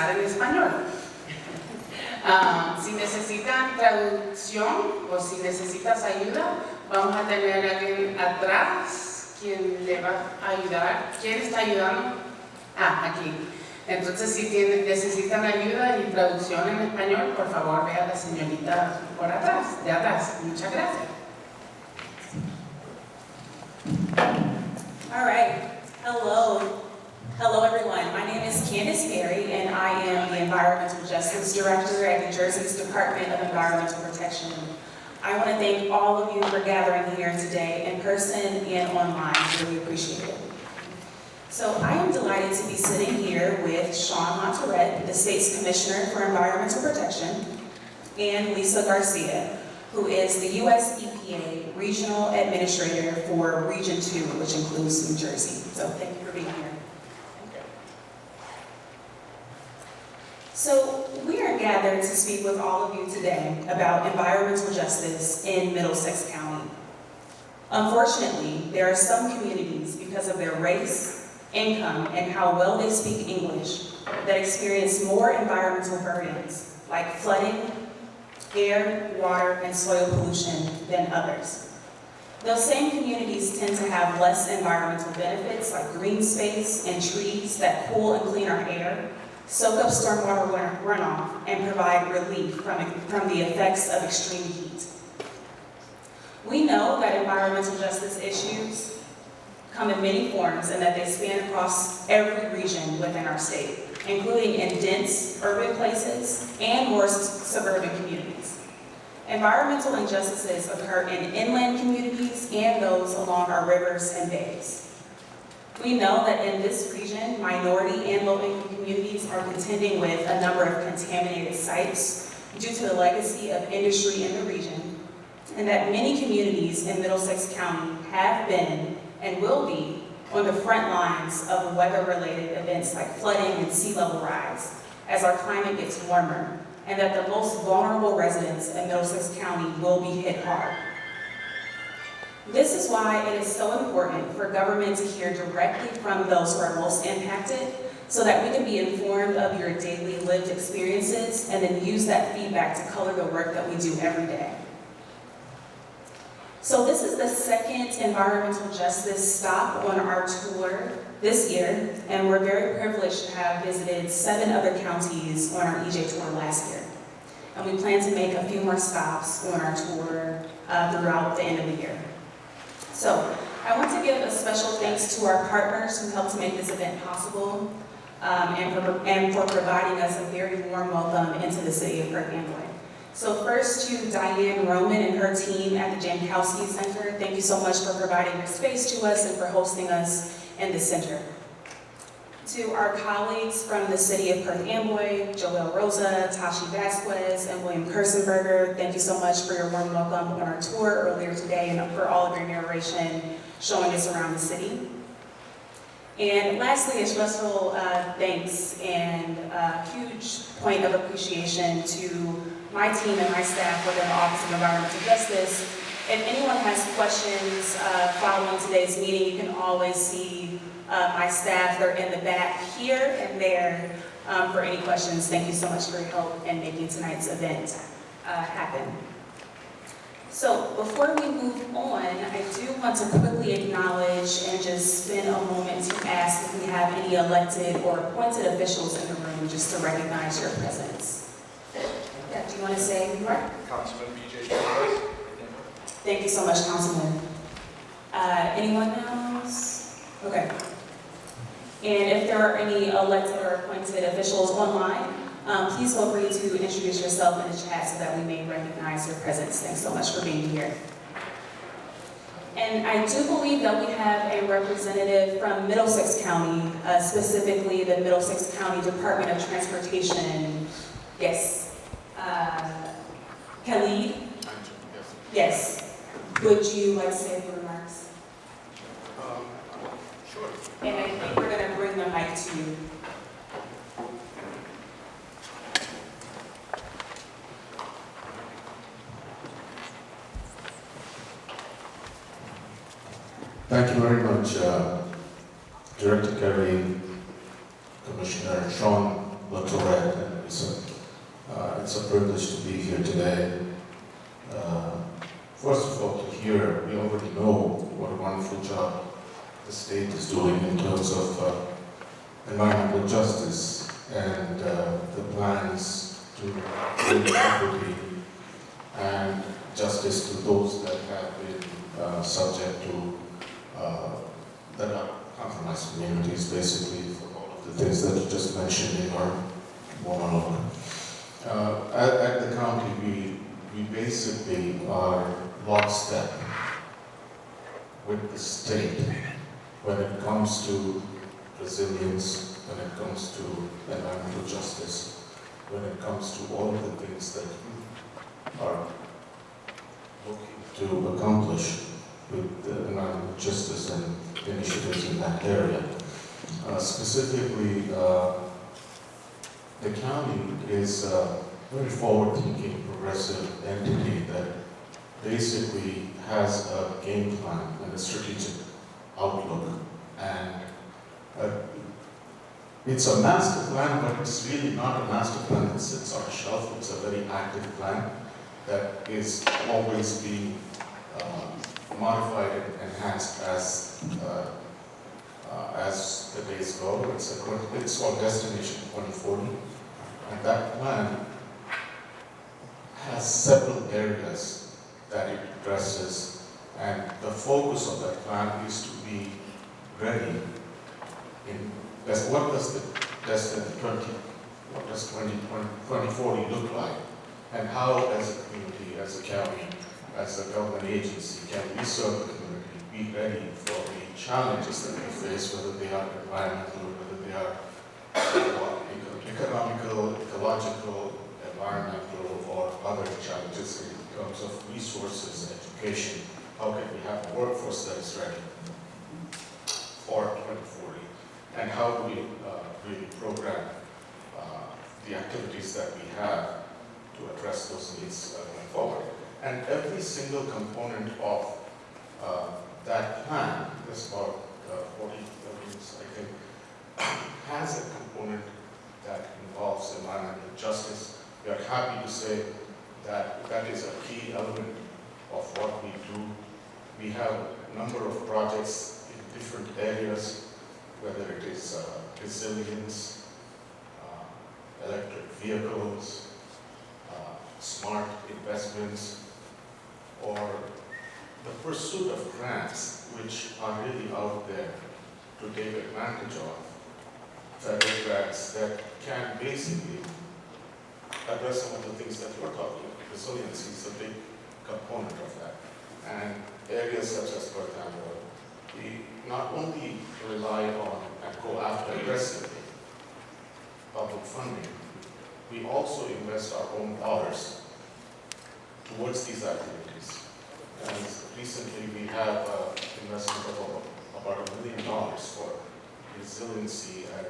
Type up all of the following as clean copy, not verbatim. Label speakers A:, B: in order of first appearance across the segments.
A: empezar en español. Si necesitan traducción o si necesitas ayuda, vamos a tener a alguien atrás quien le va a ayudar. ¿Quién está ayudando? Aquí. Entonces, si necesitan ayuda y traducción en español, por favor, vea a la señorita por atrás, de atrás. Muchas gracias.
B: All right. Hello everyone. My name is Candace Berry and I am the Environmental Justice Director at New Jersey's Department of Environmental Protection. I want to thank all of you for gathering here today in person and online. Really appreciate it. So I am delighted to be sitting here with Sean Monterette, the state's Commissioner for Environmental Protection, and Lisa Garcia, who is the U.S. EPA Regional Administrator for Region 2, which includes New Jersey. So thank you for being here. So we are gathered to speak with all of you today about environmental justice in Middlesex County. Unfortunately, there are some communities, because of their race, income, and how well they speak English, that experience more environmental burdens, like flooding, air, water, and soil pollution than others. Those same communities tend to have less environmental benefits like green space and trees that cool and clean our air, soak up stormwater runoff, and provide relief from the effects of extreme heat. We know that environmental justice issues come in many forms and that they span across every region within our state, including in dense urban places and more suburban communities. Environmental injustices occur in inland communities and those along our rivers and bays. We know that in this region, minority and low-income communities are contending with a number of contaminated sites due to the legacy of industry in the region, and that many communities in Middlesex County have been and will be on the front lines of weather-related events like flooding and sea level rise as our climate gets warmer, and that the most vulnerable residents in Middlesex County will be hit hard. This is why it is so important for government to hear directly from those who are most impacted so that we can be informed of your daily lived experiences and then use that feedback to color the work that we do every day. So this is the second environmental justice stop on our tour this year, and we're very privileged to have visited 7 other counties on our EJ tour last year. And we plan to make a few more stops on our tour throughout the end of the year. So I want to give a special thanks to our partners who helped to make this event possible and for providing us a very warm welcome into the city of Perth Amboy. So first to Diane Roman and her team at the Jankowski Center. Thank you so much for providing your space to us and for hosting us in the center. To our colleagues from the city of Perth Amboy, Joelle Rosa, Tashi Vasquez, and William Kersenberger, thank you so much for your warm welcome on our tour earlier today and for all of your narration showing us around the city. And lastly, a special thanks and a huge point of appreciation to my team and my staff within the Office of Environmental Justice. If anyone has questions following today's meeting, you can always see my staff. They're in the back here and there for any questions. Thank you so much for your help in making tonight's event happen. So before we move on, I do want to quickly acknowledge and just spend a moment to ask if we have any elected or appointed officials in the room just to recognize your presence. Yeah, do you want to say who you are?
C: Councilman B.J. Torres.
B: Thank you so much, Councilman. Anyone else? Okay. And if there are any elected or appointed officials online, please feel free to introduce yourself in the chat so that we may recognize your presence. Thanks so much for being here. And I do believe that we have a representative from Middlesex County, specifically the Middlesex County Department of Transportation. Yes. Khalid? Yes. Would you like to say a few remarks?
C: Sure.
B: And I think we're going to bring the mic to you.
D: Thank you very much, Director Kerry, Commissioner Sean Latourette. privilege to be here today. First of all, to hear, we already know what a wonderful job the state is doing in terms of environmental justice and the plans to bring equity and justice to those that have been subject to, that are compromised communities, basically, for all of the things that you just mentioned in our monologue. At the county, we basically are lockstep with the state when it comes to resilience, when it comes to environmental justice, when it comes to all of the things that you are looking to accomplish with the environmental justice and initiatives in that area. Specifically, the county is a very forward-thinking, progressive entity that basically has a game plan and a strategic outlook. And it's a master plan, but it's really not a master plan that sits on a shelf. It's a very active plan that is always being modified and enhanced as the days go. It's called Destination 2040, and that plan has several areas that it addresses, and the focus of that plan is to be ready in what does the Destination 2040 look like, and how, as a community, as a county, as a government agency, can we serve the community, be ready for the challenges that we face, whether they are environmental, whether they are economical, ecological, environmental, or other challenges in terms of resources, education. How can we have a workforce that is ready for 2040? And how do we really program the activities that we have to address those needs going forward? And every single component of that plan, there's about 40 elements, I think, has a component that involves environmental justice. We are happy to say that that is a key element of what we do. We have a number of projects in different areas, whether it is resilience, electric vehicles, smart investments, or the pursuit of grants, which are really out there to take advantage of, federal grants that can basically address some of the things that you're talking about. Resiliency is a big component of that. And areas such as Perth, Amboy, we not only rely on and go after aggressively public funding, we also invest our own dollars towards these activities. And recently we have investment of about $1 million for resiliency and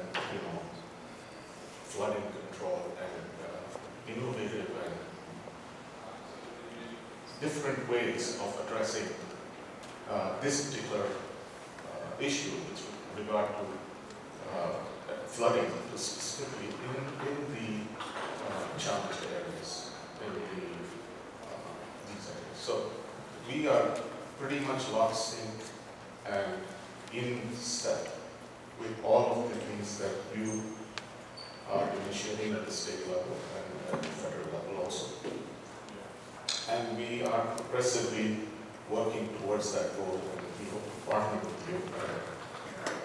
D: flooding control and innovative and different ways of addressing this particular issue with regard to flooding, specifically in the challenged areas, in these areas. So we are pretty much lockstep and in step with all of the things that you are initiating at the state level and at the federal level also. And we are progressively working towards that goal, and we hope to partner with you and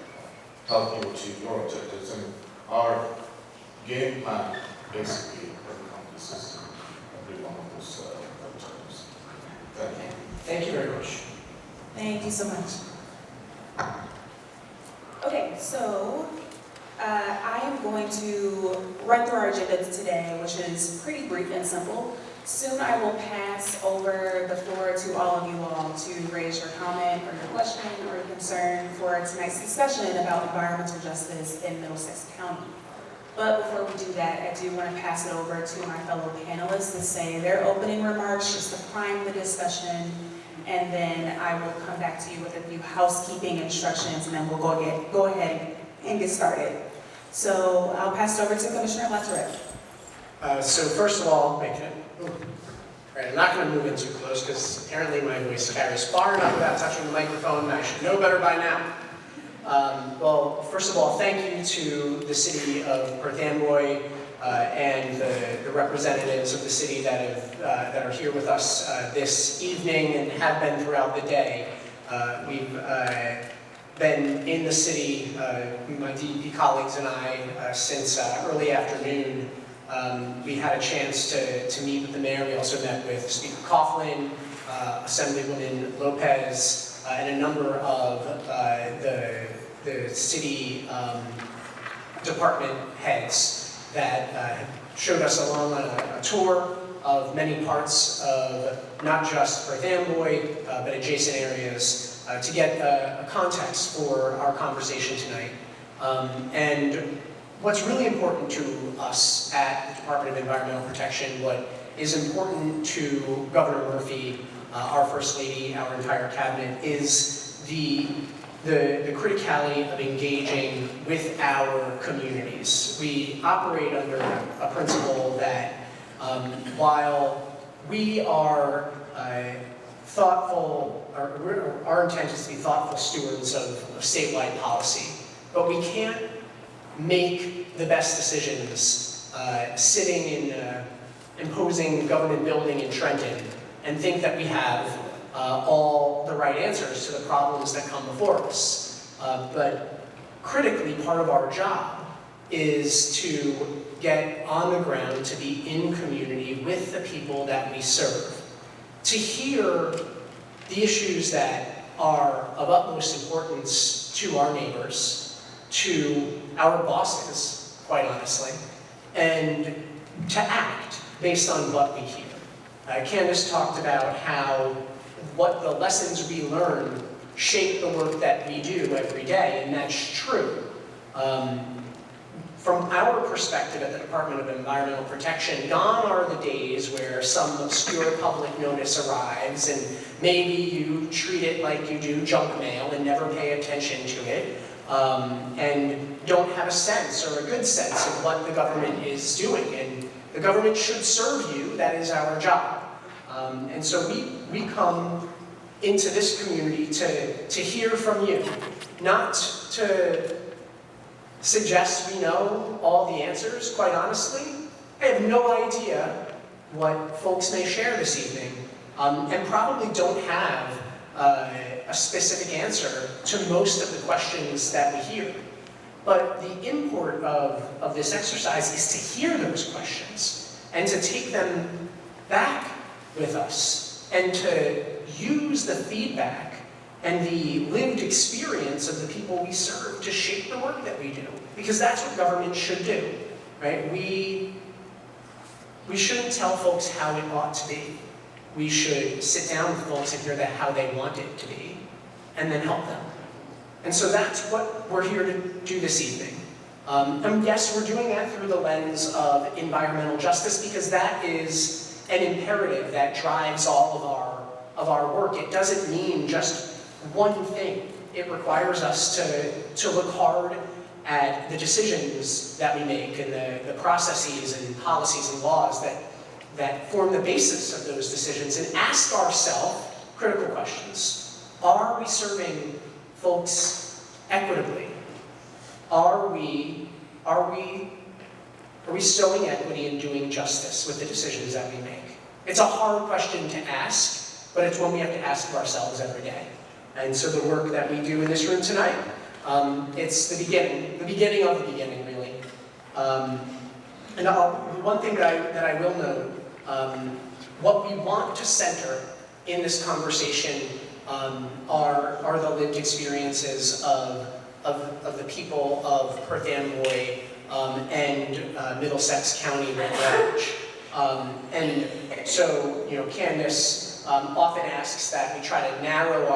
D: help you achieve your objectives. And our game plan basically encompasses every one of those objectives. Thank you.
C: Thank you very much.
B: Thank you so much. Okay, so I am going to run through our agenda today, which is pretty brief and simple. Soon I will pass over the floor to all of you all to raise your comment or your question or your concern for tonight's discussion about environmental justice in Middlesex County. But before we do that, I do want to pass it over to my fellow panelists to say their opening remarks, just to prime the discussion, and then I will come back to you with a few housekeeping instructions, and then we'll go ahead and get started. So I'll pass it over to Commissioner Latourette.
C: So first of all, I'm not going to move in too close because apparently my voice carries far enough without touching the microphone, and I should know better by now. Well, first of all, thank you to the city of Perth Amboy and the representatives of the city that are here with us this evening and have been throughout the day. We've been in the city, my DEP colleagues and I, since early afternoon. We had a chance to meet with the mayor. We also met with Speaker Coughlin, Assemblywoman Lopez, and a number of the city department heads that showed us along on a tour of many parts of not just Perth Amboy, but adjacent areas to get a context for our conversation tonight. And what's really important to us at the Department of Environmental Protection, what is important to Governor Murphy, our First Lady, our entire cabinet, is the criticality of engaging with our communities. We operate under a principle that while we are thoughtful, our intent is to be thoughtful stewards of statewide policy, but we can't make the best decisions sitting in an imposing government building in Trenton and think that we have all the right answers to the problems that come before us. But critically, part of our job is to get on the ground, to be in community with the people that we serve, to hear the issues that are of utmost importance to our neighbors, to our bosses, quite honestly, and to act based on what we hear. Candace talked about how what the lessons we learn shape the work that we do every day, and that's true. From our perspective at the Department of Environmental Protection, gone are the days where some obscure public notice arrives and maybe you treat it like you do junk mail and never pay attention to it, and don't have a sense or a good sense of what the government is doing. And the government should serve you, that is our job. And so we come into this community to hear from you, not to suggest we know all the answers, quite honestly. I have no idea what folks may share this evening, and probably don't have a specific answer to most of the questions that we hear. But the import of this exercise is to hear those questions and to take them back with us and to use the feedback and the lived experience of the people we serve to shape the work that we do. Because that's what government should do, right? We shouldn't tell folks how it ought to be. We should sit down with folks and hear that how they want it to be, and then help them. And so that's what we're here to do this evening. And yes, we're doing that through the lens of environmental justice, because that is an imperative that drives all of our work. It doesn't mean just one thing. It requires us to look hard at the decisions that we make and the processes and policies and laws that form the basis of those decisions, and ask ourselves critical questions. Are we serving folks equitably? Are we sowing equity and doing justice with the decisions that we make? It's a hard question to ask, but it's one we have to ask of ourselves every day. And so the work that we do in this room tonight, it's the beginning of the beginning, really. And one thing that I will note, what we want to center in this conversation are the lived experiences of the people of Perth Amboy and Middlesex County writ large. And so, Candace often asks that we try to narrow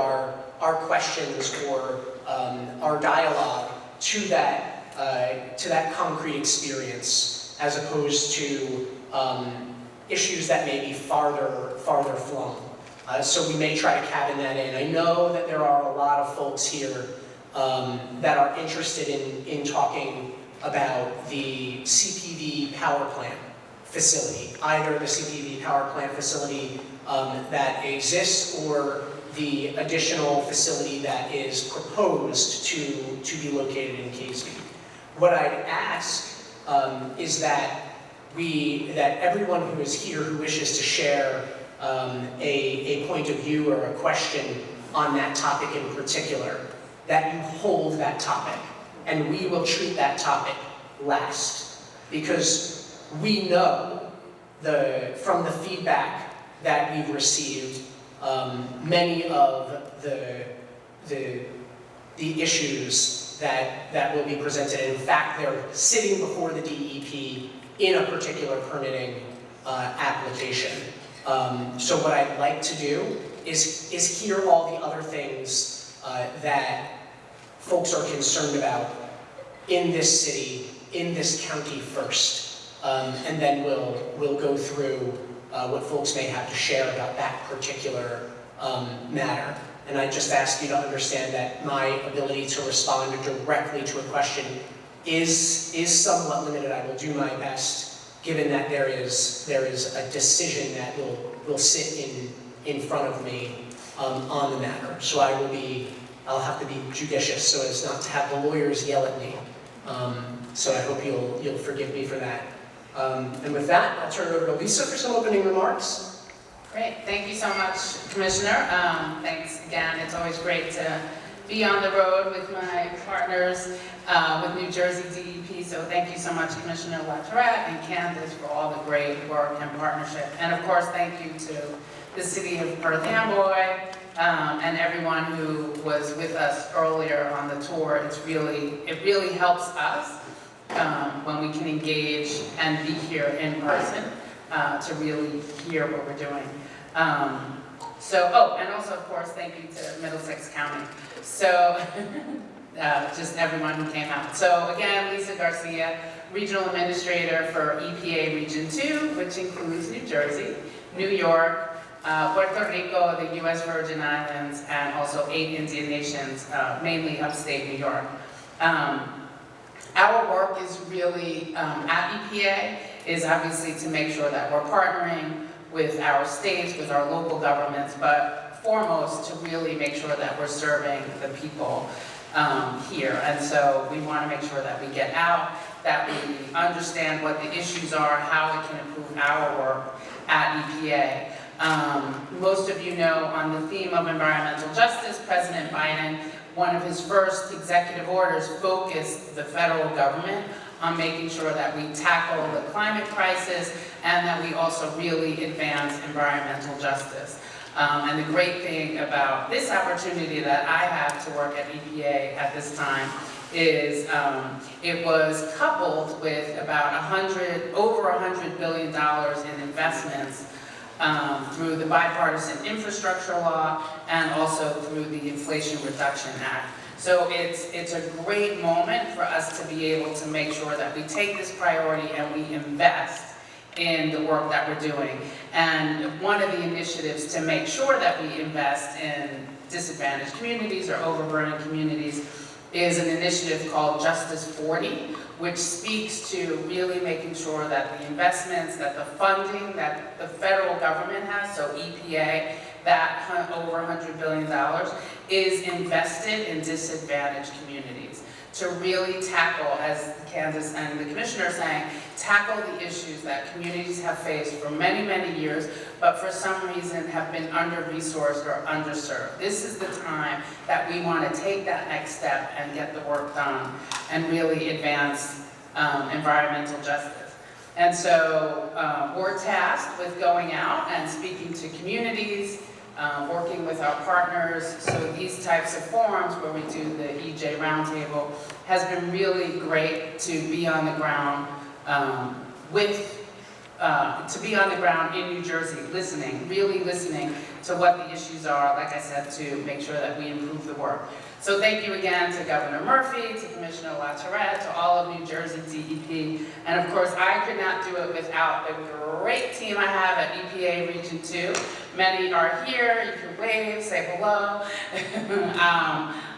C: our questions or our dialogue to that concrete experience, as opposed to issues that may be farther flung. So we may try to cabin that in. I know that there are a lot of folks here that are interested in talking about the CPV power plant facility, either the CPV power plant facility that exists or the additional facility that is proposed to be located in Casey. What I'd ask is that everyone who is here who wishes to share a point of view or a question on that topic in particular, that you hold that topic, and we will treat that topic last, because we know from the feedback that we've received, many of the issues that will be presented. In fact, they're sitting before the DEP in a particular permitting application. So what I'd like to do is hear all the other things that folks are concerned about in this city, in this county first, and then we'll go through what folks may have to share about that particular matter. And I just ask you to understand that my ability to respond directly to a question is somewhat limited. I will do my best, given that there is a decision that will sit in front of me on the matter. So I'll have to be judicious so as not to have the lawyers yell at me. So I hope you'll forgive me for that. And with that, I'll turn it over to Lisa for some opening remarks.
A: Great, thank you so much, Commissioner. Thanks again. It's always great to be on the road with my partners with New Jersey DEP. So thank you so much, Commissioner LaTourette and Candace, for all the great work and partnership. And of course, thank you to the City of Perth Amboy and everyone who was with us earlier on the tour. It really helps us when we can engage and be here in person to really hear what we're doing. And also, of course, thank you to Middlesex County. So, just everyone who came out. So again, Lisa Garcia, Regional Administrator for EPA Region 2, which includes New Jersey, New York, Puerto Rico, the U.S. Virgin Islands, and also 8 Indian nations, mainly upstate New York. Our work is really, at EPA, is obviously to make sure that we're partnering with our states, with our local governments, but foremost to really make sure that we're serving the people here. And so we want to make sure that we get out, that we understand what the issues are, how we can improve our work at EPA. Most of you know, on the theme of environmental justice, President Biden, one of his first executive orders focused the federal government on making sure that we tackle the climate crisis and that we also really advance environmental justice. And the great thing about this opportunity that I have to work at EPA at this time is it was coupled with about over $100 billion in investments through the bipartisan infrastructure law and also through the Inflation Reduction Act. So it's a great moment for us to be able to make sure that we take this priority and we invest in the work that we're doing. And one of the initiatives to make sure that we invest in disadvantaged communities or overburdened communities is an initiative called Justice 40, which speaks to really making sure that the investments, that the funding that the federal government has, so EPA, that over $100 billion, is invested in disadvantaged communities to really tackle, as Candace and the Commissioner are saying, tackle the issues that communities have faced for many, many years, but for some reason have been under-resourced or underserved. This is the time that we want to take that next step and get the work done and really advance environmental justice. And so we're tasked with going out and speaking to communities, working with our partners. So these types of forums where we do the EJ Roundtable has been really great to be on the ground in New Jersey, listening, really listening to what the issues are, like I said, to make sure that we improve the work. So thank you again to Governor Murphy, to Commissioner LaTourette, to all of New Jersey DEP, and of course I could not do it without the great team I have at EPA Region 2. Many are here, you can wave, say hello.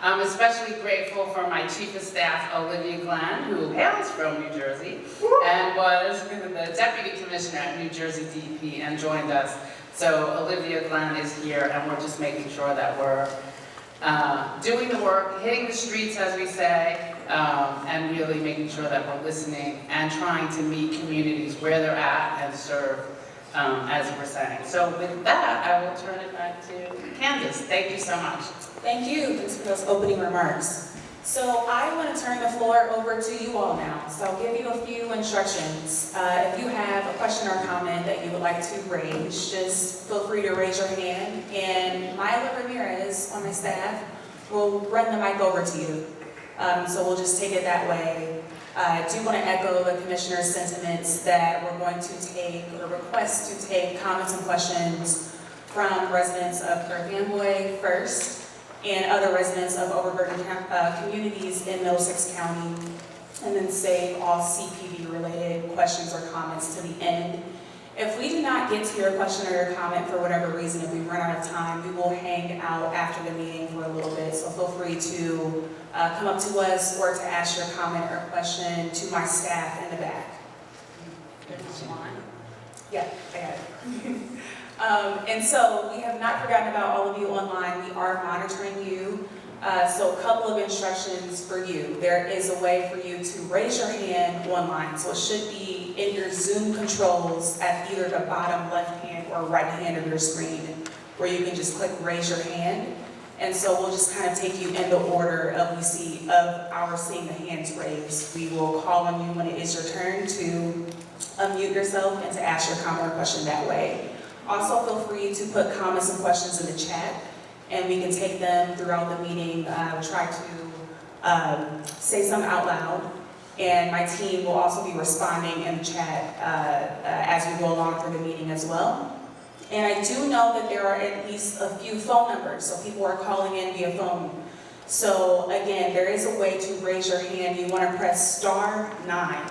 A: I'm especially grateful for my Chief of Staff, Olivia Glenn, who hails from New Jersey, and was the Deputy Commissioner at New Jersey DEP and joined us. So Olivia Glenn is here, and we're just making sure that we're doing the work, hitting the streets, as we say, and really making sure that we're listening and trying to meet communities where they're at and serve, as we're saying. So with that, I will turn it back to Candace. Thank you so much.
B: Thank you for those opening remarks. So I want to turn the floor over to you all now. So I'll give you a few instructions. If you have a question or comment that you would like to raise, just feel free to raise your hand. And Myla Ramirez on my staff will run the mic over to you. So we'll just take it that way. I do want to echo the Commissioner's sentiments that we're going to take, or request to take comments and questions from residents of Perth Amboy first, and other residents of overburdened communities in Middlesex County, and then save all CPV-related questions or comments to the end. If we do not get to your question or your comment for whatever reason, if we run out of time, we will hang out after the meeting for a little bit, so feel free to come up to us or to ask your comment or question to my staff in the back. Yeah, I got it. And so we have not forgotten about all of you online. We are monitoring you. So a couple of instructions for you. There is a way for you to raise your hand online. So it should be in your Zoom controls at either the bottom left hand or right hand of your screen, where you can just click raise your hand. And so we'll just kind of take you in the order of seeing the hands raised. We will call on you when it is your turn to unmute yourself and to ask your comment or question that way. Also, feel free to put comments and questions in the chat, and we can take them throughout the meeting. Try to say some out loud, and my team will also be responding in the chat as we go along through the meeting as well. And I do know that there are at least a few phone numbers, so people are calling in via phone. So again, there is a way to raise your hand. You want to press *9.
C: My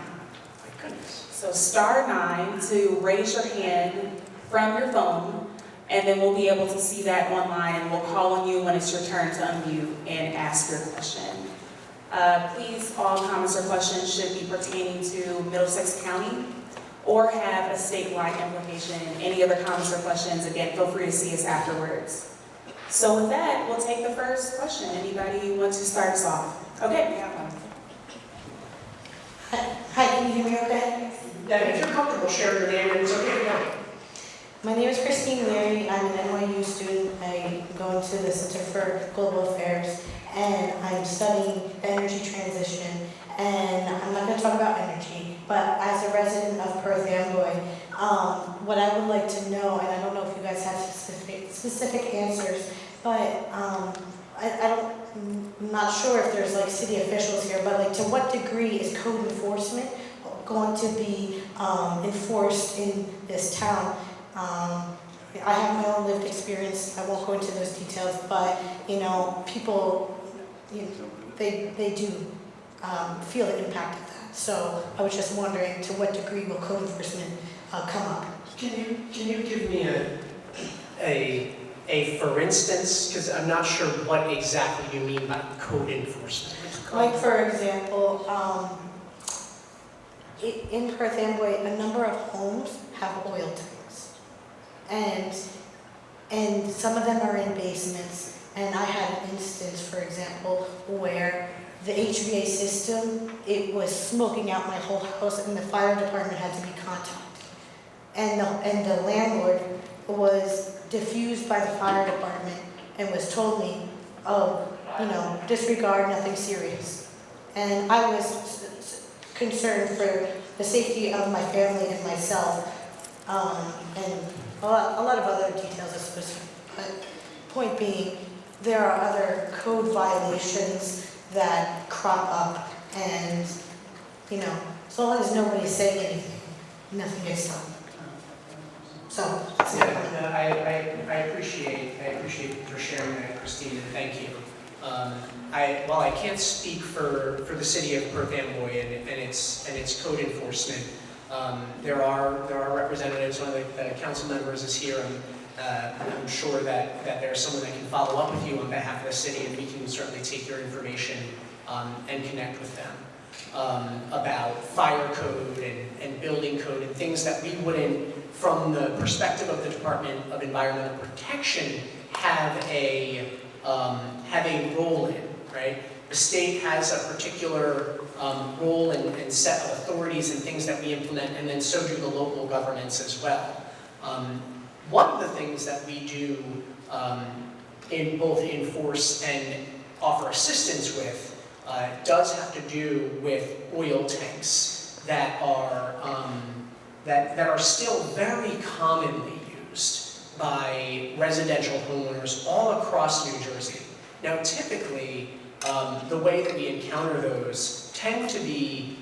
C: goodness.
B: So *9 to raise your hand from your phone, and then we'll be able to see that online, and we'll call on you when it's your turn to unmute and ask your question. Please, all comments or questions should be pertaining to Middlesex County or have a statewide implication. Any other comments or questions, again, feel free to see us afterwards. So with that, we'll take the first question. Anybody want to start us off? Okay, we have one.
E: Hi, can you hear me okay?
C: Yeah, if you're comfortable sharing your name, it's okay now.
E: My name is Christine Leary. I'm an NYU student. I go into the Center for Global Affairs, and I'm studying energy transition. And I'm not going to talk about energy, but as a resident of Perth Amboy, what I would like to know, and I don't know if you guys have specific answers, but I'm not sure if there's like city officials here, but like to what degree is code enforcement going to be enforced in this town? I have my own lived experience. I won't go into those details, but you know, people, you know, they do feel the impact of that. So I was just wondering, to what degree will code enforcement come up?
C: Can you give me a for instance, because I'm not sure what exactly you mean by code enforcement.
E: Like for example, in Perth Amboy, a number of homes have oil tanks, and some of them are in basements. And I had an instance, for example, where the HVA system, it was smoking out my whole house, and the fire department had to be contacted. And the landlord was diffused by the fire department and was told me, oh, you know, disregard, nothing serious. And I was concerned for the safety of my family and myself, and a lot of other details, I suppose. But point being, there are other code violations that crop up, and you know, as long as nobody's saying anything, nothing gets done. So
C: Yeah, I appreciate your sharing that, Christine, and thank you. While I can't speak for the city of Perth Amboy and its code enforcement, there are representatives. One of the council members is here, and I'm sure that there's someone that can follow up with you on behalf of the city, and we can certainly take your information and connect with them about fire code and building code and things that we wouldn't, from the perspective of the Department of Environmental Protection, have a role in, right? The state has a particular role and set of authorities and things that we implement, and then so do the local governments as well. One of the things that we do in both enforce and offer assistance with does have to do with oil tanks that are still very commonly used by residential homeowners all across New Jersey. Now, typically, the way that we encounter those tend to be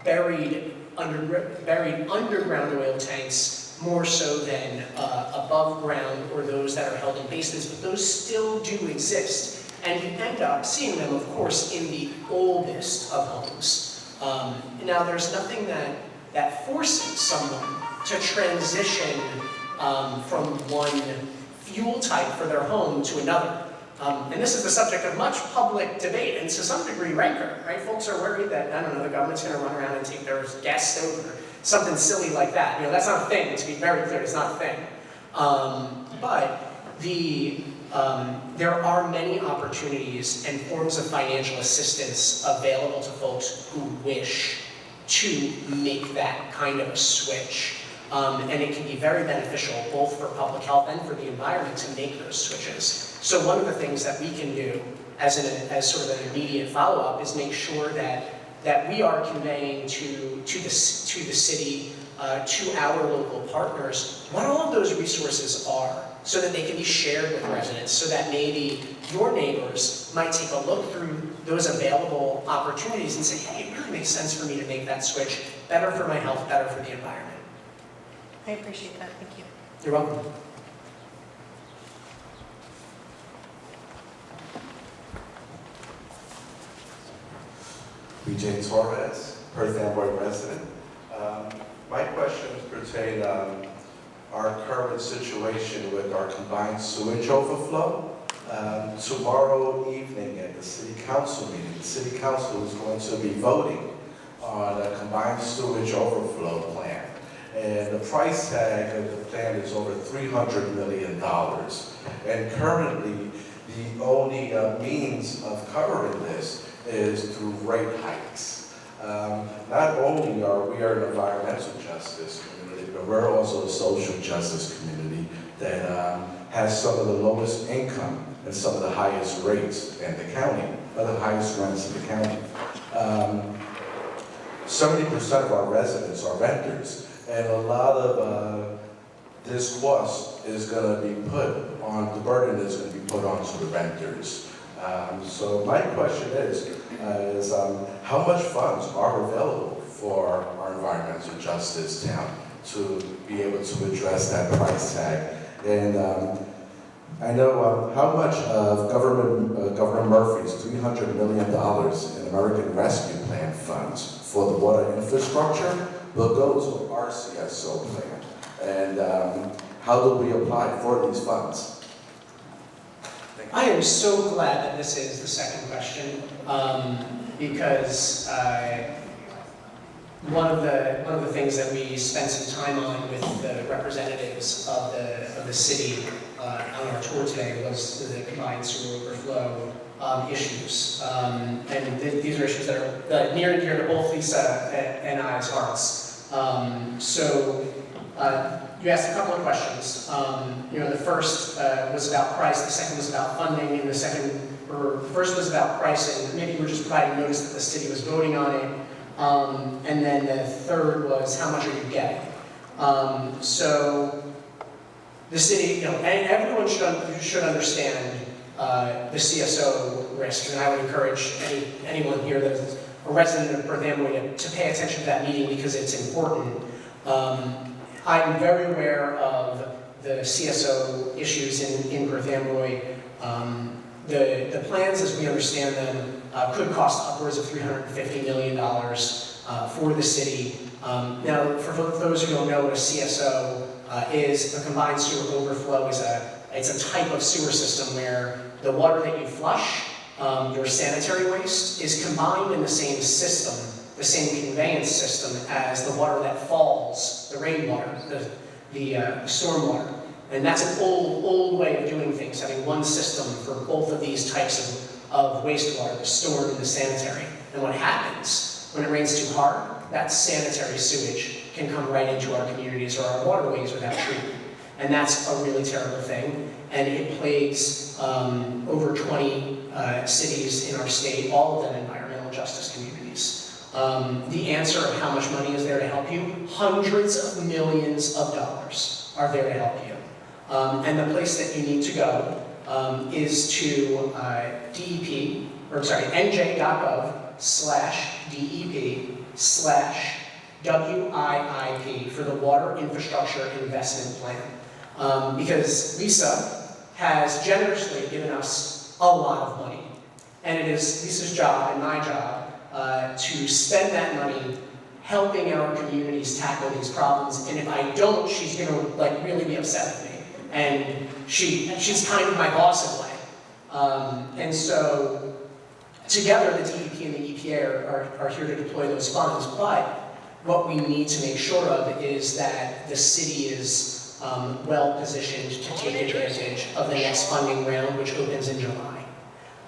C: buried underground oil tanks more so than above ground or those that are held in basements, but those still do exist. And you end up seeing them, of course, in the oldest of homes. Now, there's nothing that forces someone to transition from one fuel type for their home to another. And this is the subject of much public debate and to some degree rancor, right? Folks are worried that, I don't know, the government's gonna run around and take their gas stove or something silly like that. You know, that's not a thing, to be very clear, it's not a thing. But there are many opportunities and forms of financial assistance available to folks who wish to make that kind of a switch. And it can be very beneficial both for public health and for the environment to make those switches. So one of the things that we can do as sort of an immediate follow-up is make sure that we are conveying to the city, to our local partners, what all of those resources are, so that they can be shared with residents, so that maybe your neighbors might take a look through those available opportunities and say, hey, it really makes sense for me to make that switch, better for my health, better for the environment.
E: I appreciate that, thank you.
C: You're welcome.
F: BJ Torres, Perth Amboy resident. My questions pertain our current situation with our combined sewage overflow. Tomorrow evening at the City Council meeting, the City Council is going to be voting on a combined sewage overflow plan. And the price tag of the plan is over $300 million. And currently, the only means of covering this is through rate hikes. Not only are we an environmental justice community, but we're also a social justice community that has some of the lowest income and some of the highest rates in the county, or the highest rents in the county. 70% of our residents are renters, and a lot of this cost is going to be put on, the burden is going to be put onto the renters. So my question is how much funds are available for our environmental justice town to be able to address that price tag? And I know how much of Governor Murphy's $300 million in American Rescue Plan funds for the water infrastructure will go to our CSO plan. And how do we apply for these funds?
C: I am so glad that this is the second question, because one of the things that we spent some time on with the representatives of the city on our tour today was the combined sewer overflow issues, and these are issues that are near and dear to both Lisa and I's hearts. You asked a couple of questions. The first was about price, the second was about funding, and the first was about pricing. Maybe we're just providing notice that the city was voting on it. And then the third was, how much are you getting? So the city, and everyone should understand the CSO risks, and I would encourage anyone here that is a resident of Perth Amboy to pay attention to that meeting because it's important. I'm very aware of the CSO issues in Perth Amboy. The plans, as we understand them, could cost upwards of $350 million for the city. Now, for those who don't know what a CSO is, a combined sewer overflow is it's a type of sewer system where the water that you flush, your sanitary waste, is combined in the same system, the same conveyance system as the water that falls, the rainwater, the stormwater. And that's an old way of doing things, having one system for both of these types of wastewater, the storm and the sanitary. And what happens when it rains too hard, that sanitary sewage can come right into our communities or our waterways without treatment. And that's a really terrible thing. And it plagues over 20 cities in our state, all of them environmental justice communities. The answer of how much money is there to help you, hundreds of millions of dollars are there to help you. And the place that you need to go is to DEP, or sorry, nj.gov/DEP/WIIP for the Water Infrastructure Investment Plan. Because Lisa has generously given us a lot of money. And it is Lisa's job and my job to spend that money helping our communities tackle these problems. And if I don't, she's gonna really be upset with me. And she's kind of my boss in a way. And so together the DEP and the EPA are here to deploy those funds, but what we need to make sure of is that the city is well positioned to take advantage of the next funding round, which opens in July.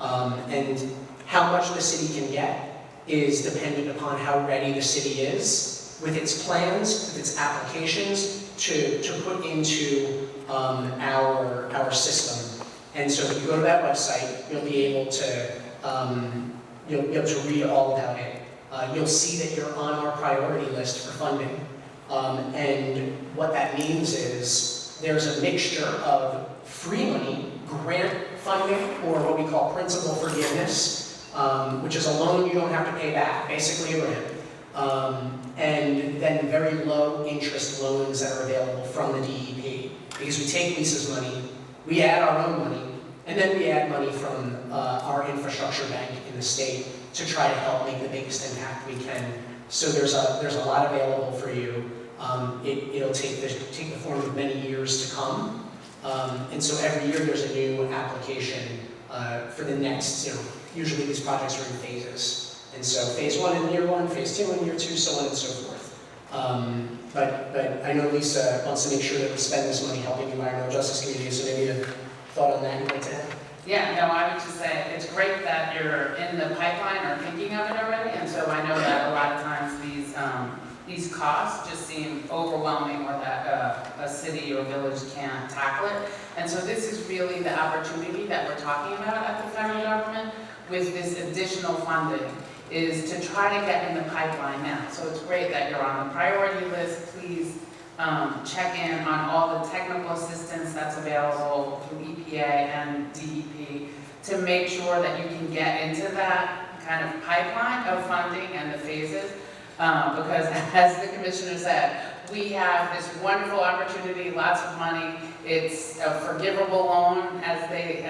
C: And how much the city can get is dependent upon how ready the city is with its plans, with its applications to put into our system. And so if you go to that website, you'll be able to read all about it. You'll see that you're on our priority list for funding. And what that means is there's a mixture of free money, grant funding, or what we call principal forgiveness, which is a loan you don't have to pay back, basically a grant. And then very low interest loans that are available from the DEP. Because we take Lisa's money, we add our own money, and then we add money from our infrastructure bank in the state to try to help make the biggest impact we can. So there's a lot available for you. It'll take the form of many years to come. And so every year there's a new application for the next, usually these projects are in phases. And so phase 1 in year 1, phase 2 in year 2, so on and so forth. But I know Lisa wants to make sure that we spend this money helping environmental justice communities, so maybe a thought on that you'd like to add?
A: Yeah, no, I would just say it's great that you're in the pipeline or thinking of it already, and so I know that a lot of times these costs just seem overwhelming, or that a city or village can't tackle it. And so this is really the opportunity that we're talking about at the federal government with this additional funding, is to try to get in the pipeline now. So it's great that you're on the priority list. Please check in on all the technical assistance that's available through EPA and DEP to make sure that you can get into that kind of pipeline of funding and the phases. Because as the commissioner said, we have this wonderful opportunity, lots of money. It's a forgivable loan, as the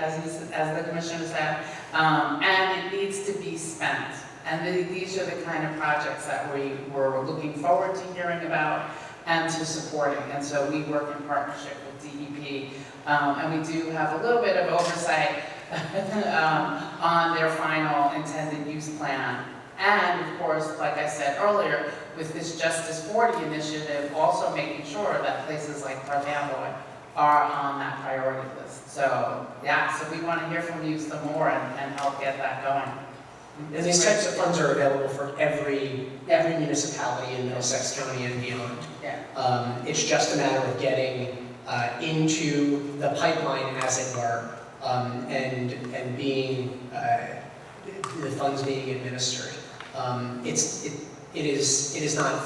A: commissioner said, and it needs to be spent. And these are the kind of projects that we were looking forward to hearing about and to supporting. And so we work in partnership with DEP, and we do have a little bit of oversight on their final intended use plan. And of course, like I said earlier, with this Justice 40 initiative, also making sure that places like Perth Amboy are on that priority list. So yeah, so we want to hear from you some more and help get that going.
C: And these types of funds are available for every municipality in Middlesex County and beyond.
A: Yeah.
C: It's just a matter of getting into the pipeline, as it were, and being the funds being administered. It is not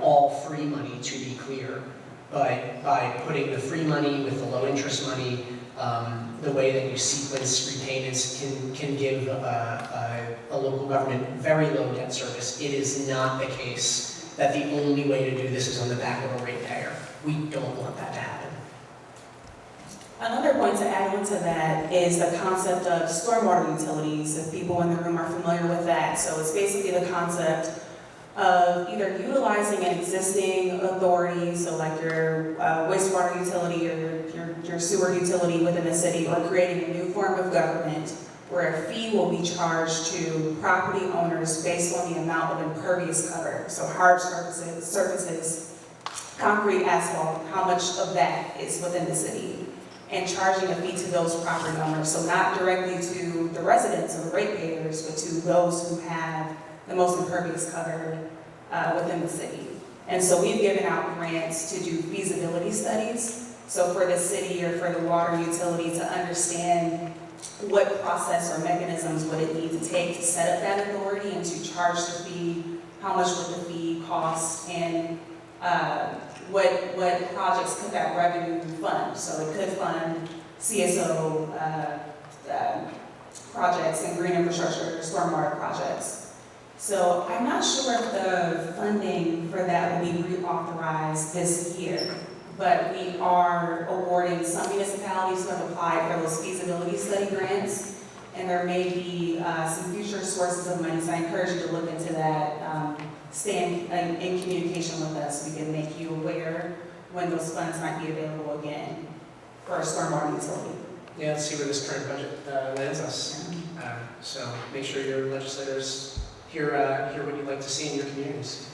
C: all free money, to be clear, but by putting the free money with the low interest money, the way that you sequence repayments can give a local government very low debt service. It is not the case that the only way to do this is on the back of a ratepayer. We don't want that to happen.
B: Another point to add on to that is the concept of stormwater utilities, if people in the room are familiar with that. So it's basically the concept of either utilizing an existing authority, so like your wastewater utility or your sewer utility within the city, or creating a new form of government where a fee will be charged to property owners based on the amount of impervious cover. So hard surfaces, concrete, asphalt, how much of that is within the city, and charging a fee to those property owners. So not directly to the residents or the ratepayers, but to those who have the most impervious cover within the city. And so we've given out grants to do feasibility studies. So for the city or for the water utility to understand what process or mechanisms would it need to take to set up that authority and to charge the fee, how much would the fee cost, and what projects could that revenue fund. So it could fund CSO projects and green infrastructure, stormwater projects. So I'm not sure if the funding for that will be reauthorized this year, but we are awarding some municipalities who have applied for those feasibility study grants, and there may be some future sources of money, so I encourage you to look into that. Stay in communication with us. We can make you aware when those funds might be available again for our stormwater utility.
C: Yeah, let's see where this current budget lands us. So make sure your legislators hear what you'd like to see in your communities.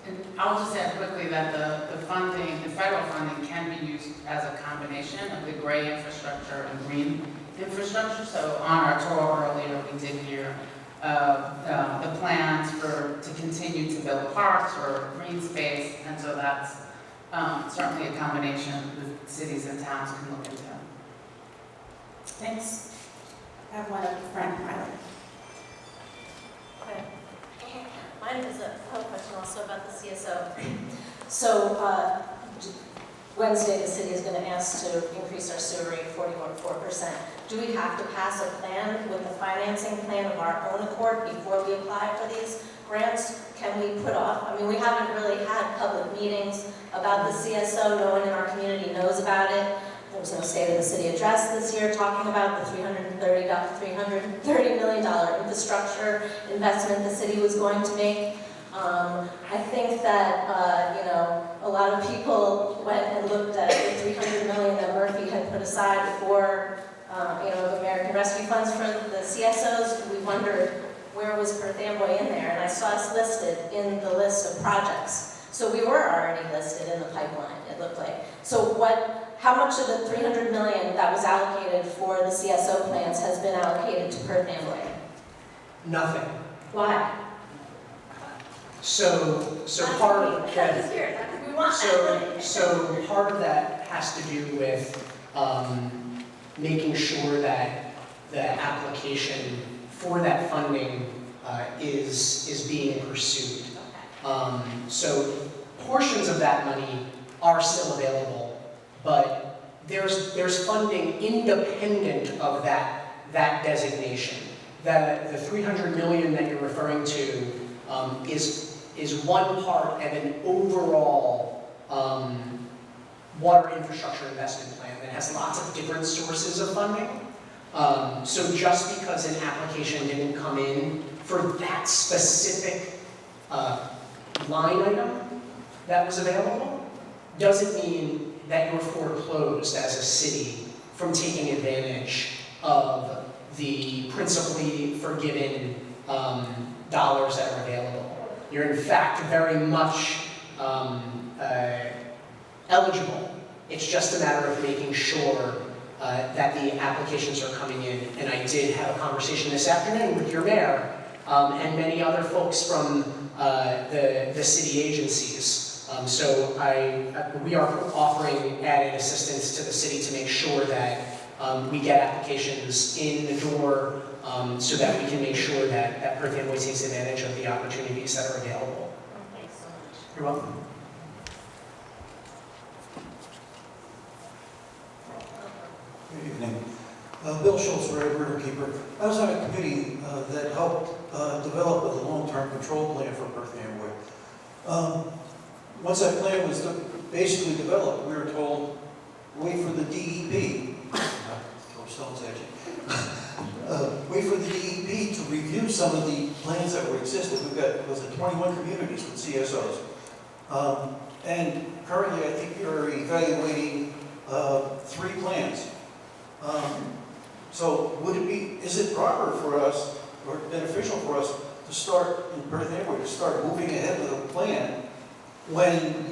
A: And I'll just add quickly that the funding, the federal funding can be used as a combination of the gray infrastructure and green infrastructure. So on our tour earlier, we did hear the plans to continue to build parks or green space, and so that's certainly a combination that cities and towns can look into.
B: Thanks. I have one up front, Riley.
G: Okay. Mine is a question also about the CSO. So Wednesday, the city is going to ask to increase our sewer rate 41.4%. Do we have to pass a plan with the financing plan of our own accord before we apply for these grants? Can we put off? I mean, we haven't really had public meetings about the CSO. No one in our community knows about it. There was no State of the City address this year talking about the $330 million infrastructure investment the city was going to make. I think that, a lot of people went and looked at the $300 million that Murphy had put aside for, American Rescue Funds for the CSOs. We wondered where was Perth Amboy in there, and I saw us listed in the list of projects. So we were already listed in the pipeline, it looked like. So how much of the $300 million that was allocated for the CSO plans has been allocated to Perth Amboy?
C: Nothing.
G: Why?
C: So part of part of that has to do with making sure that the application for that funding is being pursued. So portions of that money are still available, but there's funding independent of that designation. The $300 million that you're referring to is one part of an overall water infrastructure investment plan that has lots of different sources of funding. So just because an application didn't come in for that specific line item that was available, doesn't mean that you're foreclosed as a city from taking advantage of the principally forgiven dollars that are available. You're in fact very much eligible. It's just a matter of making sure that the applications are coming in. And I did have a conversation this afternoon with your mayor and many other folks from the city agencies. So we are offering added assistance to the city to make sure that we get applications in the door so that we can make sure that Perth Amboy takes advantage of the opportunities that are available.
G: Thanks so much.
C: You're welcome.
H: Good evening. Bill Schultz, Red Riverkeeper. I was on a committee that helped develop a long-term control plan for Perth Amboy. Once that plan was basically developed, we were told, wait for the DEP. throw stones at you. Wait for the DEP to review some of the plans that were existed. We've got, was it 21 communities with CSOs? And currently, I think you're evaluating 3 plans. So would it be, is it proper for us, or beneficial for us, to start in Perth Amboy, to start moving ahead with a plan when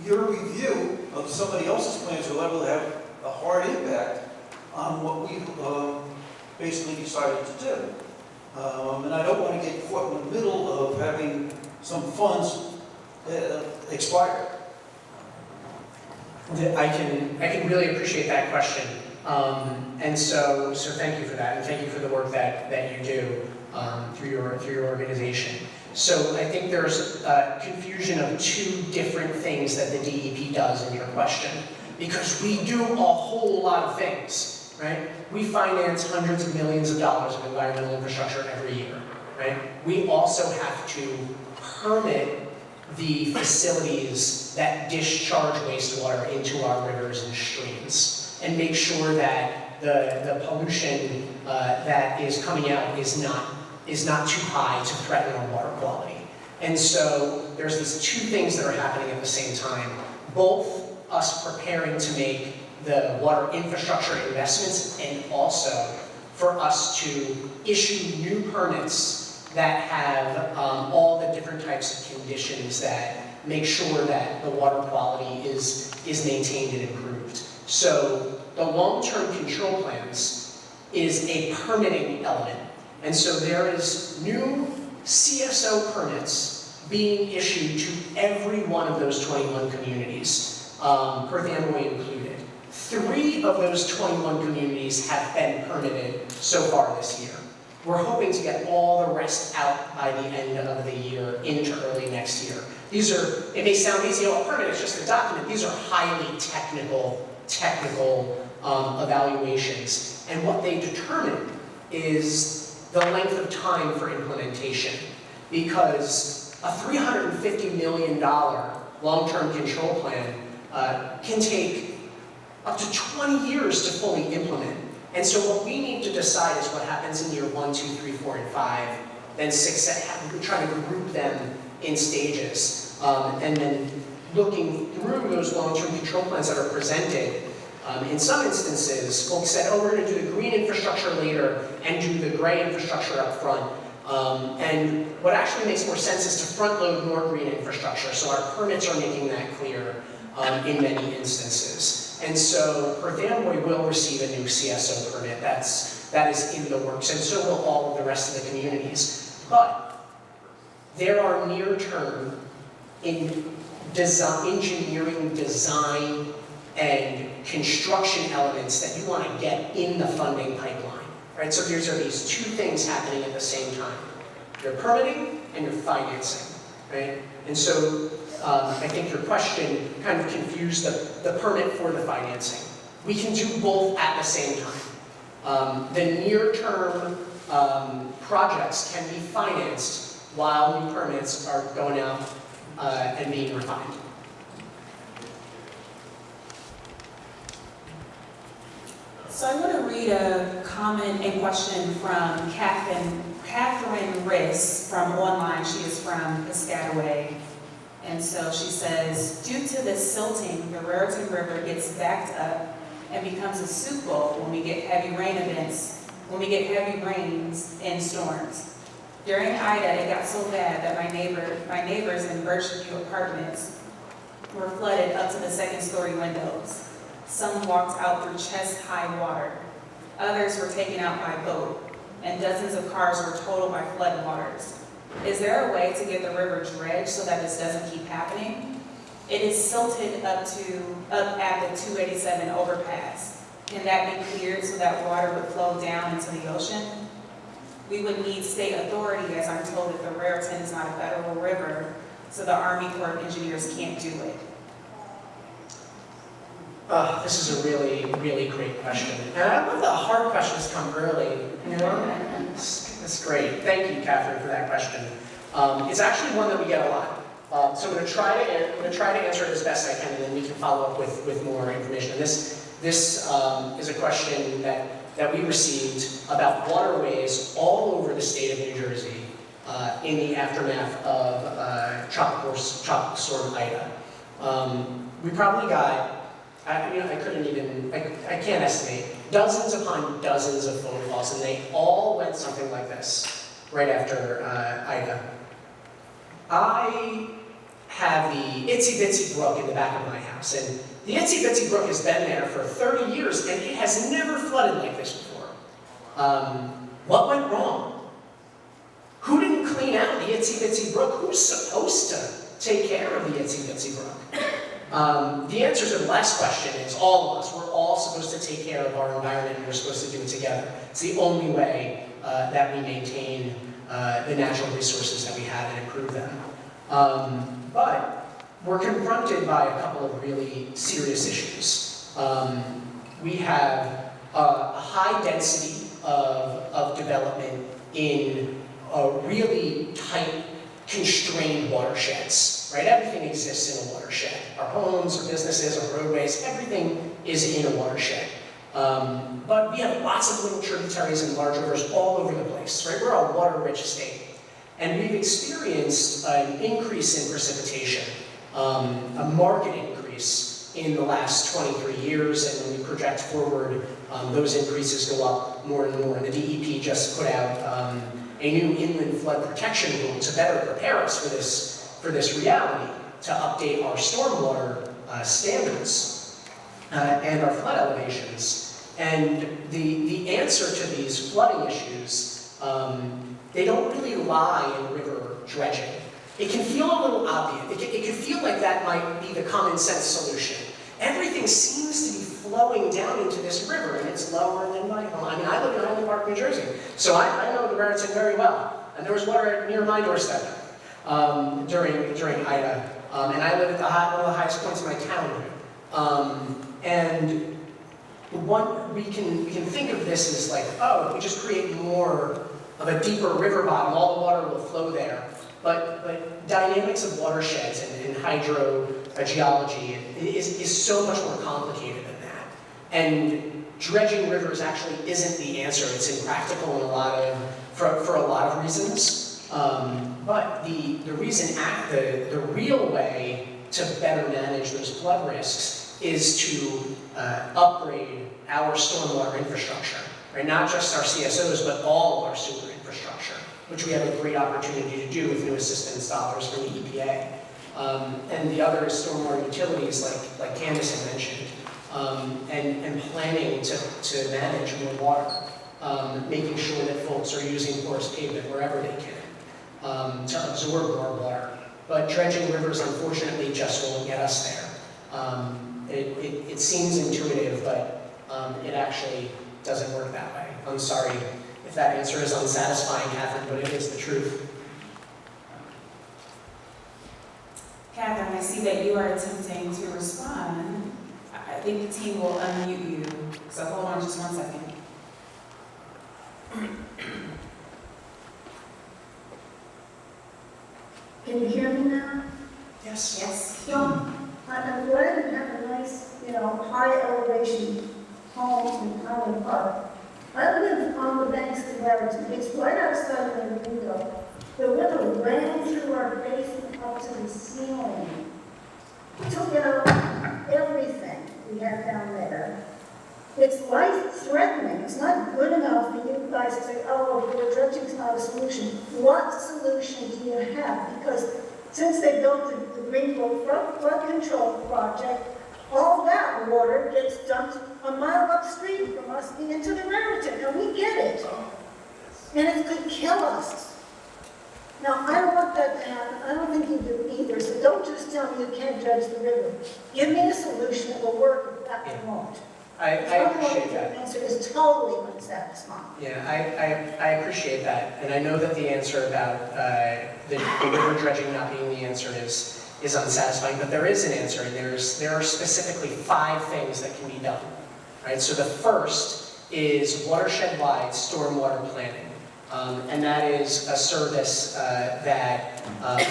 H: your review of somebody else's plans will able to have a hard impact on what we basically decided to do? And I don't want to get caught in the middle of having some funds expire.
C: I can really appreciate that question. And so thank you for that, and thank you for the work that you do through your organization. So I think there's confusion of 2 different things that the DEP does in your question, because we do a whole lot of things, right? We finance hundreds of millions of dollars of environmental infrastructure every year, right? We also have to permit the facilities that discharge wastewater into our rivers and streams, and make sure that the pollution that is coming out is not too high to threaten our water quality. And so there's these 2 things that are happening at the same time, both us preparing to make the water infrastructure investments, and also for us to issue new permits that have all the different types of conditions that make sure that the water quality is maintained and improved. So the long-term control plans is a permitting element. And so there is new CSO permits being issued to every one of those 21 communities, Perth Amboy included. 3 of those 21 communities have been permitted so far this year. We're hoping to get all the rest out by the end of the year into early next year. These are, it may sound easy, a permit is just a document. These are highly technical evaluations. And what they determine is the length of time for implementation. Because a $350 million long-term control plan can take up to 20 years to fully implement. And so what we need to decide is what happens in year 1, 2, 3, 4, and 5, then 6, 7, we're trying to group them in stages. And then looking through those long-term control plans that are presented, in some instances, folks said, oh, we're going to do the green infrastructure later and do the gray infrastructure up front. And what actually makes more sense is to front-load more green infrastructure. So our permits are making that clear in many instances. And so Perth Amboy will receive a new CSO permit. That is in the works, and so will all of the rest of the communities. But there are near-term engineering, design, and construction elements that you want to get in the funding pipeline, right? So these are these 2 things happening at the same time. Your permitting and your financing, right? And so I think your question kind of confused the permit for the financing. We can do both at the same time. The near-term projects can be financed while new permits are going out and being refined.
B: So I'm going to read a comment and question from Catherine Riss from online. She is from Piscataway. And so she says, due to the silting, the Raritan River gets backed up and becomes a soup bowl when we get heavy rain events, when we get heavy rains and storms. During Ida, it got so bad that my neighbors in Birchview Apartments were flooded up to the 2nd-story windows. Some walked out through chest-high water. Others were taken out by boat, and dozens of cars were totaled by floodwaters. Is there a way to get the river dredged so that this doesn't keep happening? It is silted up at the 287 overpass. Can that be cleared so that water would flow down into the ocean? We would need state authority, as I'm told that the Raritan is not a federal river, so the Army Corps of Engineers can't do it.
C: This is a really, really great question. And I love the hard questions come early. You know, it's great. Thank you, Catherine, for that question. It's actually one that we get a lot. So I'm going to try to answer it as best I can, and then we can follow up with more information. And this is a question that we received about waterways all over the state of New Jersey in the aftermath of Tropical Storm Ida. We probably got, I can't estimate, dozens upon dozens of phone calls, and they all went something like this right after Ida. I have the Itsy Bitsy Brook in the back of my house, and the Itsy Bitsy Brook has been there for 30 years, and it has never flooded like this before. What went wrong? Who didn't clean out the Itsy Bitsy Brook? Who's supposed to take care of the Itsy Bitsy Brook? The answer to the last question is all of us. We're all supposed to take care of our environment, and we're supposed to do it together. It's the only way that we maintain the natural resources that we have and improve them. But we're confronted by a couple of really serious issues. We have a high density of development in really tight, constrained watersheds, right? Everything exists in a watershed. Our homes, our businesses, our roadways, everything is in a watershed. But we have lots of little tributaries and large rivers all over the place, right? We're a water-rich state. And we've experienced an increase in precipitation, a marked increase in the last 23 years, and when we project forward, those increases go up more and more. And the DEP just put out a new inland flood protection rule to better prepare us for this reality, to update our stormwater standards and our flood elevations. And the answer to these flooding issues, they don't really lie in river dredging. It can feel a little obvious. It can feel like that might be the common sense solution. Everything seems to be flowing down into this river, and it's lower than my home. I mean, I live in Highland Park, New Jersey, so I know the Raritan very well. And there was water near my doorstep during Ida, and I live at one of the highest points in my town. And we can think of this as like, oh, if we just create more of a deeper river bottom, all the water will flow there. But dynamics of watersheds and hydrogeology is so much more complicated than that. And dredging rivers actually isn't the answer. It's impractical for a lot of reasons. But the real way to better manage those flood risks is to upgrade our stormwater infrastructure, right? Not just our CSOs, but all of our sewer infrastructure, which we have a great opportunity to do with new assistance dollars from the EPA. And the other is stormwater utilities, like Candace had mentioned, and planning to manage more water, making sure that folks are using porous pavement wherever they can to absorb more water. But dredging rivers, unfortunately, just won't get us there. It seems intuitive, but it actually doesn't work that way. I'm sorry if that answer is unsatisfying, Catherine, but it is the truth.
B: Catherine, I see that you are attempting to respond. I think the team will unmute you, so hold on just 1 second.
I: Can you hear me now?
C: Yes.
B: Yes.
I: So, I'm glad to have a nice, high elevation home in Highland Park. I live on the banks of the Raritan. It's right outside of my window. The river ran through our basement up to the ceiling. Took out everything we had down there. It's life-threatening. It's not good enough for you guys to say, oh, dredging's not a solution. What solution do you have? Because since they built the Greenville flood control project, all that water gets dumped a mile upstream from us into the Raritan, and we get it. And it could kill us. Now, I don't want that to happen. I don't think you do either, so don't just tell me you can't dredge the river. Give me a solution that will work if that won't.
C: I appreciate that.
I: The answer is totally unsatisfying.
C: Yeah, I appreciate that, and I know that the answer about the river dredging not being the answer is unsatisfying, but there is an answer, and there are specifically 5 things that can be done. Right? So the first is watershed-wide stormwater planning, and that is a service that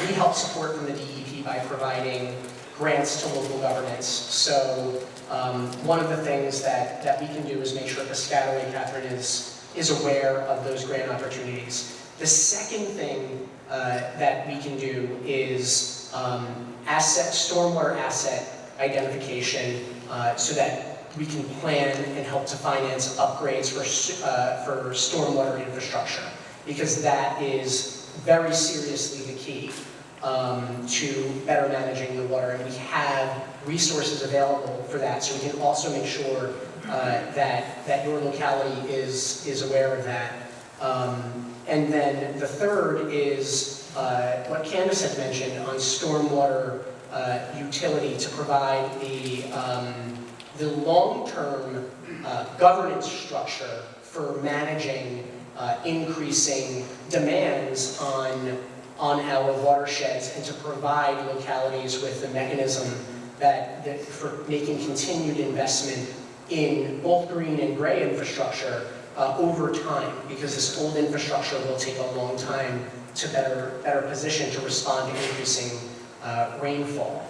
C: we help support from the DEP by providing grants to local governments. So one of the things that we can do is make sure Piscataway, Catherine, is aware of those grant opportunities. The second thing that we can do is stormwater asset identification so that we can plan and help to finance upgrades for stormwater infrastructure, because that is very seriously the key to better managing the water, and we have resources available for that, so we can also make sure that your locality is aware of that. And then the third is what Candace had mentioned on stormwater utility, to provide the long-term governance structure for managing increasing demands on our watersheds, and to provide localities with the mechanism that for making continued investment in both green and gray infrastructure over time, because this old infrastructure will take a long time to better position to respond to increasing rainfall.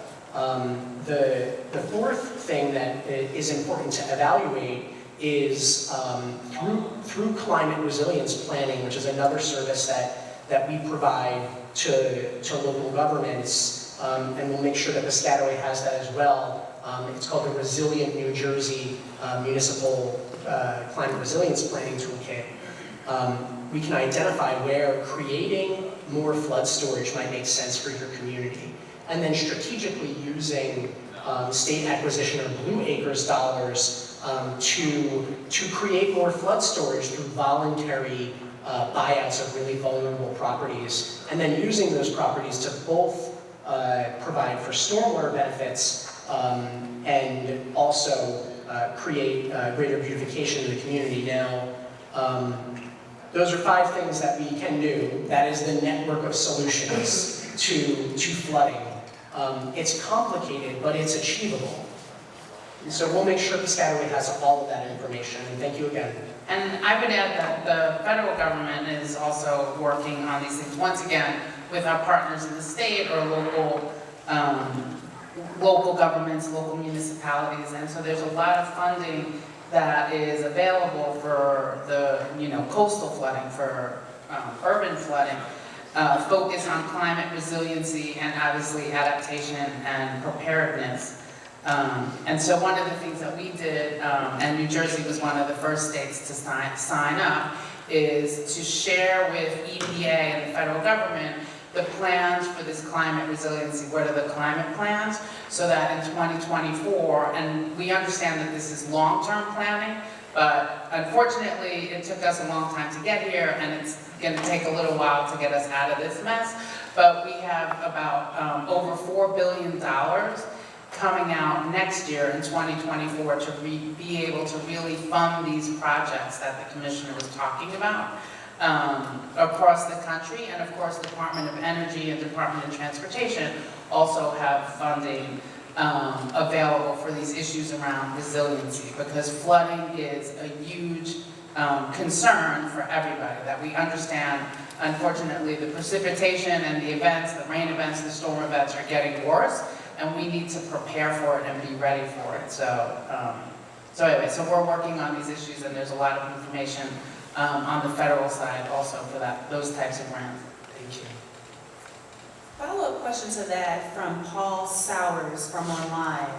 C: The fourth thing that is important to evaluate is through climate resilience planning, which is another service that we provide to local governments, and we'll make sure that Piscataway has that as well. It's called the Resilient New Jersey Municipal Climate Resilience Planning Toolkit. We can identify where creating more flood storage might make sense for your community, and then strategically using state acquisition or Blue Acres dollars to create more flood storage through voluntary buyouts of really vulnerable properties, and then using those properties to both provide for stormwater benefits and also create greater beautification in the community. Now, those are 5 things that we can do. That is the network of solutions to flooding. It's complicated, but it's achievable. And so we'll make sure Piscataway has all of that information. And thank you again.
A: And I would add that the federal government is also working on these things, once again, with our partners in the state or local governments, local municipalities. And so there's a lot of funding that is available for the, coastal flooding, for urban flooding, focus on climate resiliency and obviously adaptation and preparedness. And so one of the things that we did, and New Jersey was one of the first states to sign up, is to share with EPA and the federal government the plans for this climate resiliency. What are the climate plans? So that in 2024, and we understand that this is long-term planning, but unfortunately it took us a long time to get here, and it's going to take a little while to get us out of this mess. But we have about over $4 billion coming out next year in 2024 to be able to really fund these projects that the Commissioner was talking about across the country. And of course, the Department of Energy and Department of Transportation also have funding available for these issues around resiliency, because flooding is a huge concern for everybody, that we understand. Unfortunately, the precipitation and the events, the rain events, the storm events are getting worse, and we need to prepare for it and be ready for it. So anyway, so we're working on these issues, and there's a lot of information on the federal side also for those types of grants.
C: Thank you.
B: Follow-up question to that from Paul Sowers from online.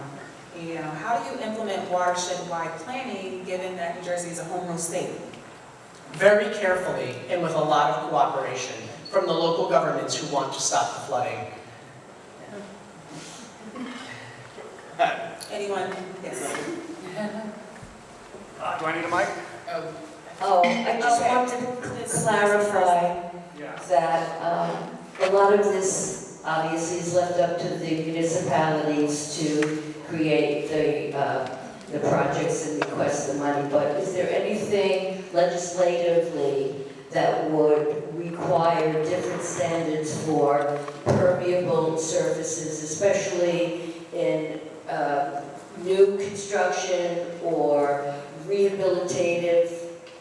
B: How do you implement watershed-wide planning given that New Jersey is a home rule state?
C: Very carefully and with a lot of cooperation from the local governments who want to stop the flooding.
B: Anyone? Yes.
J: Do I need a mic?
K: I just wanted to clarify that a lot of this obviously is left up to the municipalities to create the projects and request the money, but is there anything legislatively that would require different standards for permeable surfaces, especially in new construction or rehabilitative,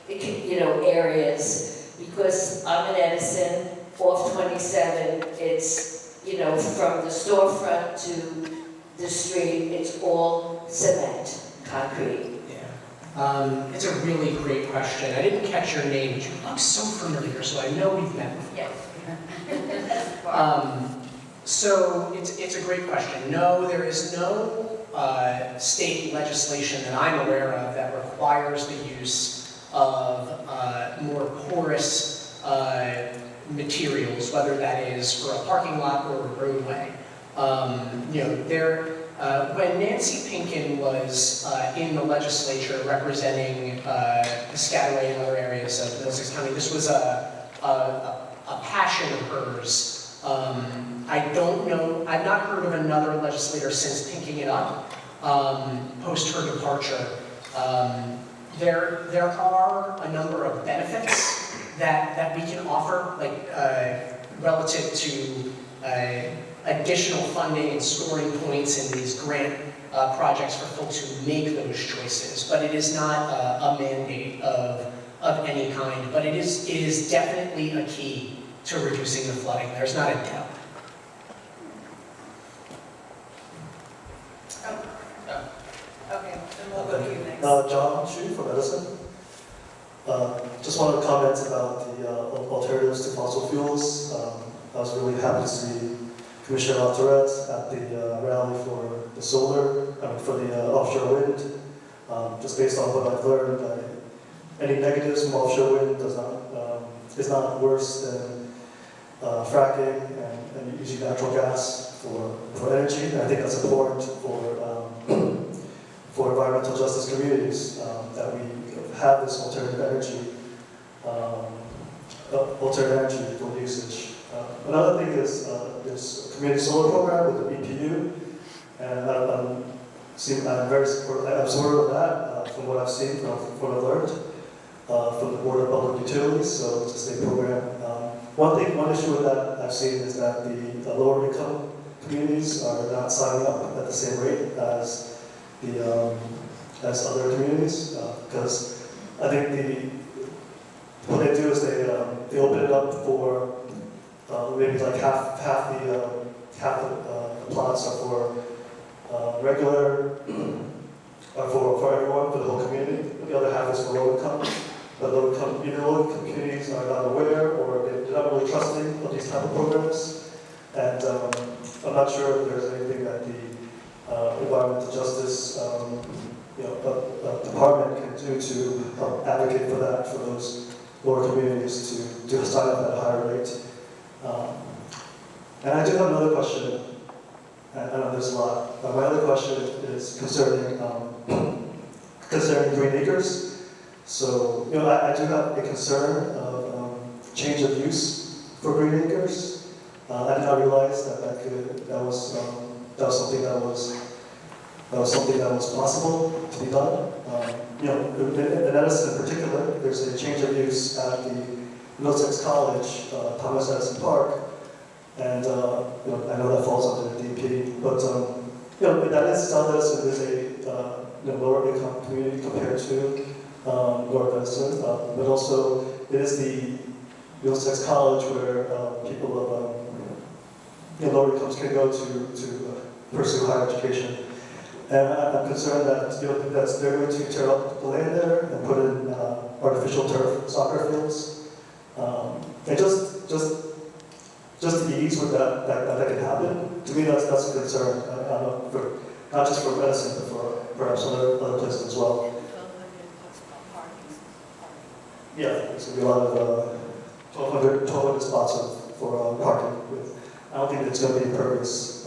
K: areas? Because I'm in Edison, off 27, it's, you know, from the storefront to the street, it's all cement, concrete.
C: Yeah. It's a really great question. I didn't catch your name, but you look so familiar, so I know we've met before.
K: Yes.
C: So it's a great question. No, there is no state legislation that I'm aware of that requires the use of more porous materials, whether that is for a parking lot or a roadway. You know, when Nancy Pinkin was in the legislature representing Piscataway and other areas of Middlesex County, this was a passion of hers. I don't know, I've not heard of another legislator since pinking it up, post her departure. There are a number of benefits that we can offer, like relative to additional funding and scoring points in these grant projects for folks who make those choices. But it is not a mandate of any kind, but it is definitely a key to reducing the flooding. There's not a doubt.
J: Okay, then we'll go to you next.
L: John Chu from Edison. Just wanted to comment about the alternatives to fossil fuels. I was really happy to see Commissioner Altoret at the rally for the solar, for the offshore wind. Just based on what I've learned, any negatives from offshore wind is not worse than fracking and using natural gas for energy. And I think that's important for environmental justice communities, that we have this alternative energy for usage. Another thing is this community solar program with the BPU, and I'm very supportive of that from what I've seen, from what I've learned from the Board of Public Utilities. So it's a state program. One issue with that I've seen is that the lower income communities are not signing up at the same rate as other communities, because I think what they do is they open it up for maybe like half the plots are for regular, for everyone, for the whole community. The other half is for low income. But either low income communities are not aware, or they're not really trusting of these type of programs. And I'm not sure if there's anything that the environmental justice department can do to help advocate for that, for those lower communities to sign up at a higher rate. And I do have another question. I know there's a lot. My other question is concerning green acres. So, I do have a concern of change of use for green acres. I did not realize that was something that was possible to be done. In Edison in particular, there's a change of use at the Middlesex College, Thomas Edison Park, and I know that falls under the DEP, but that is South Edison is a lower income community compared to North Edison, but also it is the Middlesex College where people of lower incomes can go to pursue higher education. And I'm concerned that they're going to tear up the land there and put in artificial turf soccer fields. And just the ease with that can happen. To me, that's a concern. Not just for Edison, but for perhaps other places as well. Yeah, there's going to be a lot of 1,200 spots for parking. I don't think it's going to be impervious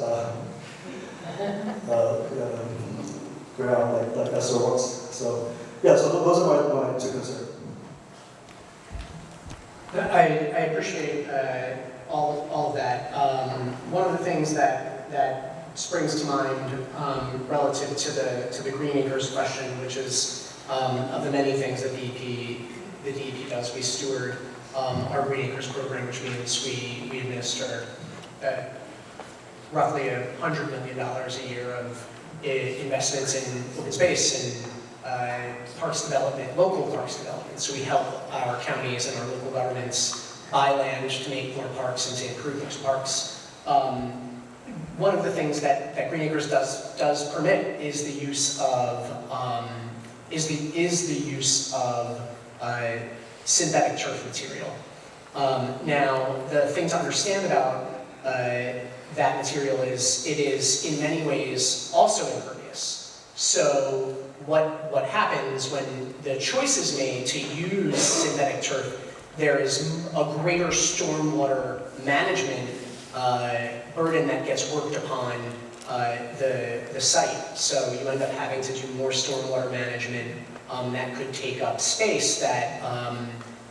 L: ground like Esther wants. So yeah, so those are my two concerns.
C: I appreciate all of that. One of the things that springs to mind relative to the green acres question, which is of the many things that the DEP does, we steward our green acres program, which means we administer roughly $100 million a year of investments in open space and parks development, local parks development. So we help our counties and our local governments buy land to make more parks and to improve those parks. one of the things that Green Acres does permit is the use of synthetic turf material. Now, the thing to understand about that material is it is in many ways also impervious. So what happens when the choice is made to use synthetic turf, there is a greater stormwater management burden that gets worked upon the site. So you end up having to do more stormwater management that could take up space that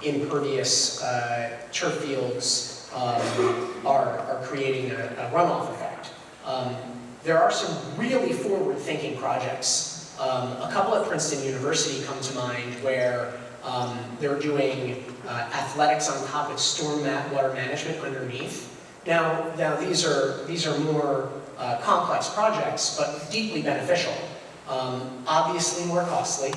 C: impervious turf fields are creating a runoff effect. There are some really forward-thinking projects. A couple at Princeton University come to mind where they're doing athletics on top of stormwater management underneath. Now these are more complex projects, but deeply beneficial. Obviously more costly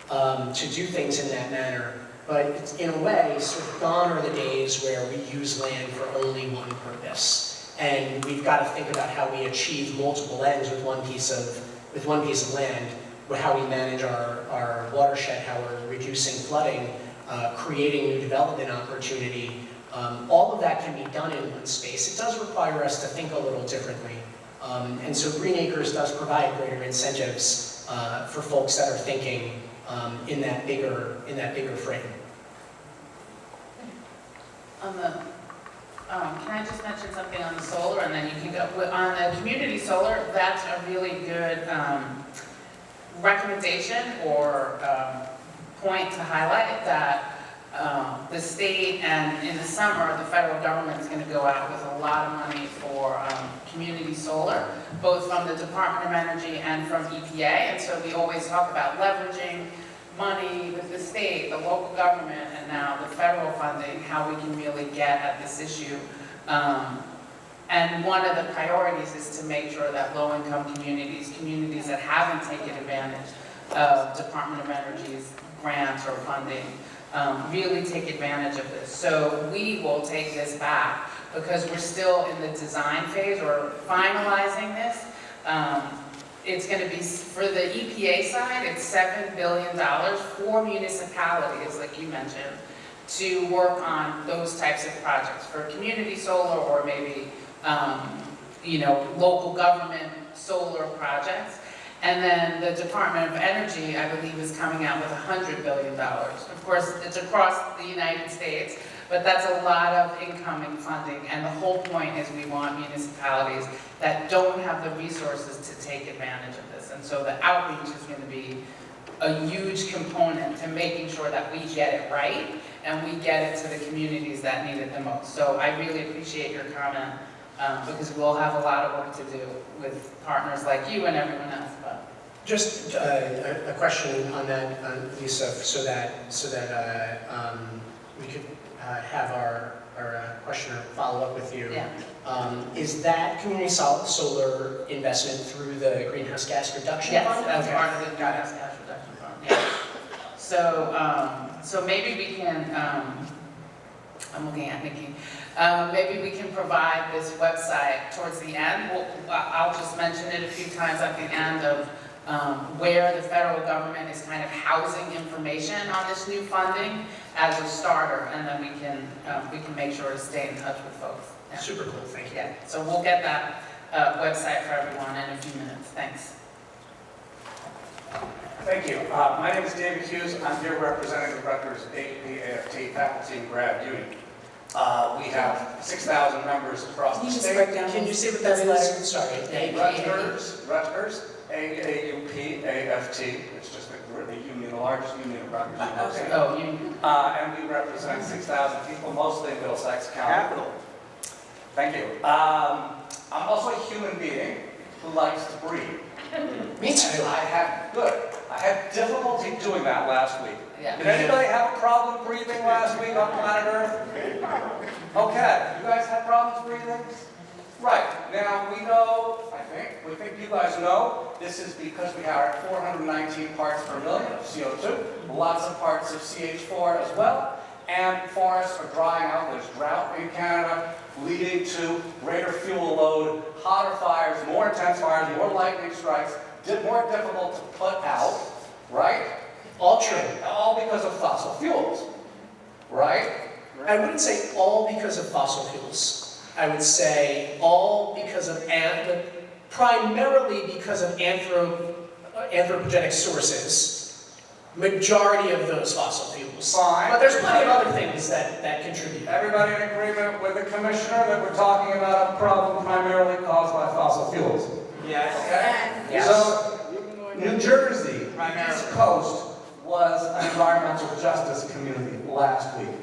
C: to do things in that manner, but it's, in a way, sort of gone are the days where we use land for only one purpose. And we've got to think about how we achieve multiple ends with one piece of land, with how we manage our watershed, how we're reducing flooding, creating new development opportunity. All of that can be done in one space. It does require us to think a little differently. And so Green Acres does provide greater incentives for folks that are thinking in that bigger frame.
A: Can I just mention something on the solar, and then you can go on the community solar? That's a really good recommendation or point to highlight that the state and in the summer the federal government is going to go out with a lot of money for community solar, both from the Department of Energy and from EPA. And so we always talk about leveraging money with the state, the local government, and now the federal funding, how we can really get at this issue. And one of the priorities is to make sure that low-income communities that haven't taken advantage of Department of Energy's grants or funding, really take advantage of this. So we will take this back because we're still in the design phase or finalizing this. It's going to be, for the EPA side, it's $7 billion for municipalities, like you mentioned, to work on those types of projects for community solar or maybe, local government solar projects. And then the Department of Energy, I believe, is coming out with $100 billion. Of course, it's across the United States, but that's a lot of incoming funding. And the whole point is we want municipalities that don't have the resources to take advantage of this. And so the outreach is going to be a huge component to making sure that we get it right and we get it to the communities that need it the most. So I really appreciate your comment because we'll have a lot of work to do with partners like you and everyone else. But
C: just a question on that, Lisa, so that we could have our questioner follow up with you.
A: yeah.
C: Is that community solar investment through the greenhouse gas reduction fund?
A: Yes, that's
C: Okay.
A: part of the greenhouse gas reduction fund. Yeah. So maybe we can, I'm looking at Nikki, maybe we can provide this website towards the end. I'll just mention it a few times at the end of where the federal government is kind of housing information on this new funding as a starter, and then we can make sure to stay in touch with folks. Yeah.
C: Super cool, thank you.
A: Yeah, so we'll get that website for everyone in a few minutes. Thanks.
M: Thank you. My name is David Hughes. I'm here representing the Rutgers DEP AFT faculty and grad union. We have 6,000 members across the state.
C: Can you say what that is? Sorry.
M: Rutgers, AAUP, AFT. It's just we're the union, the largest union of Rutgers University.
A: Oh, union.
M: And we represent 6,000 people, mostly in Middlesex County. Capital. Thank you. I'm also a human being who likes to breathe.
C: Me too.
M: I had difficulty doing that last week.
A: Yeah.
M: Did anybody have a problem breathing last week on planet Earth? Okay, you guys had problems breathing? Right, now we know, we think you guys know, this is because we are at 419 parts per million of CO2, lots of parts of CH4 as well, and forests are drying out, there's drought in Canada, leading to greater fuel load, hotter fires, more intense fires, more lightning strikes, more difficult to put out, right?
C: All true.
M: All because of fossil fuels, right?
C: I wouldn't say all because of fossil fuels. I would say all because of, primarily because of anthropogenic sources. Majority of those fossil fuels.
M: Fine.
C: But there's plenty of other things that contribute.
M: Everybody in agreement with the commissioner that we're talking about a problem primarily caused by fossil fuels?
C: Yes.
M: Okay?
C: Yes.
M: So, New Jersey, East Coast, was an environmental justice community last week,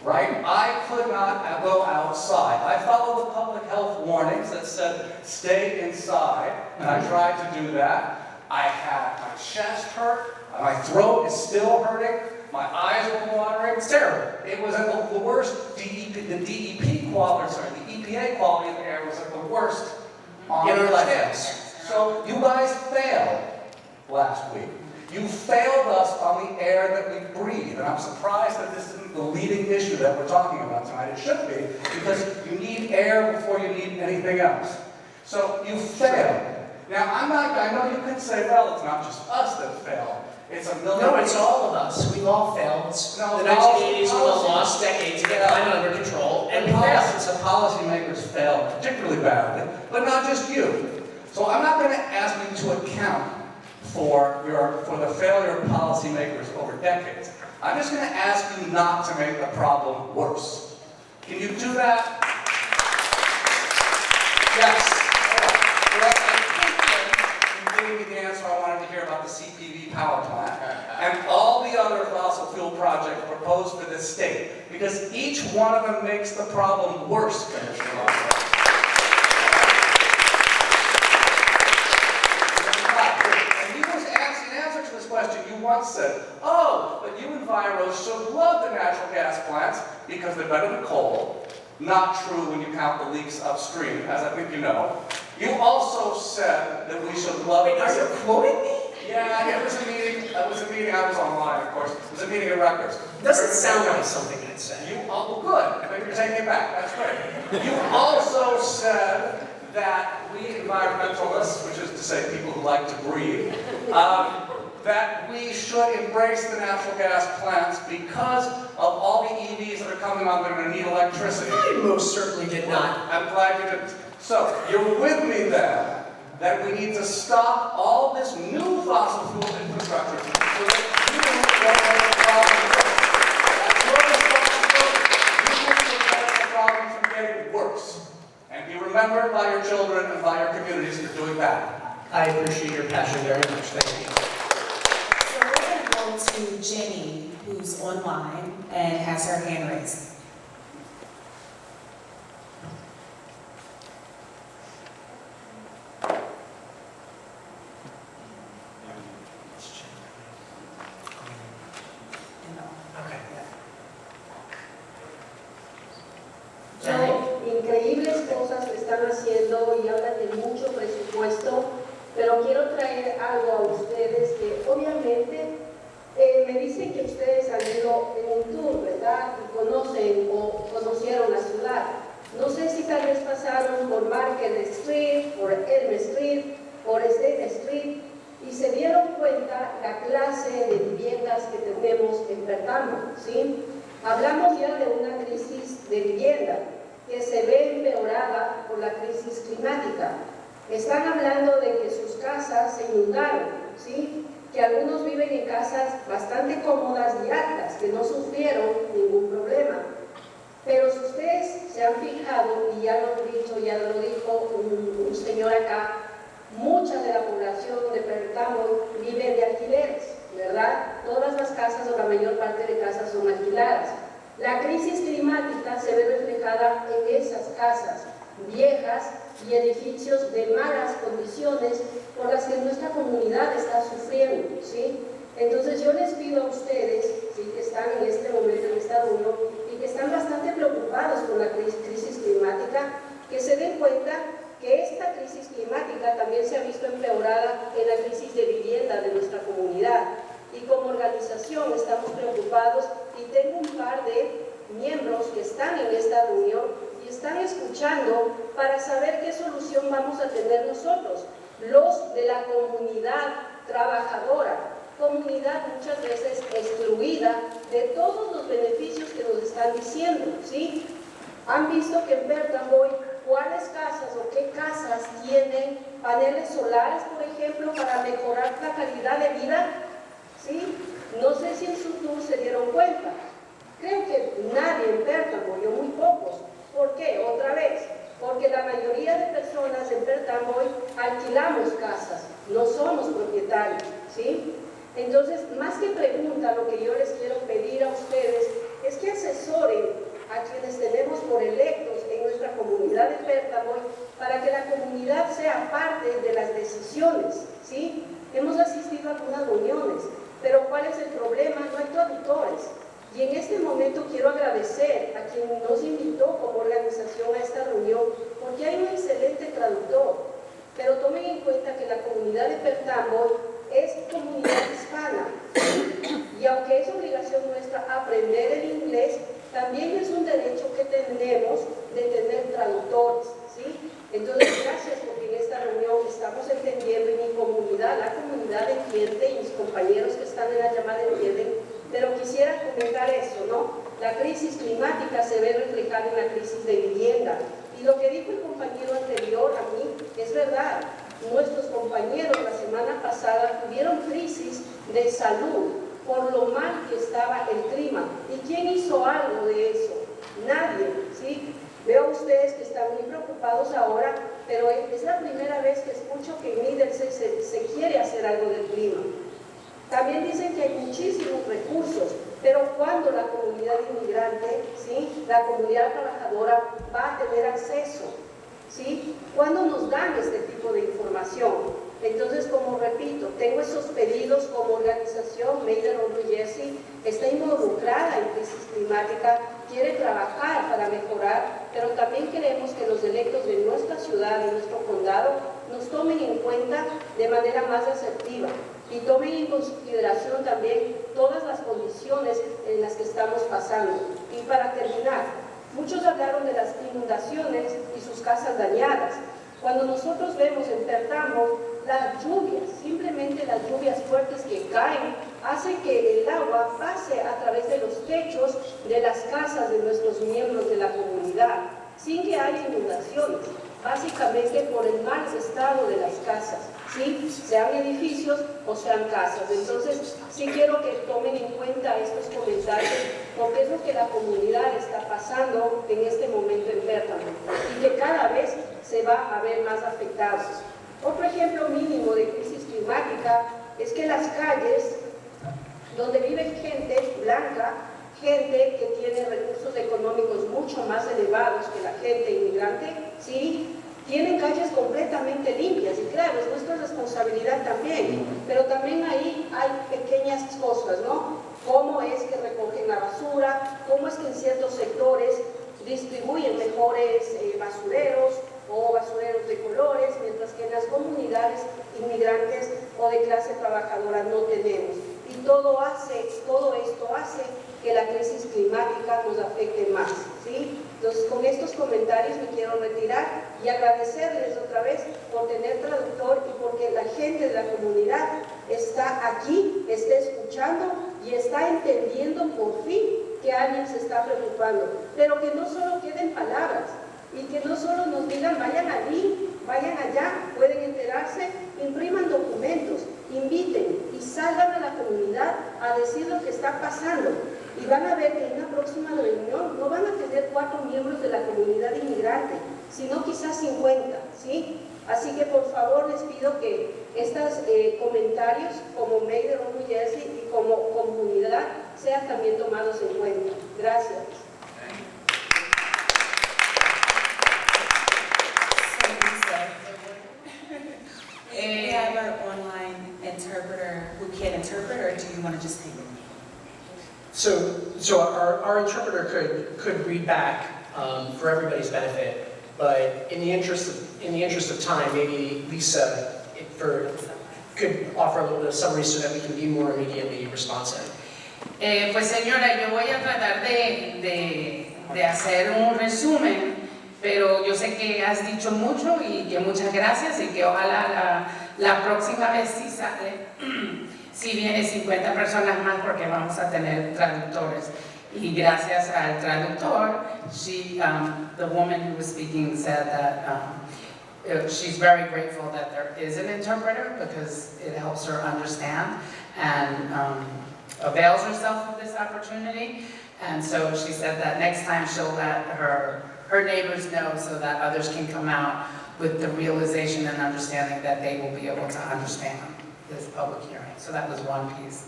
M: right? I could not go outside. I followed the public health warnings that said stay inside, and I tried to do that. I had my chest hurt, my throat is still hurting, my eyes were watering. It's terrible. It was at the worst DEP, the DEP quality, sorry, the EPA quality of the air was at the worst on
C: In our
M: the
C: lifetimes.
M: scale. So you guys failed last week. You failed us on the air that we breathe, and I'm surprised that this isn't the leading issue that we're talking about tonight. It should be, because you need air before you need anything else. So you failed. Now, I know you could say, well, it's not just us that failed. It's a million.
C: No, it's all of us. We've all failed.
M: No,
C: the 1980s were the lost decade to get climate under control, and we failed.
M: Some policymakers failed particularly badly, but not just you. So I'm not going to ask you to account for the failure of policymakers over decades. I'm just going to ask you not to make the problem worse. Can you do that? Yes. Well, I think you gave me the answer I wanted to hear about the CPV power plant and all the other fossil fuel projects proposed for this state, because each one of them makes the problem worse, Commissioner Locke. You once said, oh, but you enviros should love the natural gas plants because they're better than coal. Not true when you count the leaks upstream, as I think you know. You also said that we should love...
C: Wait, are you quoting me?
M: Yeah, it was a meeting, I was online, of course. It was a meeting at Rutgers.
C: Doesn't sound like something I'd say.
M: Well, good. I think you're taking it back. That's great. You also said that we environmentalists, which is to say people who like to breathe, that we should embrace the natural gas plants because of all the EVs that are coming on that are going to need electricity.
C: I most certainly did not.
M: I'm glad you didn't. So, you're with me then that we need to stop all this new fossil fuel infrastructure so that you don't make the problem worse. That's your responsibility. You will prevent the problem from getting worse. And be remembered by your children and by your communities for doing that.
C: I appreciate your passion very much. Thank you.
B: To Jenny, who's online and has her hand raised.
I: Increíbles cosas que están haciendo y hablan de mucho presupuesto, pero quiero traer algo a ustedes que obviamente me dicen que ustedes han ido en un tour, ¿verdad? Y conocen o conocieron la ciudad. No sé si tal vez pasaron por Market Street, por Elm Street, por State Street, y se dieron cuenta la clase de viviendas que tenemos en Perth, ¿sí? Hablamos ya de una crisis de vivienda que se ve empeorada por la crisis climática. Están hablando de que sus casas se inundaron, ¿sí? Que algunos viven en casas bastante cómodas y altas, que no sufrieron ningún problema. Pero si ustedes se han fijado, y ya lo han dicho, ya lo dijo un señor acá, mucha de la población de Perth vive de alquileres, ¿verdad? Todas las casas o la mayor parte de casas son alquiladas. La crisis climática se ve reflejada en esas casas viejas y edificios de malas condiciones por las que nuestra comunidad está sufriendo, ¿sí? Entonces yo les pido a ustedes, ¿sí?, que están en este momento en esta reunión y que están bastante preocupados por la crisis climática, que se den cuenta que esta crisis climática también se ha visto empeorada en la crisis de vivienda de nuestra comunidad. Y como organización estamos preocupados y tengo un par de miembros que están en esta reunión y
N: están escuchando para saber qué solución vamos a tener nosotros, los de la comunidad trabajadora, comunidad muchas veces excluida de todos los beneficios que nos están diciendo, ¿sí? Han visto que en Perth, Amboy, cuáles casas o qué casas tienen paneles solares, por ejemplo, para mejorar la calidad de vida, ¿sí? No sé si en su tour se dieron cuenta. Creo que nadie en Perth, Amboy, o muy pocos. ¿Por qué? Otra vez, porque la mayoría de personas en Perth, Amboy alquilamos casas, no somos propietarios, ¿sí? Entonces, más que pregunta, lo que yo les quiero pedir a ustedes es que asesoren a quienes tenemos por electos en nuestra comunidad de Perth, Amboy, para que la comunidad sea parte de las decisiones, ¿sí? Hemos asistido a algunas reuniones, pero ¿cuál es el problema? No hay traductores. Y en este momento quiero agradecer a quien nos invitó como organización a esta reunión, porque hay un excelente traductor. Pero tomen en cuenta que la comunidad de Perth, Amboy es comunidad hispana, y aunque es obligación nuestra aprender el inglés, también es un derecho que tenemos de tener traductores, ¿sí? Entonces, gracias porque en esta reunión estamos entendiendo, y mi comunidad, la comunidad entiende, y mis compañeros que están en la llamada entienden, pero quisiera comentar eso, ¿no? La crisis climática se ve reflejada en la crisis de vivienda, y lo que dijo el compañero anterior a mí es verdad. Nuestros compañeros la semana pasada tuvieron crisis de salud por lo mal que estaba el clima. ¿Y quién hizo algo de eso? Nadie, ¿sí? Veo a ustedes que están muy preocupados ahora, pero es la primera vez que escucho que en Middlesex se quiere hacer algo del clima. También dicen que hay muchísimos recursos, pero cuando la comunidad inmigrante, ¿sí?, la comunidad trabajadora va a tener acceso, ¿sí? ¿Cuándo nos dan este tipo de información? Entonces, como repito, tengo esos pedidos como organización. Made on New Jersey está involucrada en crisis climática, quiere trabajar para mejorar, pero también queremos que los electos de nuestra ciudad y nuestro condado nos tomen en cuenta de manera más asertiva y tomen en consideración también todas las condiciones en las que estamos pasando. Y para terminar, muchos hablaron de las inundaciones y sus casas dañadas. Cuando nosotros vemos en Perth, Amboy, las lluvias, simplemente las lluvias fuertes que caen, hacen que el agua pase a través de los techos de las casas de nuestros miembros de la comunidad, sin que haya inundaciones, básicamente por el mal estado de las casas, ¿sí? Sean edificios o sean casas. Entonces, sí quiero que tomen en cuenta estos comentarios, porque es lo que la comunidad está pasando en este momento en Perth, y que cada vez se va a ver más afectados. Otro ejemplo mínimo de crisis climática es que las calles donde vive gente blanca, gente que tiene recursos económicos mucho más elevados que la gente inmigrante, ¿sí?, tienen calles completamente limpias, y claro, es nuestra responsabilidad también, pero también ahí hay pequeñas cosas, ¿no? Cómo es que recogen la basura, cómo es que en ciertos sectores distribuyen mejores basureros o basureros de colores, mientras que en las comunidades inmigrantes o de clase trabajadora no tenemos. Y todo esto hace que la crisis climática nos afecte más, ¿sí? Entonces, con estos comentarios me quiero retirar y agradecerles otra vez por tener traductor y porque la gente de la comunidad está aquí, está escuchando y está entendiendo por fin que alguien se está preocupando, pero que no solo queden palabras y que no solo nos digan vayan allí, vayan allá, pueden enterarse, impriman documentos, inviten y salgan a la comunidad a decir lo que está pasando. Y van a ver que en una próxima reunión no van a tener 4 miembros de la comunidad inmigrante, sino quizás 50, ¿sí? Así que por favor les pido que estos comentarios como Made on New Jersey y como comunidad sean también tomados en cuenta. Gracias.
B: We have our online interpreter who can interpret, or do you want to just take it?
C: So our interpreter could read back for everybody's benefit, but in the interest of time, maybe Lisa could offer a little bit of summary so that we can be more immediately responsive.
A: Pues señora, yo voy a tratar de hacer un resumen pero yo sé que has dicho mucho y que muchas gracias y que ojalá la próxima vez sí sale, si viene 50 personas más porque vamos a tener traductores. Y gracias al traductor, the woman who was speaking said that she's very grateful that there is an interpreter because it helps her understand and avails herself of this opportunity. And so she said that next time she'll let her neighbors know so that others can come out with the realization and understanding that they will be able to understand this public hearing. So that was one piece.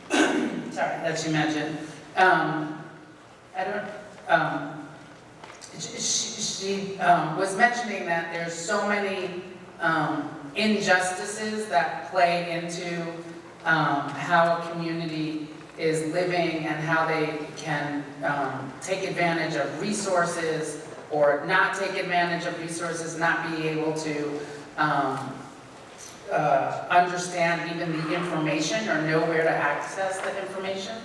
A: Sorry, that she mentioned. She was mentioning that there's so many injustices that play into how a community is living and how they can take advantage of resources or not take advantage of resources, not be able to understand even the information or know where to access the information.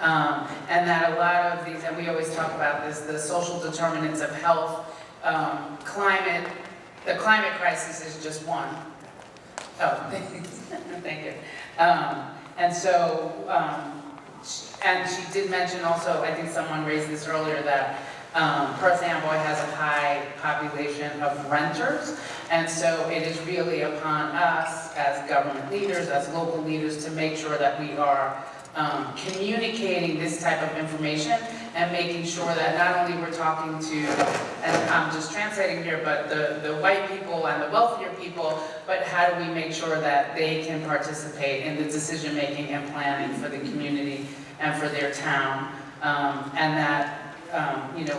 A: And that a lot of these, and we always talk about this, the social determinants of health, the climate crisis is just one. Oh, thank you. And so, and she did mention also, I think someone raised this earlier, that Perth Amboy has a high population of renters, and so it is really upon us as government leaders, as local leaders, to make sure that we are communicating this type of information and making sure that not only we're talking to, and I'm just translating here, but the white people and the wealthier people, but how do we make sure that they can participate in the decision-making and planning for the community and for their town, and that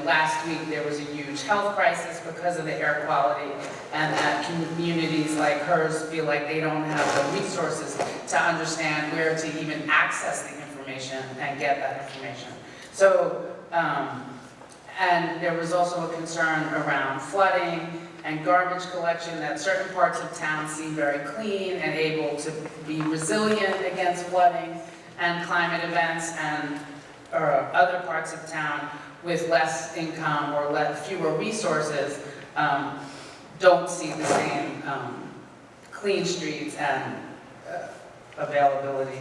A: last week there was a huge health crisis because of the air quality, and that communities like hers feel like they don't have the resources to understand where to even access the information and get that information. So, and there was also a concern around flooding and garbage collection, that certain parts of town seem very clean and able to be resilient against flooding and climate events, and other parts of town with less income or fewer resources don't see the same clean streets and availability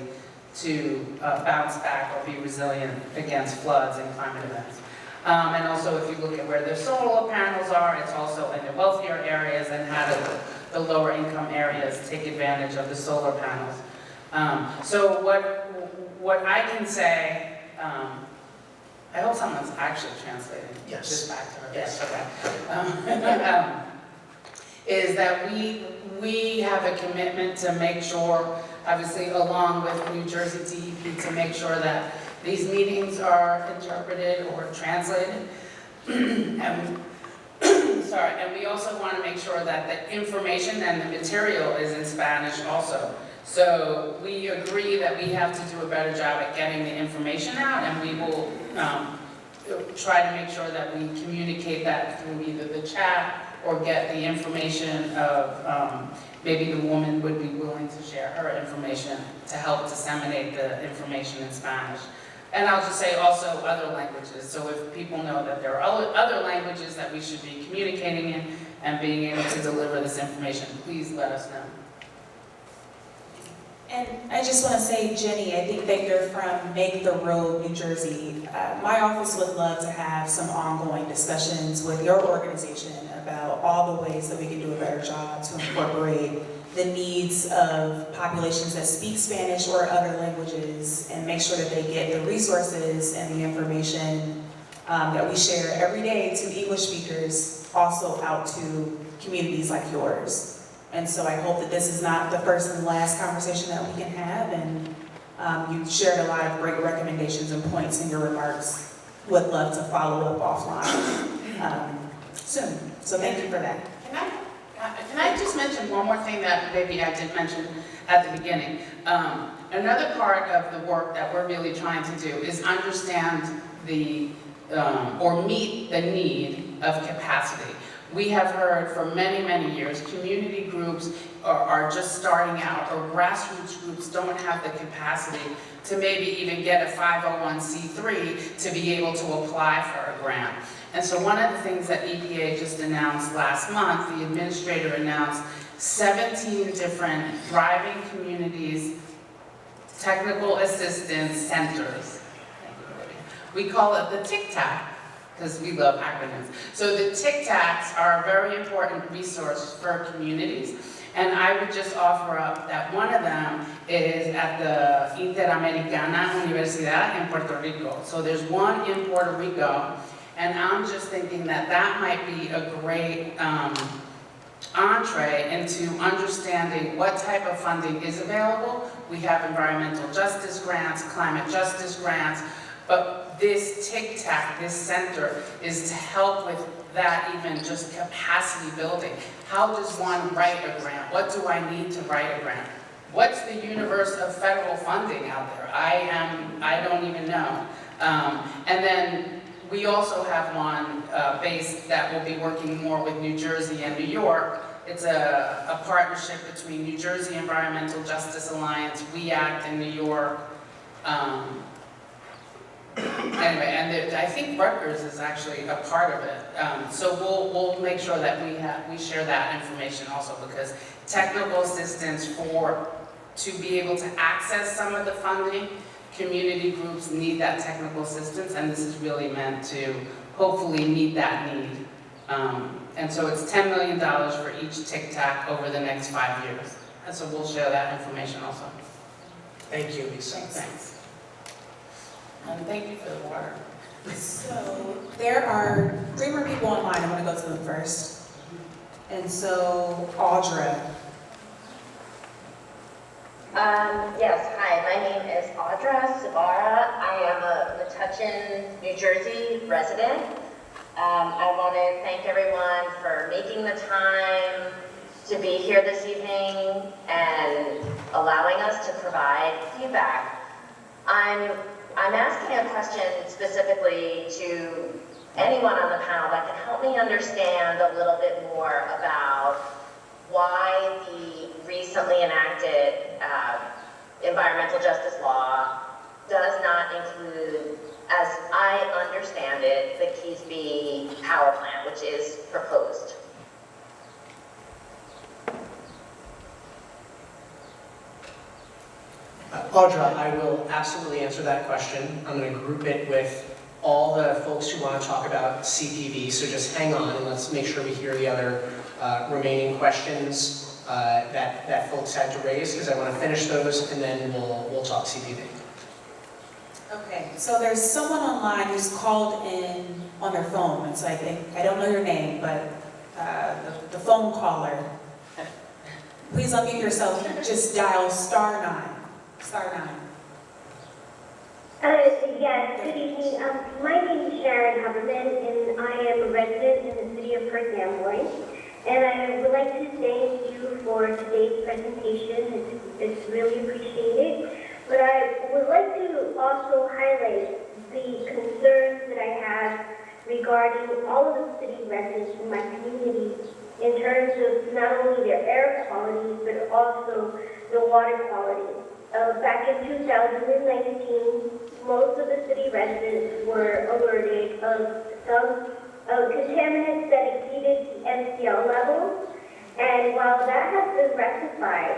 A: to bounce back or be resilient against floods and climate events. And also, if you look at where the solar panels are, it's also in the wealthier areas, and how do the lower income areas take advantage of the solar panels. So what I can say, I hope someone's actually translating this back to her.
C: Yes.
A: Okay. Is that we have a commitment to make sure, obviously along with New Jersey DEP, to make sure that these meetings are interpreted or translated. And we also want to make sure that the information and the material is in Spanish also. So we agree that we have to do a better job at getting the information out, and we will try to make sure that we communicate that through either the chat or get the information of, maybe the woman would be willing to share her information to help disseminate the information in Spanish. And I'll just say also other languages. So if people know that there are other languages that we should be communicating in and being able to deliver this information, please let us know.
B: And I just want to say, Jenny, I think that you're from Make the Road, New Jersey. My office would love to have some ongoing discussions with your organization about all the ways that we can do a better job to incorporate the needs of populations that speak Spanish or other languages, and make sure that they get the resources and the information that we share every day to English speakers, also out to communities like yours. And so I hope that this is not the first and last conversation that we can have, and you shared a lot of great recommendations and points in your remarks. Would love to follow up offline soon. So thank you for that.
A: Can I just mention one more thing that maybe I didn't mention at the beginning? Another part of the work that we're really trying to do is understand or meet the need of capacity. We have heard for many, many years, community groups are just starting out, or grassroots groups don't have the capacity to maybe even get a 501c3 to be able to apply for a grant. And so one of the things that EPA just announced last month, the administrator announced 17 different thriving communities, technical assistance centers. We call it the TIC-TAC, because we love acronyms. So the TIC-TACs are a very important resource for communities. And I would just offer up that one of them is at the Interamericana Universidad in Puerto Rico. So there's one in Puerto Rico, and I'm just thinking that that might be a great entree into understanding what type of funding is available. We have environmental justice grants, climate justice grants, but this TIC-TAC, this center, is to help with that, even just capacity building. How does one write a grant? What do I need to write a grant? What's the universe of federal funding out there? I don't even know. And then we also have one base that will be working more with New Jersey and New York. It's a partnership between New Jersey Environmental Justice Alliance, We Act in New York. Anyway, and I think Rutgers is actually a part of it. So we'll make sure that we share that information also, because technical assistance to be able to access some of the funding, community groups need that technical assistance, and this is really meant to hopefully meet that need. And so it's $10 million for each TIC-TAC over the next 5 years. And so we'll share that information also.
C: Thank you, Lisa.
A: Thanks. And thank you for the water.
B: So there are 3 more people online. I'm going to go to them first. And so Audra.
O: Yes, hi, my name is Audra Sabara. I am a Metuchen, New Jersey resident. I want to thank everyone for making the time to be here this evening and allowing us to provide feedback. I'm asking a question specifically to anyone on the panel that can help me understand a little bit more about why the recently enacted environmental justice law does not include, as I understand it, the Keesby power plant, which is proposed.
C: Audra, I will absolutely answer that question. I'm going to group it with all the folks who want to talk about CPV, so just hang on and let's make sure we hear the other remaining questions that folks had to raise, because I want to finish those and then we'll talk CPV.
B: Okay, so there's someone online who's called in on their phone, and so I don't know your name, but the phone caller. Please unmute yourself, just dial *9. *9.
P: Yes, good evening. My name is Sharon Huberman, and I am a resident in the city of Perth, Amboy. And I would like to thank you for today's presentation. It's really appreciated. But I would like to also highlight the concerns that I have regarding all of the city residents in my community in terms of not only their air quality, but also the water quality. Back in 2019, most of the city residents were alerted of some contaminants that exceeded the MCL levels. And while that has been rectified,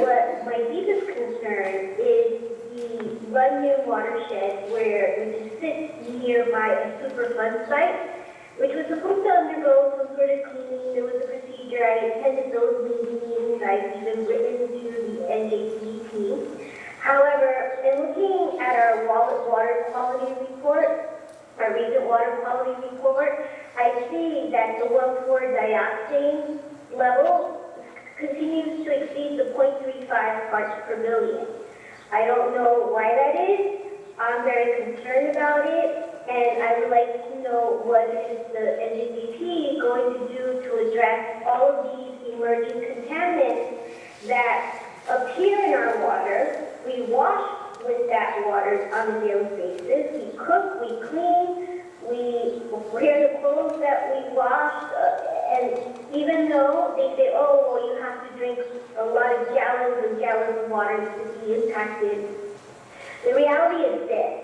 P: what my deepest concern is the Runyon watershed, which sits nearby a Superfund site, which was supposed to undergo some sort of cleaning. There was a procedure. I attended those meetings. I've even written to the NJDEP. However, in looking at our water quality report, our recent water quality report, I see that the 1,4-dioxane level continues to exceed the 0.35 parts per million. I don't know why that is. I'm very concerned about it, and I would like to know what is the NJDEP going to do to address all of these emerging contaminants that appear in our water. We wash with that water on a daily basis. We cook, we clean, we wear the clothes that we wash, And even though they say, oh, well, you have to drink a lot of gallons and gallons of water to be impacted, the reality is this.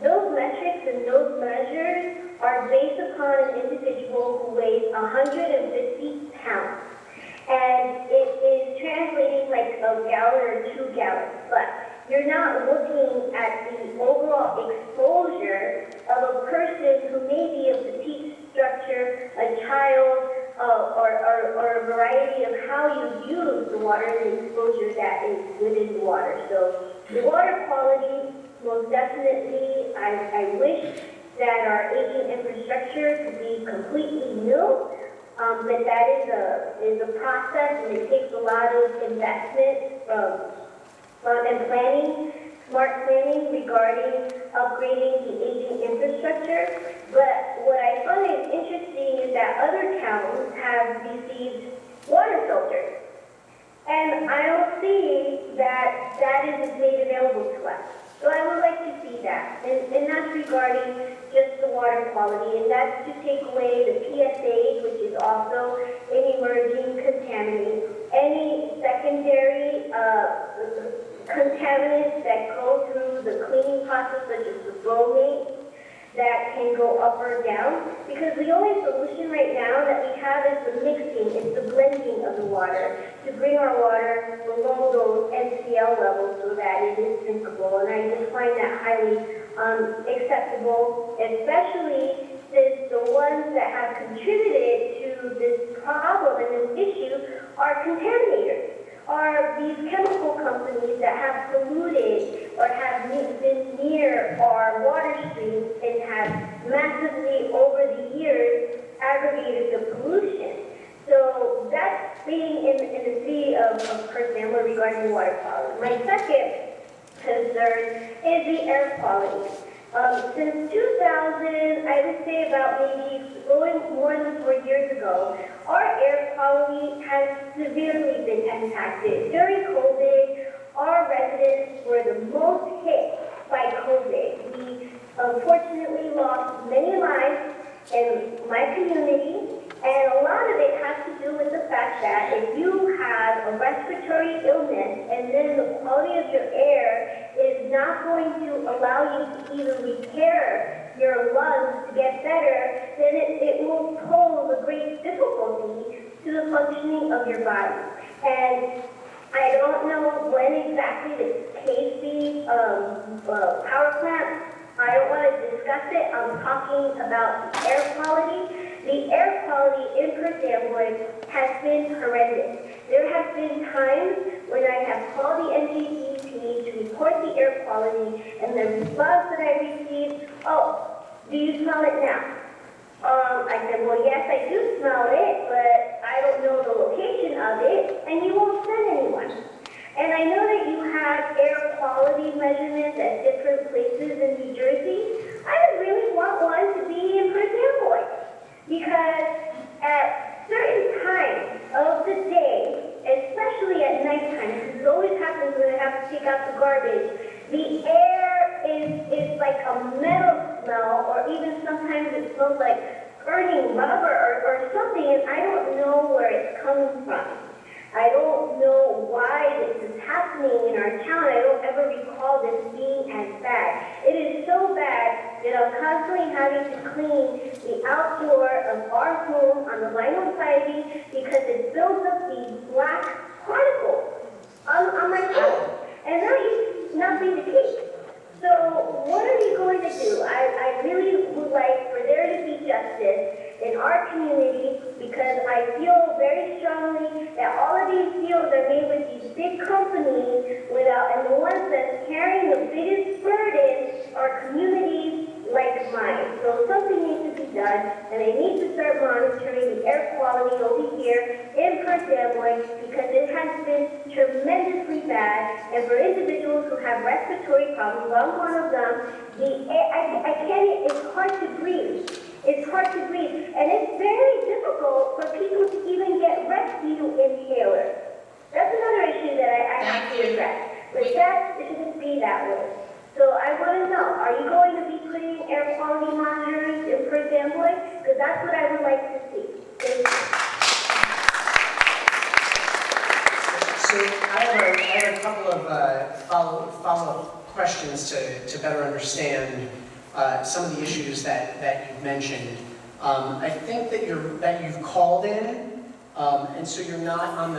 P: Those metrics and those measures are based upon an individual who weighs 150 pounds. And it is translating like a gallon or 2 gallons. But you're not looking at the overall exposure of a person who may be of petite structure, a child, or a variety of how you use the water and the exposure that is within the water. So the water quality, most definitely, I wish that our aging infrastructure could be completely new, but that is a process, and it takes a lot of investment and planning, smart planning regarding upgrading the aging infrastructure. But what I find interesting is that other towns have received water filters. And I don't see that that is made available to us. So I would like to see that. And that's regarding just the water quality. And that's to take away the PFAs, which is also an emerging contaminant. Any secondary contaminants that go through the cleaning process, such as the bromate, that can go up or down, because the only solution right now that we have is the mixing, it's the blending of the water to bring our water below those NCL levels so that it is drinkable. And I just find that highly acceptable, especially since the ones that have contributed to this problem and this issue are contaminators, are these chemical companies that have polluted or have been near our water streams and have massively over the years aggravated the pollution. So that's being in the city of Perth Amboy regarding water quality. My second concern is the air quality. Since 2000, I would say about maybe going more than 4 years ago, our air quality has severely been impacted. During COVID, our residents were the most hit by COVID. We unfortunately lost many lives in my community, and a lot of it has to do with the fact that if you have a respiratory illness and then the quality of your air is not going to allow you to even repair your lungs to get better, then it will pose a great difficulty to the functioning of your body. And I don't know when exactly the KC power plant, I don't want to discuss it. I'm talking about the air quality. The air quality in Perth Amboy has been horrendous. There have been times when I have called the NGDP to report the air quality, and the response that I received, oh, do you smell it now? I said, well, yes, I do smell it, but I don't know the location of it, and you won't send anyone. And I know that you have air quality measurements at different places in New Jersey. I would really want one to be in Perth Amboy, because at certain times of the day, especially at nighttime, because it always happens when I have to take out the garbage, the air is like a metal smell, or even sometimes it smells like burning rubber or something, and I don't know where it's coming from. I don't know why this is happening in our town. I don't ever recall this being as bad. It is so bad that I'm constantly having to clean the outdoor of our home on the vinyl siding because it builds up these black particles on my home. And that used to not be the case. So what are we going to do? I really would like for there to be justice in our community, because I feel very strongly that all of these deals are made with these big companies and the ones that's carrying the biggest burden are communities like mine. So something needs to be done, and I need to start monitoring the air quality over here in Perth Amboy, because it has been tremendously bad, and for individuals who have respiratory problems, I'm one of them, it's hard to breathe. It's hard to breathe, and it's very difficult for people to even get rescue inhalers. That's another issue that I have to address, but that shouldn't be that way. So I want to know, are you going to be putting air quality monitors in Perth Amboy? Because that's what I would like to see. Thank you.
C: So I have a couple of follow-up questions to better understand some of the issues that you've mentioned. I think that you've called in, and so you're not on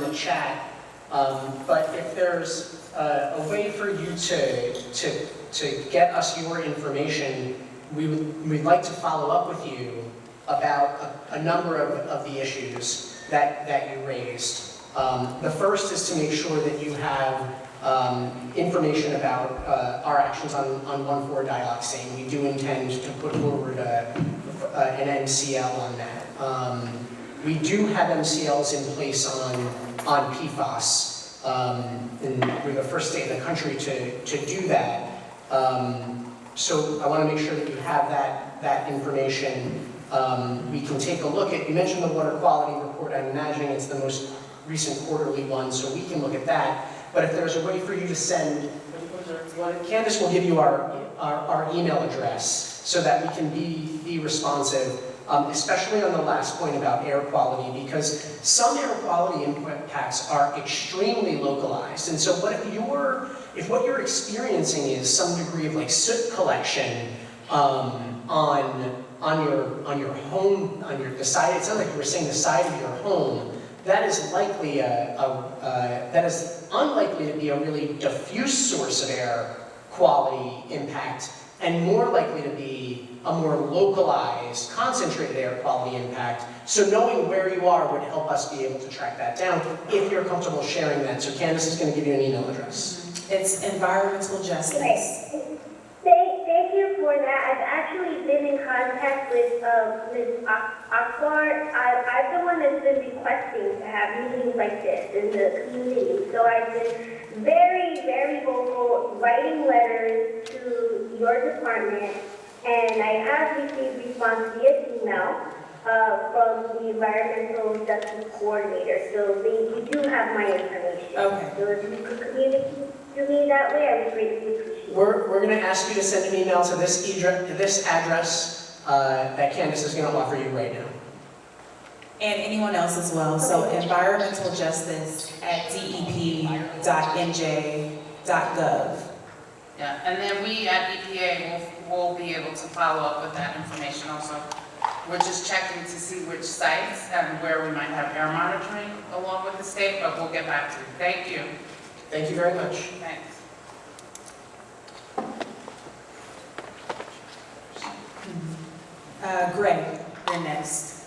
C: the chat. But if there's a way for you to get us your information, we'd like to follow up with you about a number of the issues that you raised. The first is to make sure that you have information about our actions on 1,4-dioxane. We do intend to put forward an MCL on that. We do have MCLs in place on PFAS, and we're the first state in the country to do that. So I want to make sure that you have that information. We can take a look at, you mentioned the water quality report. I'm imagining it's the most recent quarterly one, so we can look at that. But if there's a way for you to send, Candace will give you our email address so that we can be responsive, especially on the last point about air quality, because some air quality impacts are extremely localized. And so if what you're experiencing is some degree of like soot collection on your home, the side, it sounds like you were saying the side of your home, that is likely that is unlikely to be a really diffuse source of air quality impact, and more likely to be a more localized, concentrated air quality impact. So knowing where you are would help us be able to track that down if you're comfortable sharing that. So Candace is going to give you an email address.
B: It's environmental justice.
P: Thank you for that. I've actually been in contact with Ms. Akbar. I'm the one that's been requesting to have meetings like this in the community. So I've been very, very vocal, writing letters to your department, and I have received response via email from the environmental justice coordinator. So you do have my information.
B: Okay.
P: So if you could communicate to me that way, I would greatly appreciate it.
C: We're going to ask you to send an email to this address that Candace is going to offer you right now.
B: And anyone else as well. So environmental justice at dep.nj.gov.
A: Yeah, and then we at EPA will be able to follow up with that information also. We're just checking to see which sites and where we might have air monitoring along with the state, but we'll get back to you. Thank you.
C: Thank you very much.
A: Thanks.
B: Greg, you're next.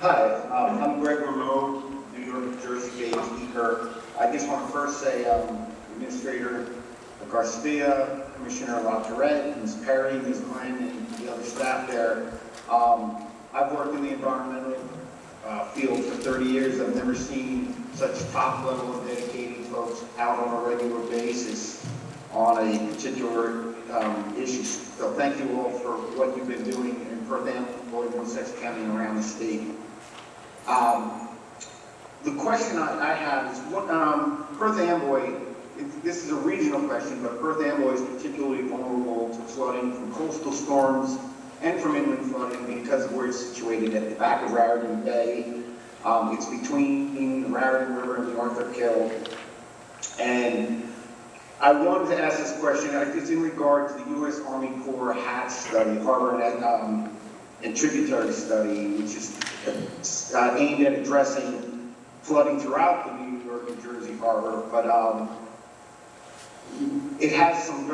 Q: Hi, I'm Greg Remote, New York, New Jersey based speaker. I just want to first say, Administrator Garcia, Commissioner LaTourette, Ms. Perry, Ms. Glenn, and the other staff there. I've worked in the environmental field for 30 years. I've never seen such top level of dedicated folks out on a regular basis on a particular issue. So thank you all for what you've been doing in Perth, Amboy, Middlesex County, and around the state. The question I have is, Perth Amboy, this is a regional question, but Perth Amboy is particularly vulnerable to flooding from coastal storms and from inland flooding because of where it's situated at the back of Raritan Bay. It's between the Raritan River and the Arthur Kill. And I wanted to ask this question. It's in regard to the U.S. Army Corps HAT study, Harbor and Tributary Study, which is aimed at addressing flooding throughout the New York and Jersey harbor, but it has some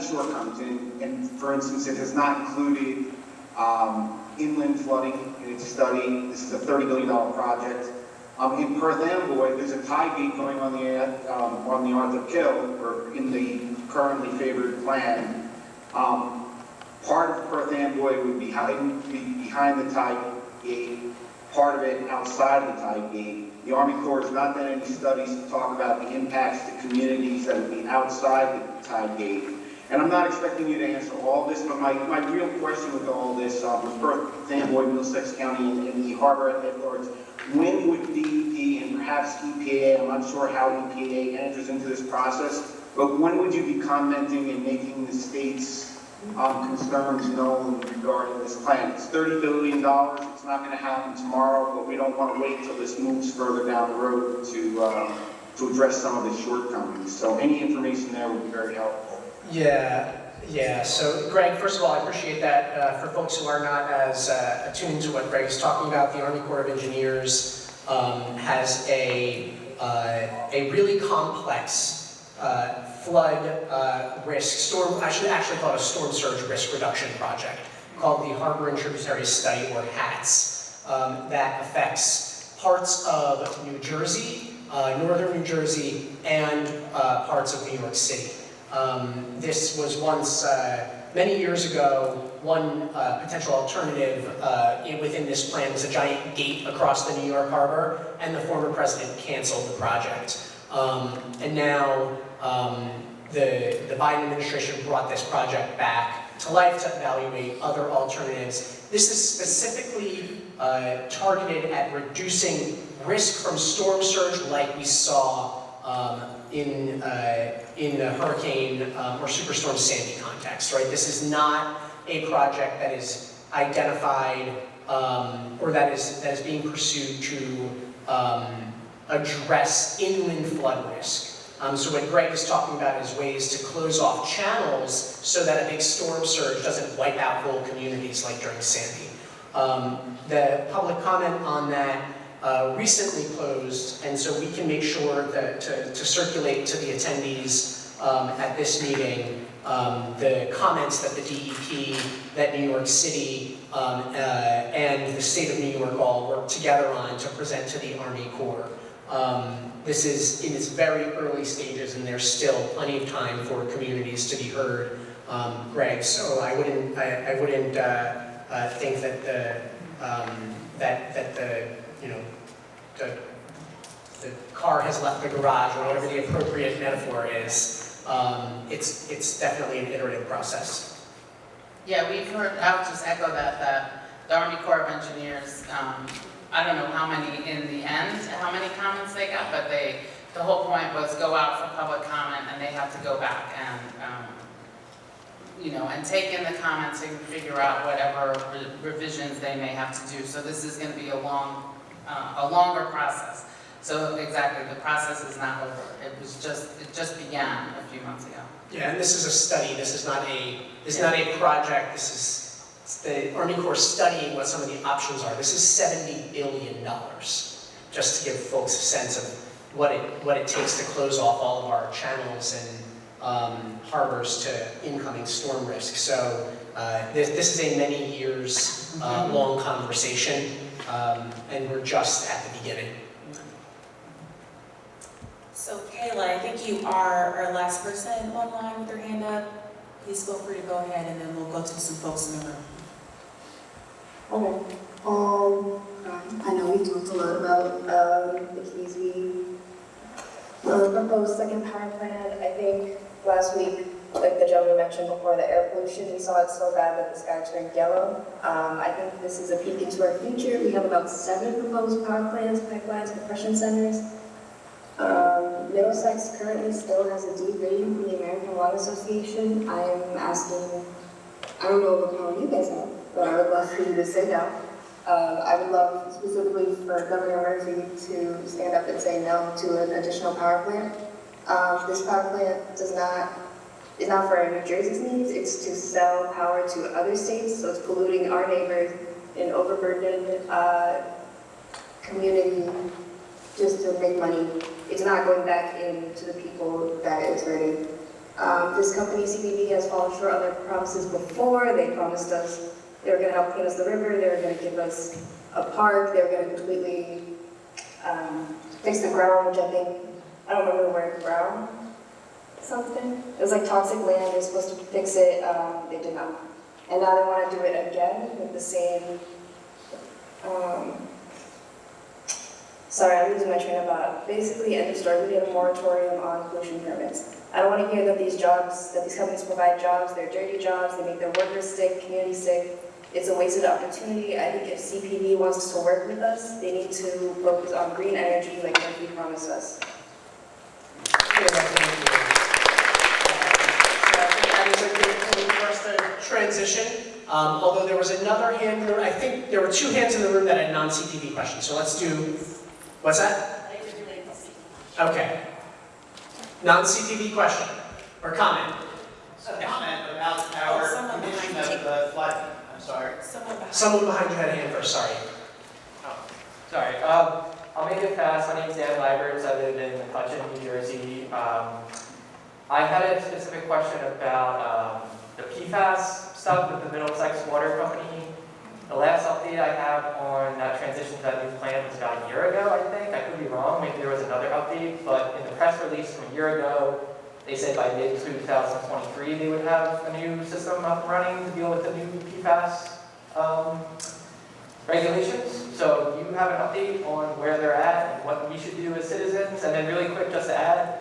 Q: shortcomings. And for instance, it has not included inland flooding in its study. This is a $30 billion project. In Perth Amboy, there's a tide gate going on the Arthur Kill, or in the currently favored plan. Part of Perth Amboy would be behind the tide gate, part of it outside of the tide gate. The Army Corps has not done any studies to talk about the impacts to communities that would be outside the tide gate. And I'm not expecting you to answer all this, but my real question with all this, with Perth Amboy, Middlesex County, and the harbor at large, when would DEP and perhaps EPA, I'm not sure how EPA enters into this process, but when would you be commenting and making the state's concerns known regarding this plan. It's $30 billion. It's not going to happen tomorrow, but we don't want to wait till this moves further down the road to address some of the shortcomings. So any information there would be very helpful.
C: Yeah. So, Greg, first of all, I appreciate that. For folks who are not as attuned to what Greg is talking about, the Army Corps of Engineers has a really complex flood risk, I should actually call it a storm surge risk reduction project called the Harbor and Tributary Study, or HATS, that affects parts of New Jersey, northern New Jersey, and parts of New York City. This was once, many years ago, one potential alternative within this plan was a giant gate across the New York Harbor, and the former president canceled the project. And now the Biden administration brought this project back to life to evaluate other alternatives. This is specifically targeted at reducing risk from storm surge like we saw in the hurricane or superstorm Sandy context, right? This is not a project that is identified or that is being pursued to address inland flood risk. So what Greg is talking about is ways to close off channels so that a big storm surge doesn't wipe out whole communities like during Sandy. The public comment on that recently closed, and so we can make sure that to circulate to the attendees at this meeting the comments that the DEP, that New York City, and the state of New York all worked together on to present to the Army Corps. This is in its very early stages, and there's still plenty of time for communities to be heard, Greg. So I wouldn't think that the car has left the garage, or whatever the appropriate metaphor is. It's definitely an iterative process.
A: Yeah, we've heard, I'll just echo that the Army Corps of Engineers, I don't know how many in the end, how many comments they got, but the whole point was go out for public comment, and they have to go back and, and take in the comments and figure out whatever revisions they may have to do. So this is going to be a longer process. So exactly, the process is not over. It just began a few months ago.
C: Yeah, and this is a study. This is not a project. This is the Army Corps studying what some of the options are. This is $70 billion, just to give folks a sense of what it takes to close off all of our channels and harbors to incoming storm risk. So this is a many years long conversation, and we're just at the beginning.
B: So Kayla, I think you are our last person online with their hand up. Please feel free to go ahead, and then we'll go to some folks in the room.
R: Okay. I know we talked a lot about the Keysby proposed second power plant. I think last week, like the gentleman mentioned before, the air pollution, we saw it so bad that the sky turned yellow. I think this is a peek into our future. We have about 7 proposed power plants, pipelines, compression centers. Middlesex currently still has a D rating from the American Lung Association. I am asking, I don't know what power you guys have, but I would love for you to say no. I would love specifically for Governor Murphy to stand up and say no to an additional power plant. This power plant is not for New Jersey's needs, it's to sell power to other states, so it's polluting our neighbors in overburdened community just to make money. It's not going back into the people that it's hurting. This company, CPB, has fallen short on their promises before. They promised us they were going to help clean us the river, they were going to give us a park, they were going to completely fix the ground, which I don't remember the word, ground something. It was like toxic land, they were supposed to fix it, they did not. And now they want to do it again with the same, sorry, I'm losing my train of thought. Basically, end of story, we need a moratorium on pollution permits. I don't want to hear that these companies provide jobs, they're dirty jobs, they make their workers sick, community sick. It's a wasted opportunity. I think if CPB wants to work with us, they need to focus on green energy like Murphy promised us.
C: I think that is a good point for us to position. Although there was another hand, I think there were 2 hands in the room that had non-CTV questions. So let's do, what's that? Okay. Non-CTV question or comment?
S: A comment about our condition of the flooding. I'm sorry.
C: Someone behind you had a hand first, sorry.
T: Sorry, I'll make it fast. My name's Dan Leiberts. I live in Metuchen, New Jersey. I had a specific question about the PFAS stuff with the Middlesex Water Company. The last update I have on that transition to that new plant was about a year ago, I think. I could be wrong. Maybe there was another update, but in the press release from a year ago, they said by mid-2023 they would have a new system up and running to deal with the new PFAS regulations. So do you have an update on where they're at and what we should do as citizens? And then really quick, just to add,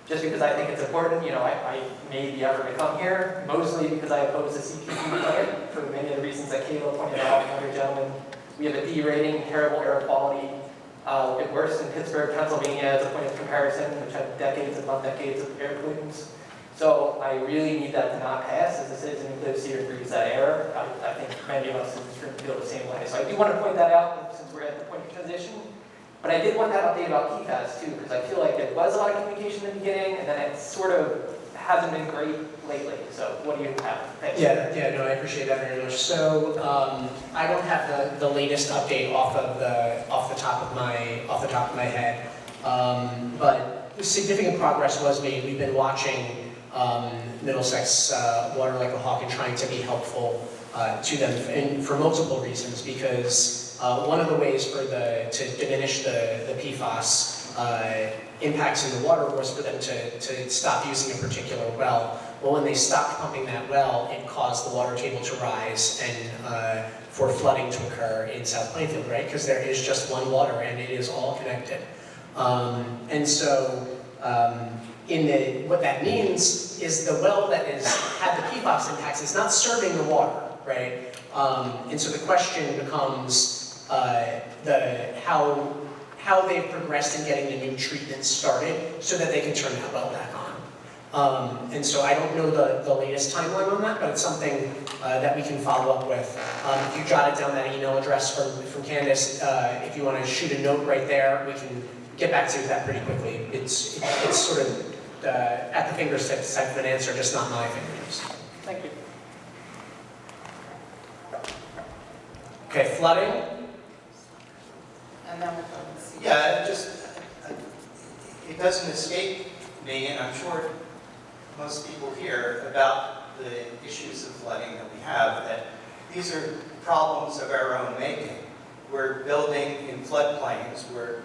T: just because I think it's important, I made the effort to come here, mostly because I oppose the CPP plant for many of the reasons that Kayla pointed out and other gentlemen. We have a D rating, terrible air quality. It's worse than Pittsburgh, Pennsylvania as a point of comparison, which had decades upon decades of air pollutants. So I really need that to not pass as a citizen who lives here and breathes that air. I think many of us in this room feel the same way. So I do want to point that out since we're at the point of transition. But I did want that update about PFAS too, because I feel like there was a lot of communication in the beginning, and then it sort of hasn't been great lately. So what do you have? Thanks.
C: Yeah, no, I appreciate that very much. So I don't have the latest update off the top of my head, but significant progress was made. We've been watching Middlesex Water Like a Hawk and trying to be helpful to them, and for multiple reasons, because one of the ways to diminish the PFAS impacts in the water was for them to stop using a particular well. Well, when they stopped pumping that well, it caused the water table to rise and for flooding to occur in South Plainfield, right? Because there is just one water and it is all connected. And so what that means is the well that had the PFAS impacts is not serving the water, right? And so the question becomes how they've progressed in getting the new treatment started so that they can turn that well back on. And so I don't know the latest timeline on that, but it's something that we can follow up with. If you jotted down that email address from Candace, if you want to shoot a note right there, we can get back to that pretty quickly. It's sort of at the fingertips type of an answer, just not my fingertips.
T: Thank you.
C: Okay, flooding.
A: And then we'll go and see.
S: Yeah, it doesn't escape me, and I'm sure most people here, about the issues of flooding that we have, that these are problems of our own making. We're building in floodplains, we're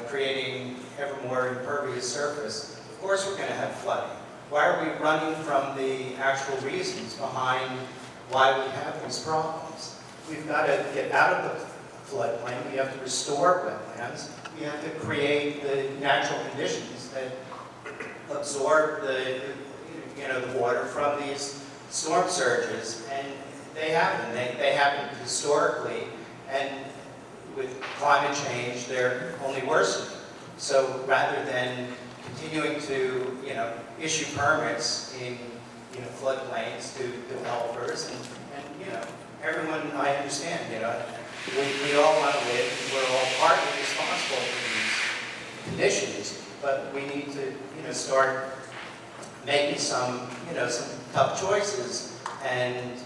S: creating ever more impervious surface. Of course we're going to have flooding. Why are we running from the actual reasons behind why we have these problems? We've got to get out of the floodplain, we have to restore wetlands, we have to create the natural conditions that absorb the water from these storm surges, and they happen. They happen historically, and with climate change, they're only worsening. So rather than continuing to issue permits in floodplains to developers, and everyone, I understand, we all want to live, we're all partly responsible for these conditions, but we need to start making some tough choices, and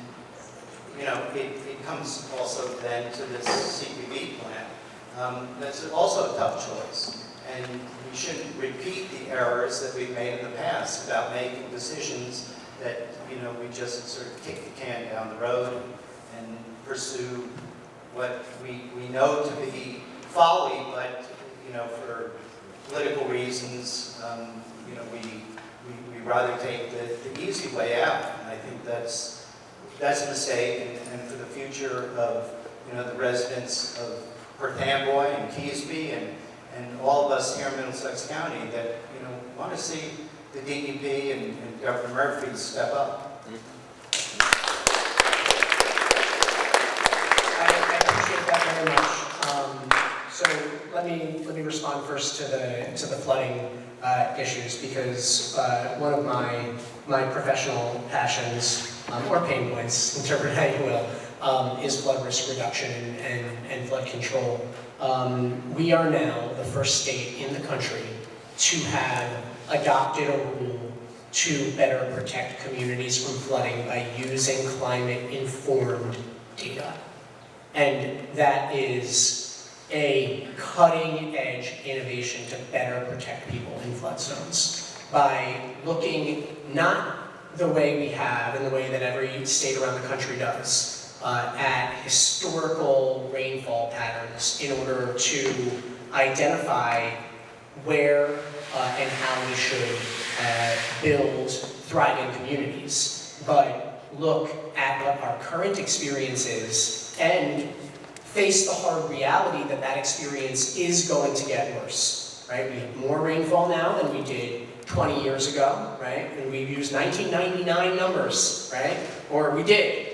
S: it comes also then to this CPV plant. That's also a tough choice, and we shouldn't repeat the errors that we've made in the past about making decisions that we just sort of kick the can down the road and pursue what we know to be folly, but for political reasons, we rather take the easy way out, and I think that's a mistake, and for the future of the residents of Perth Amboy and Keasbey and all of us here in Middlesex County that want to see the DEP and Governor Murphy step up.
C: Very much. So let me respond first to the flooding issues, because one of my professional passions or pain points, interpret how you will, is flood risk reduction and flood control. We are now the first state in the country to have adopted a rule to better protect communities from flooding by using climate-informed data. And that is a cutting-edge innovation to better protect people in flood zones by looking not the way we have and the way that every state around the country does at historical rainfall patterns in order to identify where and how we should build thriving communities, but look at what our current experience is and face the hard reality that that experience is going to get worse, right? We have more rainfall now than we did 20 years ago, right? And we've used 1999 numbers, right? Or we did.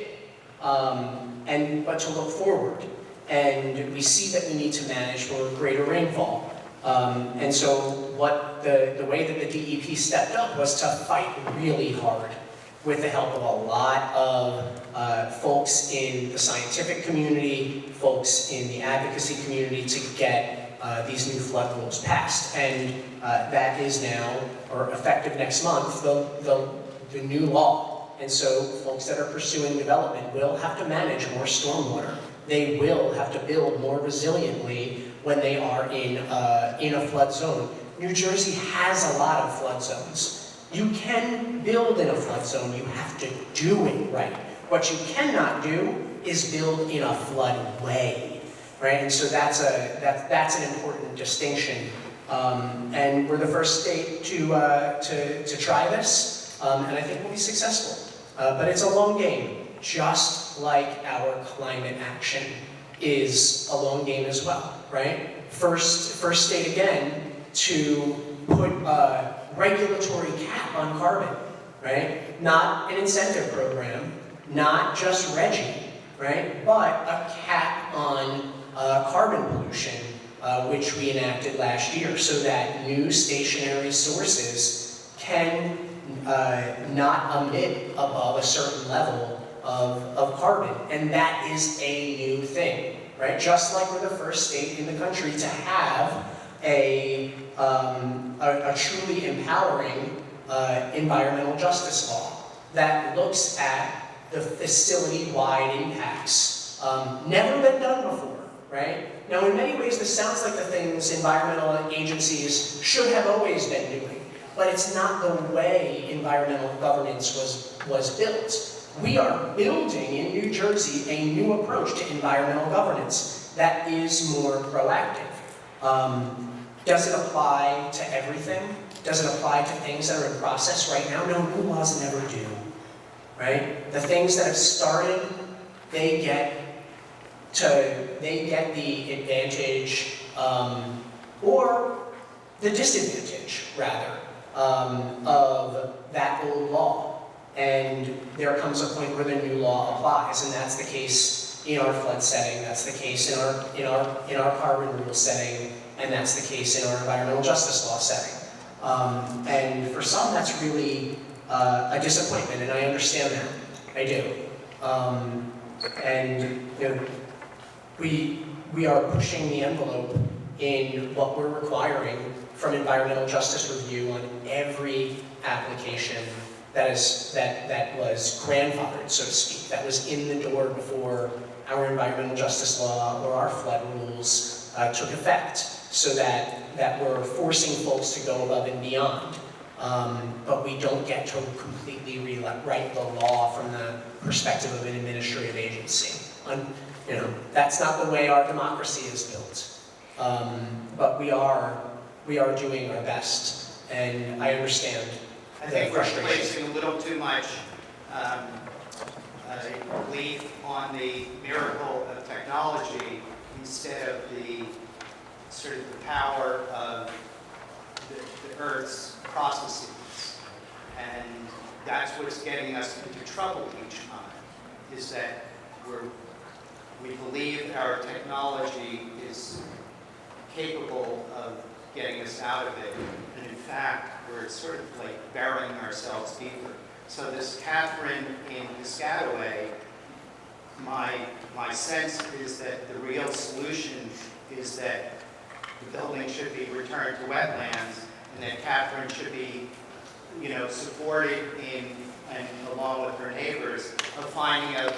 C: But to look forward. And we see that we need to manage for greater rainfall. And so what the way that the DEP stepped up was to fight really hard with the help of a lot of folks in the scientific community, folks in the advocacy community to get these new flood rules passed. And that is now, or effective next month, the new law. And so folks that are pursuing development will have to manage more stormwater. They will have to build more resiliently when they are in a flood zone. New Jersey has a lot of flood zones. You can build in a flood zone, you have to do it right. What you cannot do is build in a floodway, right? And so that's an important distinction. And we're the first state to try this, and I think we'll be successful. But it's a long game, just like our climate action is a long game as well, right? First state again to put a regulatory cap on carbon, right? Not an incentive program, not just RGGI, right? But a cap on carbon pollution, which we enacted last year, so that new stationary sources can not emit above a certain level of carbon. And that is a new thing, right? Just like we're the first state in the country to have a truly empowering environmental justice law that looks at the facility-wide impacts. Never been done before, right? Now, in many ways, this sounds like the things environmental agencies should have always been doing, but it's not the way environmental governance was built. We are building in New Jersey a new approach to environmental governance that is more proactive. Does it apply to everything? Does it apply to things that are in process right now? No, new laws never do, right? The things that have started, they get the advantage, or the disadvantage, rather, of that old law. And there comes a point where the new law applies, and that's the case in our flood setting, that's the case in our carbon rule setting, and that's the case in our environmental justice law setting. And for some, that's really a disappointment, and I understand that. I do. And you know, we are pushing the envelope in what we're requiring from environmental justice review on every application that was grandfathered, so to speak, that was in the door before our environmental justice law or our flood rules took effect, so that we're forcing folks to go above and beyond. But we don't get to completely rewrite the law from the perspective of an administrative agency. That's not the way our democracy is built. But we are doing our best, and I understand.
U: I think we're placing a little too much belief on the miracle of technology instead of the sort of the power of the Earth's processes. And that's what's getting us into trouble each time, is that we believe our technology is capable of getting us out of it. And in fact, we're sort of like burying ourselves deeper. So this Catherine in Piscataway, my sense is that the real solution is that the building should be returned to wetlands, and that Catherine should be, supported and along with her neighbors, of finding a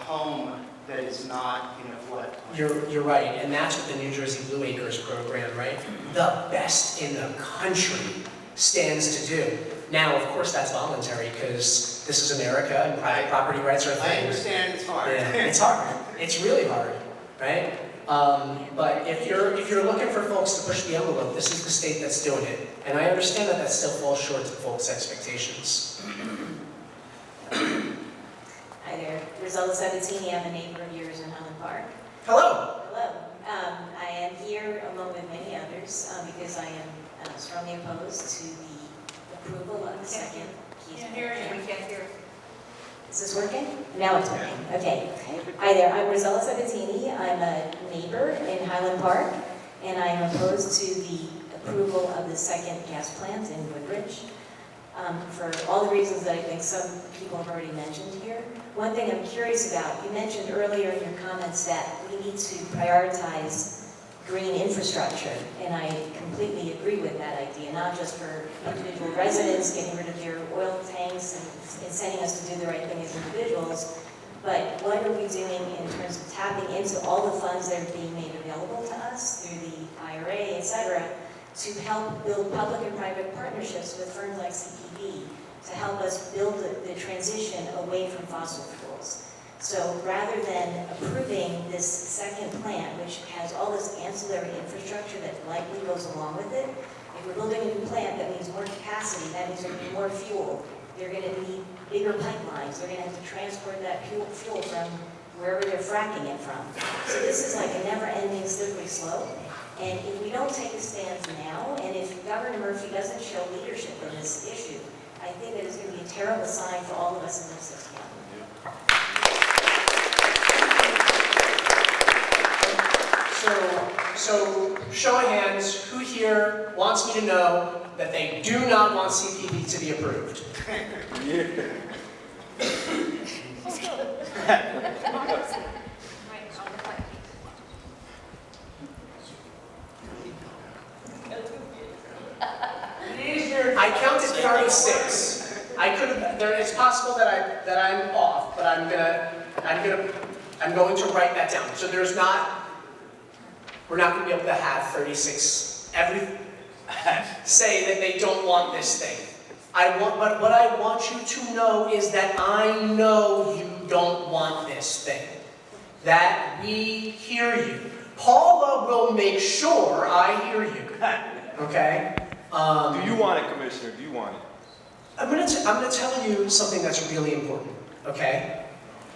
U: home that is not, flood.
C: You're right, and that's what the New Jersey Blue Acres program, right? The best in the country stands to do. Now, of course, that's voluntary because this is America and private property rights are a thing.
U: I understand it's hard.
C: Yeah, it's hard. It's really hard, right? But if you're looking for folks to push the envelope, this is the state that's doing it. And I understand that still falls short of folks' expectations.
D: Hi there, Rosella Sabatini. I'm a neighbor of yours in Highland Park.
C: Hello.
D: Hello. I am here along with many others because I am strongly opposed to the approval of the second.
J: We can't hear.
D: Is this working? Now it's working. Okay. Hi there. I'm Rosella Sabatini. I'm a neighbor in Highland Park, and I am opposed to the approval of the second gas plant in Woodridge for all the reasons that I think some people have already mentioned here. One thing I'm curious about, you mentioned earlier in your comments that we need to prioritize green infrastructure, and I completely agree with that idea, not just for individual residents getting rid of their oil tanks and sending us to do the right thing as individuals, but what are we doing in terms of tapping into all the funds that are being made available to us through the IRA, et cetera, to help build public and private partnerships with firms like CPB to help us build the transition away from fossil fuels. So rather than approving this second plant, which has all this ancillary infrastructure that likely goes along with it, if we're building a new plant, that means more capacity, that means there will be more fuel. They're going to need bigger pipelines. They're going to have to transport that fuel from wherever they're fracking it from. So this is like a never-ending slippery slope. And if we don't take a stance now, and if Governor Murphy doesn't show leadership in this issue, I think that it's going to be a terrible sign for all of us in Middlesex County.
C: So show of hands, who here wants me to know that they do not want CPB to be approved? I counted 36. I could have. It's possible that I'm off, but I'm going to write that down. So we're not going to be able to have 36 say that they don't want this thing. But what I want you to know is that I know you don't want this thing. That we hear you. Paula will make sure I hear you. Okay?
V: Do you want it, Commissioner? Do you want it?
C: I'm going to tell you something that's really important. Okay?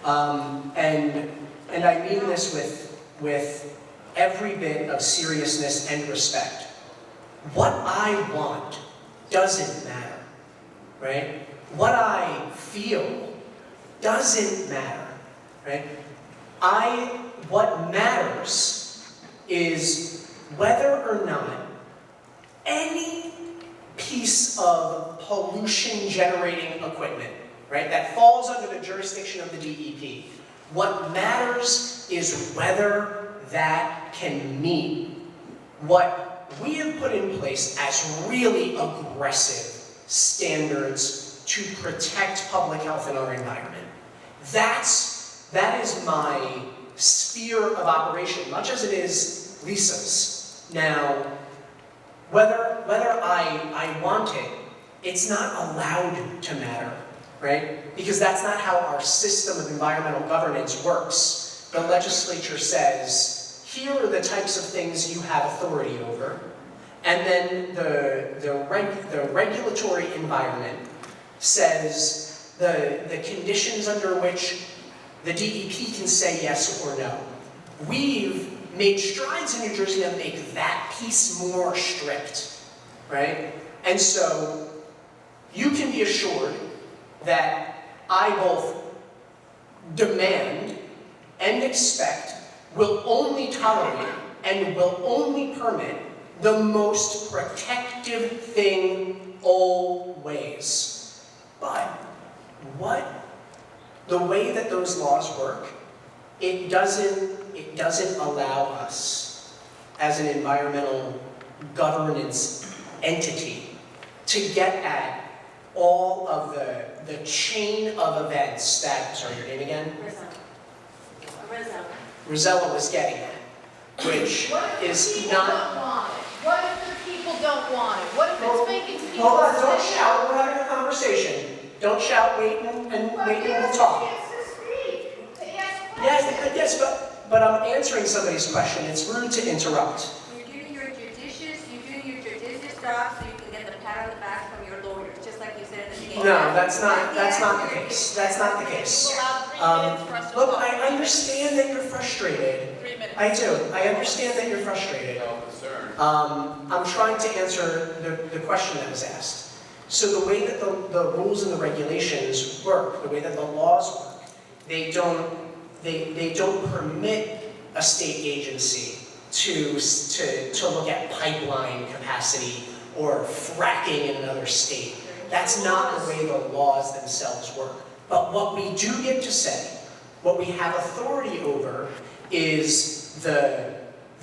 C: And I mean this with every bit of seriousness and respect. What I want doesn't matter, right? What I feel doesn't matter, right? What matters is whether or not any piece of pollution-generating equipment, right, that falls under the jurisdiction of the DEP, what matters is whether that can meet what we have put in place as really aggressive standards to protect public health in our environment. That is my sphere of operation, much as it is Lisa's. Now, whether I want it, it's not allowed to matter, right? Because that's not how our system of environmental governance works. The legislature says, here are the types of things you have authority over, and then the regulatory environment says the conditions under which the DEP can say yes or no. We've made strides in New Jersey to make that piece more strict, right? And so you can be assured that I both demand and expect, will only tolerate, and will only permit the most protective thing always. that those laws work, it doesn't allow us as an environmental governance entity to get at all of the chain of events that, sorry, your name again? Rosella was getting at, which is not...
J: What if the people don't want it? What if it's making people...
C: Hold on, don't shout, we're having a conversation. Don't shout, wait and we'll talk. Yes, but I'm answering somebody's question. It's rude to interrupt.
E: You're doing your judicious job so you can get the pat on the back from your lawyers, just like you said at the beginning.
C: No, that's not the case. That's not the case. Look, I understand that you're frustrated.
J: 3 minutes.
C: I do. I understand that you're frustrated. I'm trying to answer the question that was asked. So the way that the rules and the regulations work, the way that the laws work, they don't permit a state agency to look at pipeline capacity or fracking in another state. That's not the way the laws themselves work. But what we do get to say, what we have authority over, is the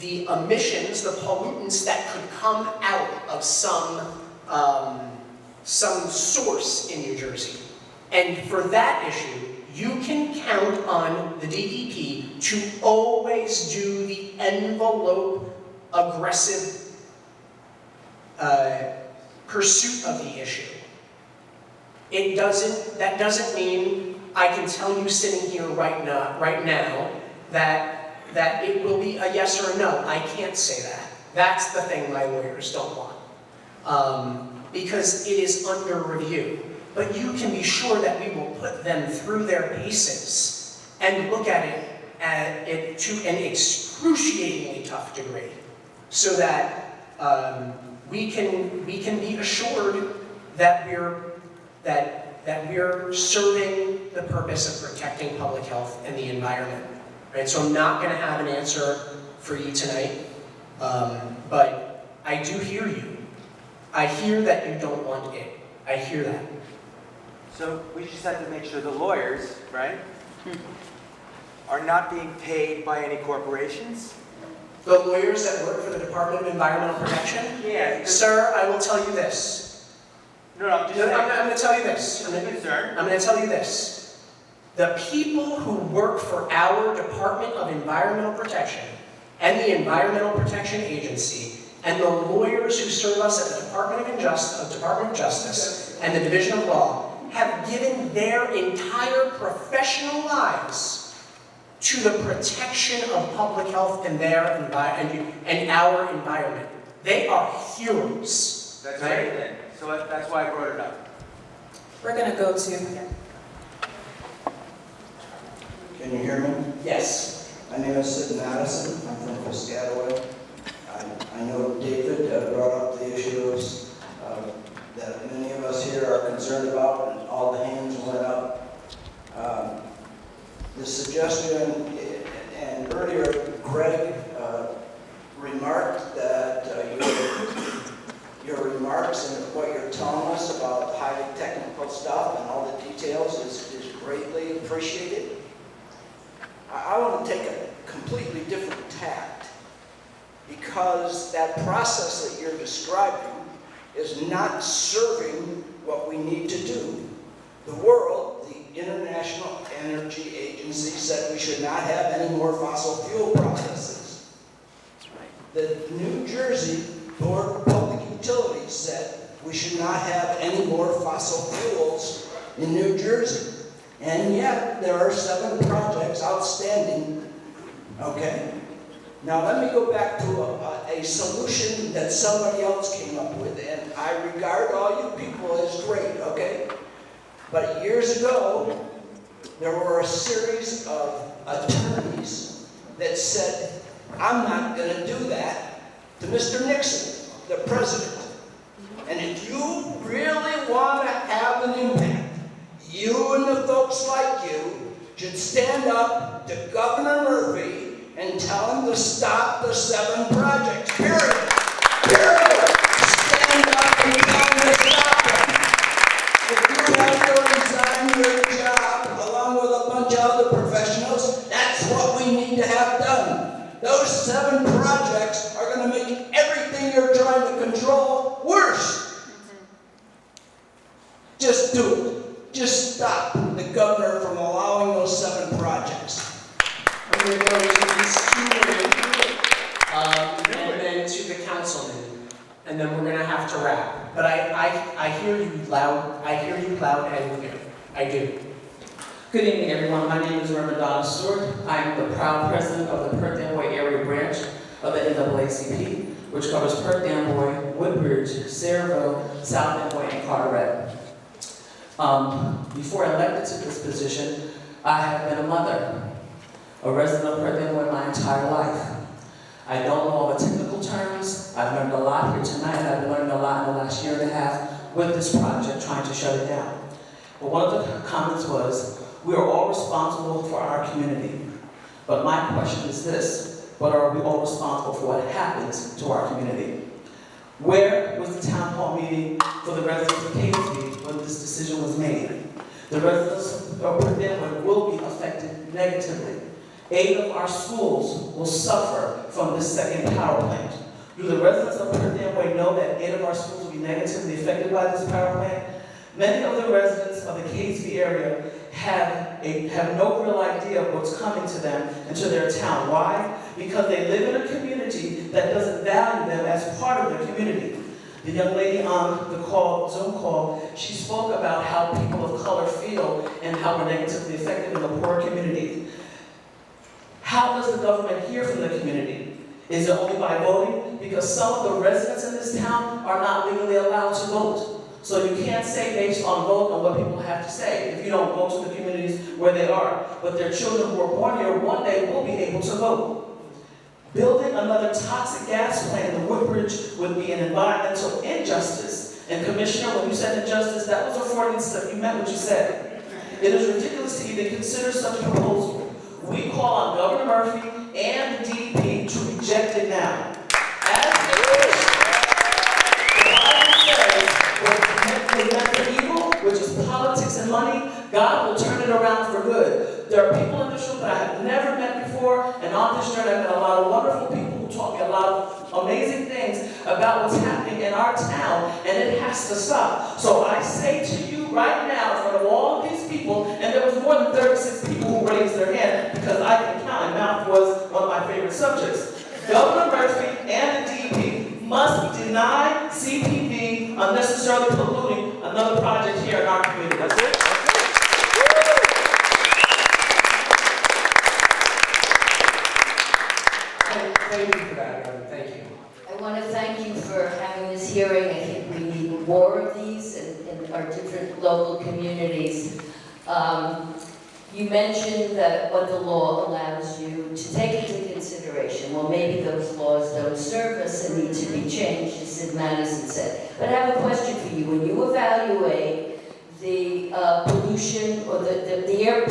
C: emissions, the pollutants that could come out of some source in New Jersey. And for that issue, you can count on the DEP to always do the envelope aggressive pursuit of the issue. That doesn't mean I can tell you sitting here right now that it will be a yes or a no. I can't say that. That's the thing my lawyers don't want. Because it is under review. But you can be sure that we will put them through their paces and look at it to an excruciatingly tough degree, so that we can be assured that we're serving the purpose of protecting public health and the environment. Right? So I'm not going to have an answer for you tonight, but I do hear you. I hear that you don't want it. I hear that.
F: So we just have to make sure the lawyers, right, are not being paid by any corporations?
C: The lawyers that work for the Department of Environmental Protection?
F: Yeah.
C: Sir, I will tell you this.
F: No, I'm just saying.
C: I'm going to tell you this. I'm going to tell you this. The people who work for our Department of Environmental Protection and the Environmental Protection Agency and the lawyers who serve us at the Department of Justice and the Division of Law have given their entire professional lives to the protection of public health and our environment. They are heroes.
F: That's right then. So that's why I brought it up.
B: We're going to go to...
W: Can you hear me?
C: Yes.
W: My name is Sid Madison. I'm from Piscataway. I know David brought up the issues that many of us here are concerned about, and all the hands went up. The suggestion, and earlier Greg remarked that your remarks and what you're telling us about highly technical stuff and all the details is greatly appreciated. I want to take a completely different tact, because that process that you're describing is not serving what we need to do. The world, the International Energy Agency, said we should not have any more fossil fuel processes. The New Jersey Board of Public Utilities said we should not have any more fossil fuels in New Jersey. And yet, there are 7 projects outstanding, okay? Now let me go back to a solution that somebody else came up with, and I regard all you people as great, okay? But years ago, there were a series of attorneys that said, I'm not going to do that to Mr. Nixon, the president. And if you really want to have an impact, you and the folks like you should stand up to Governor Murphy and tell him to stop the 7 projects, period. Period. Stand up and tell him to stop them. If you have to resign your job, along with a bunch of go worse. Just do it. Just stop the governor from allowing those 7 projects.
C: I'm going to go to these 2 women, and then to the councilman, and then we're going to have to wrap. But I hear you loud. I hear you loud and clear. I do.
G: Good evening, everyone. My name is Reverend Donna Stewart. I am the proud president of the Perth Amboy area branch of the NAACP, which covers Perth Amboy, Woodbridge, Sayreville, South Amboy, and Carteret. Before I elected to this position, I have been a mother, a resident of Perth Amboy my entire life. I don't know all the technical terms. I've learned a lot here tonight, and I've been learning a lot in the last year and a half with this project, trying to shut it down. But one of the comments was, we are all responsible for our community. But my question is this, but are we all responsible for what happens to our community? Where was the town hall meeting for the residents of Catesby when this decision was made? The residents of Perth Amboy will be affected negatively. 8 of our schools will suffer from this second power plant. Do the residents of Perth Amboy know that 8 of our schools will be negatively affected by this power plant? Many of the residents of the Catesby area have no real idea of what's coming to them and to their town. Why? Because they live in a community that doesn't value them as part of their community. The young lady on the Zoom call, she spoke about how people of color feel and how we're negatively affected in the poor community. How does the government hear from the community? Is it only by voting? Because some of the residents in this town are not legally allowed to vote. So you can't say based on vote on what people have to say if you don't go to the communities where they are. But their children who are born here one day will be able to vote. Building another toxic gas plant in the Woodbridge would be an environmental injustice. And Commissioner, when you said injustice, that was a Freudian slip. You meant what you said. It is ridiculous to even consider such a proposal. We call on Governor Murphy and the DEP to reject it now. As it is, the Bible says, what meant for evil, which is politics and money, God will turn it around for good. There are people in this room that I have never met before, and on this journey I've met a lot of wonderful people who taught me a lot of amazing things about what's happening in our town, and it has to stop. So I say to you right now, in front of all of these people, and there was more than 36 people who raised their hand, because I can count, and math was one of my favorite subjects. Governor Murphy and the DEP must deny CPV unnecessarily polluting another project here in our community. That's it.
C: Thank you for that, Reverend. Thank you.
H: I want to thank you for having this hearing. I think we need more of these in our different local communities. You mentioned that what the law allows you to take into consideration. Well, maybe those laws don't serve us and need to be changed, as Sid Madison said. But I have a question for you. When you evaluate the pollution or the air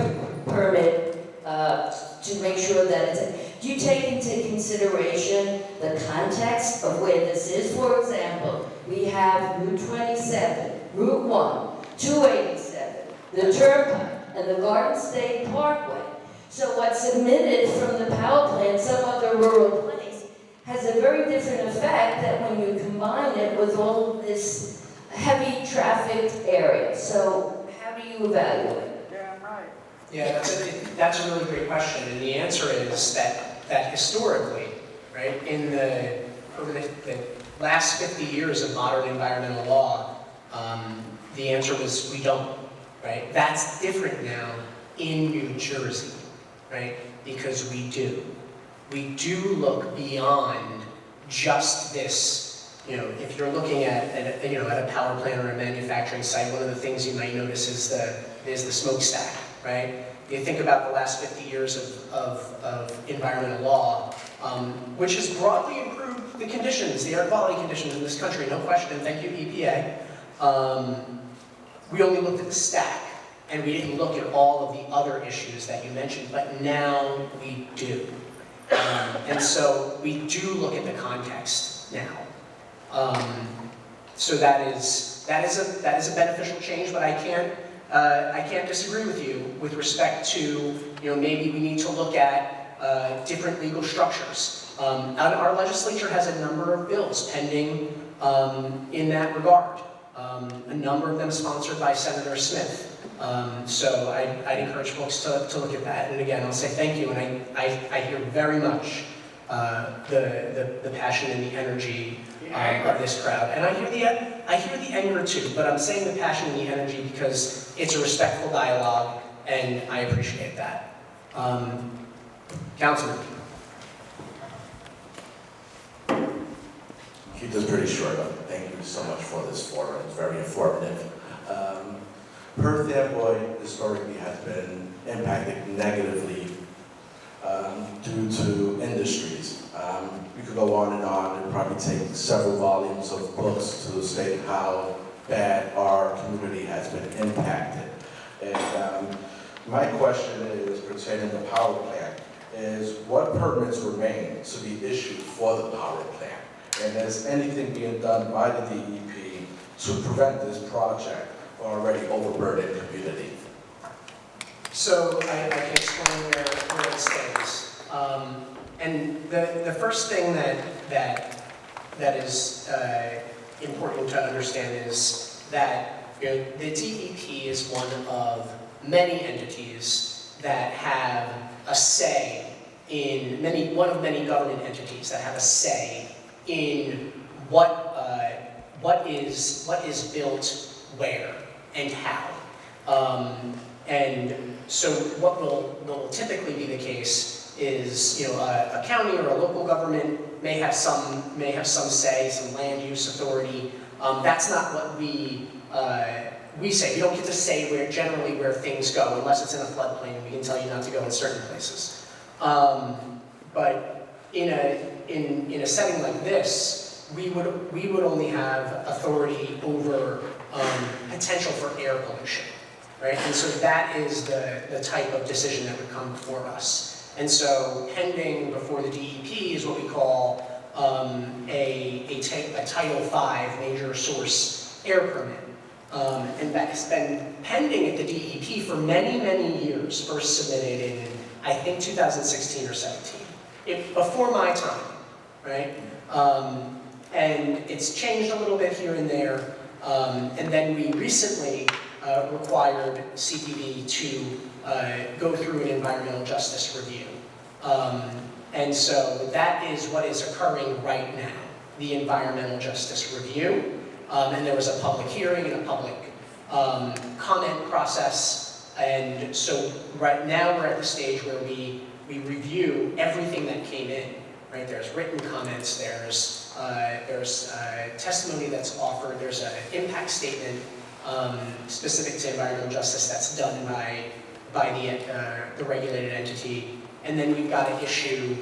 H: permit to make sure that it's, do you take into consideration the context of where this is? For example, we have Route 27, Route 1, 287, the Turnpike, and the Garden State Parkway. So what's emitted from the power plant, some other rural place, has a very different effect than when you combine it with all of this heavy trafficked area. So how do you evaluate?
C: Yeah, that's a really great question, and the answer is that historically, right, over the last 50 years of modern environmental law, the answer was we don't, right? That's different now in New Jersey, right? Because we do. We do look beyond just this. You know, if you're looking at a power plant or a manufacturing site, one of the things you might notice is the smokestack, right? You think about the last 50 years of environmental law, which has broadly improved the conditions, the air quality conditions in this country, no question, and thank you, EPA. We only looked at the stack, and we didn't look at all of the other issues that you mentioned, but now we do. And so we do look at the context now. So that is a beneficial change, but I can't disagree with you with respect to, maybe we need to look at different legal structures. Our legislature has a number of bills pending in that regard. A number of them sponsored by Senator Smith. So I'd encourage folks to look at that. And again, I'll say thank you, and I hear very much the passion and the energy of this crowd. And I hear the anger too, but I'm saying the passion and the energy because it's a respectful dialogue, and I appreciate that. Councilman.
K: Keep this pretty short. Thank you so much for this forum. It's very informative. Perth Amboy historically has been impacted negatively due to industries. We could go on and probably take several volumes of books to state how bad our community has been impacted. And my question is pertaining to the power plant, is what permits remain to be issued for the power plant? And is anything being done by the DEP to prevent this project from already overburdened community?
C: So I can explain where it stands. And the first thing that is important to understand is that the DEP is one of many entities that have a say in one of many government entities that have a say in what is built where and how. And so what will typically be the case is, a county or a local government may have some say, some land use authority. That's not what we say. We don't get to say where things go unless it's in a floodplain, and we can tell you not to go in certain places. But in a setting like this, we would only have authority over potential for air pollution, right? And so that is the type of decision that would come before us. And so pending before the DEP is what we call a Title V major source air permit. And that's been pending at the DEP for many, many years, first submitted in, I think, 2016 or 17, before my time, right? And it's changed a little bit here and there. And then we recently required CPB to go through an environmental justice review. And so that is what is occurring right now, the environmental justice review. And there was a public hearing and a public comment process. And so right now we're at the stage where we review everything that came in, right? There's written comments, there's testimony that's offered, there's an impact statement specific to environmental justice that's done by the regulated entity. And then we've got to issue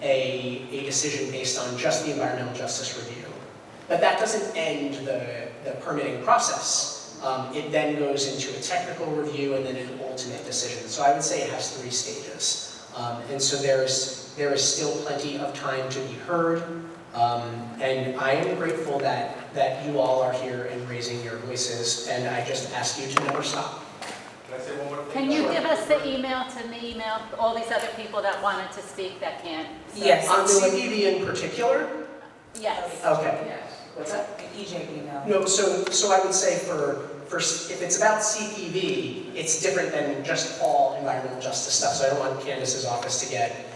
C: a decision based on just the environmental justice review. But that doesn't end the permitting process. It then goes into a technical review and then an ultimate decision. So I would say it has 3 stages. And so there is still plenty of time to be heard. And I am grateful that you all are here and raising your voices. And I just ask you to never stop.
U: Can I say one more thing?
L: Can you give us the email to email all these other people that wanted to speak that can't? So
C: Yes. On CPB in particular?
L: Yes.
C: Okay.
L: Yes.
C: What's that?
B: An EJ email.
C: No, so I would say for if it's about CPB, it's different than just all environmental justice stuff. So I don't want Candace's office to get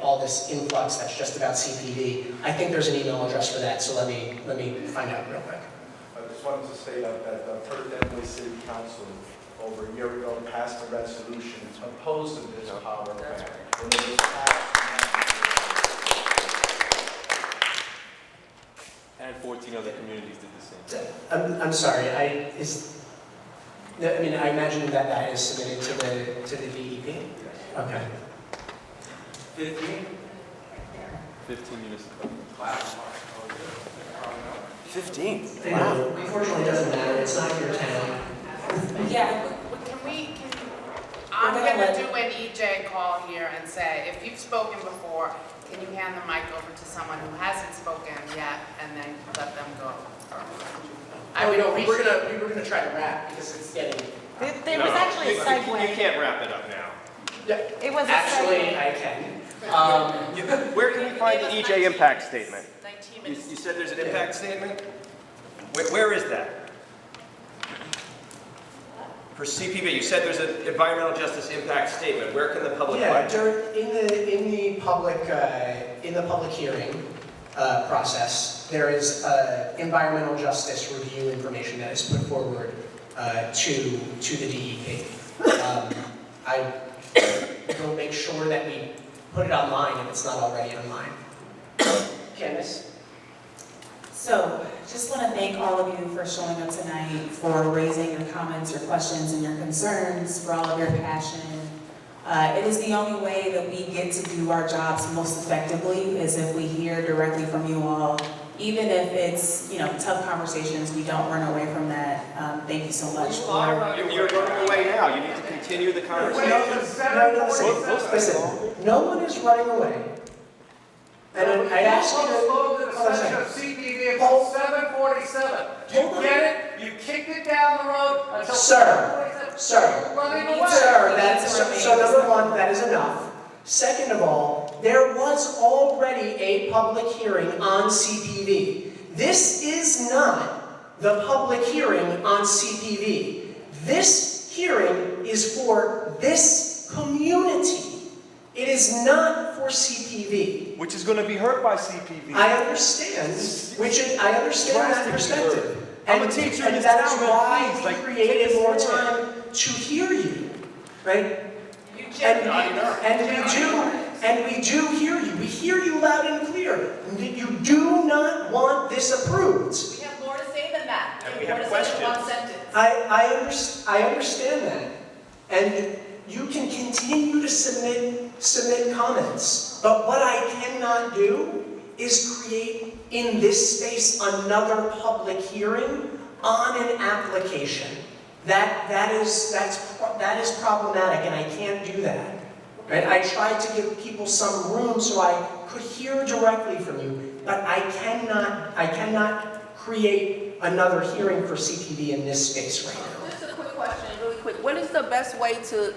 C: all this influx that's just about CPB. I think there's an email address for that. So let me find out real quick.
M: I just wanted to say that the Perth Amboy City Council over a year ago passed a resolution opposed to this power plant. When it was passed,
V: And 14 other communities did the same.
C: I'm sorry. I imagine that is submitted to the DEP. Okay.
U: 15?
V: 15 municipalities.
F: 15?
C: Wow. Unfortunately, it doesn't matter. It's not your town.
B: Yeah.
A: I'm gonna do an EJ call here and say, if you've spoken before, can you hand the mic over to someone who hasn't spoken yet, and then let them go?
C: We were gonna try to wrap because it's getting.
L: There was actually a segue.
V: You can't wrap it up now.
C: Yeah.
L: It was a
C: Actually,
L: segue.
C: I can.
I: Where can we find the EJ impact statement? You said there's an impact statement? Where is that? For CPV, you said there's an environmental justice impact statement. Where can the public find it?
C: In the public hearing process, there is environmental justice review information that is put forward to the DEP. I will make sure that we put it online if it's not already online. Candace?
B: So, just want to thank all of you for showing up tonight, for raising your comments, your questions, and your concerns, for all of your passion. It is the only way that we get to do our jobs most effectively is if we hear directly from you all. Even if it's, tough conversations, we don't run away from that. Thank you so much.
I: You're running away now. You need to continue the conversation.
C: Listen, no one is running away. And I asked you to...
N: CPV until 7:47. You get it? You kicked it down the road until 7:47.
C: Sir, so number one, that is enough. Second of all, there was already a public hearing on CPV. This is not the public hearing on CPV. This hearing is for this community. It is not for CPV.
I: Which is going to be hurt by CPV.
C: I understand. I understand that perspective.
I: I'm a teacher
C: and that's why we created more time to hear you, right? And we do hear you. We hear you loud and clear. You do not want this approved.
J: We have more to say than that.
I: And we have questions.
J: One sentence.
C: I understand that. And you can continue to submit comments. But what I cannot do is create in this space another public hearing on an application. That is problematic, and I can't do that. Right? I tried to give people some room so I could hear directly from you, but I cannot create another hearing for CPV in this space right now.
O: Just a quick question, really quick. What is the best way to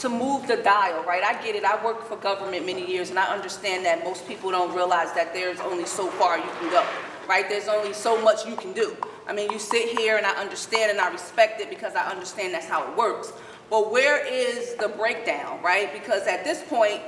O: move the dial, right? I get it. I worked for government many years, and I understand that most people don't realize that there's only so far you can go, right? There's only so much you can do. I mean, you sit here, and I understand and I respect it because I understand that's how it works. But where is the breakdown, right? Because at this point,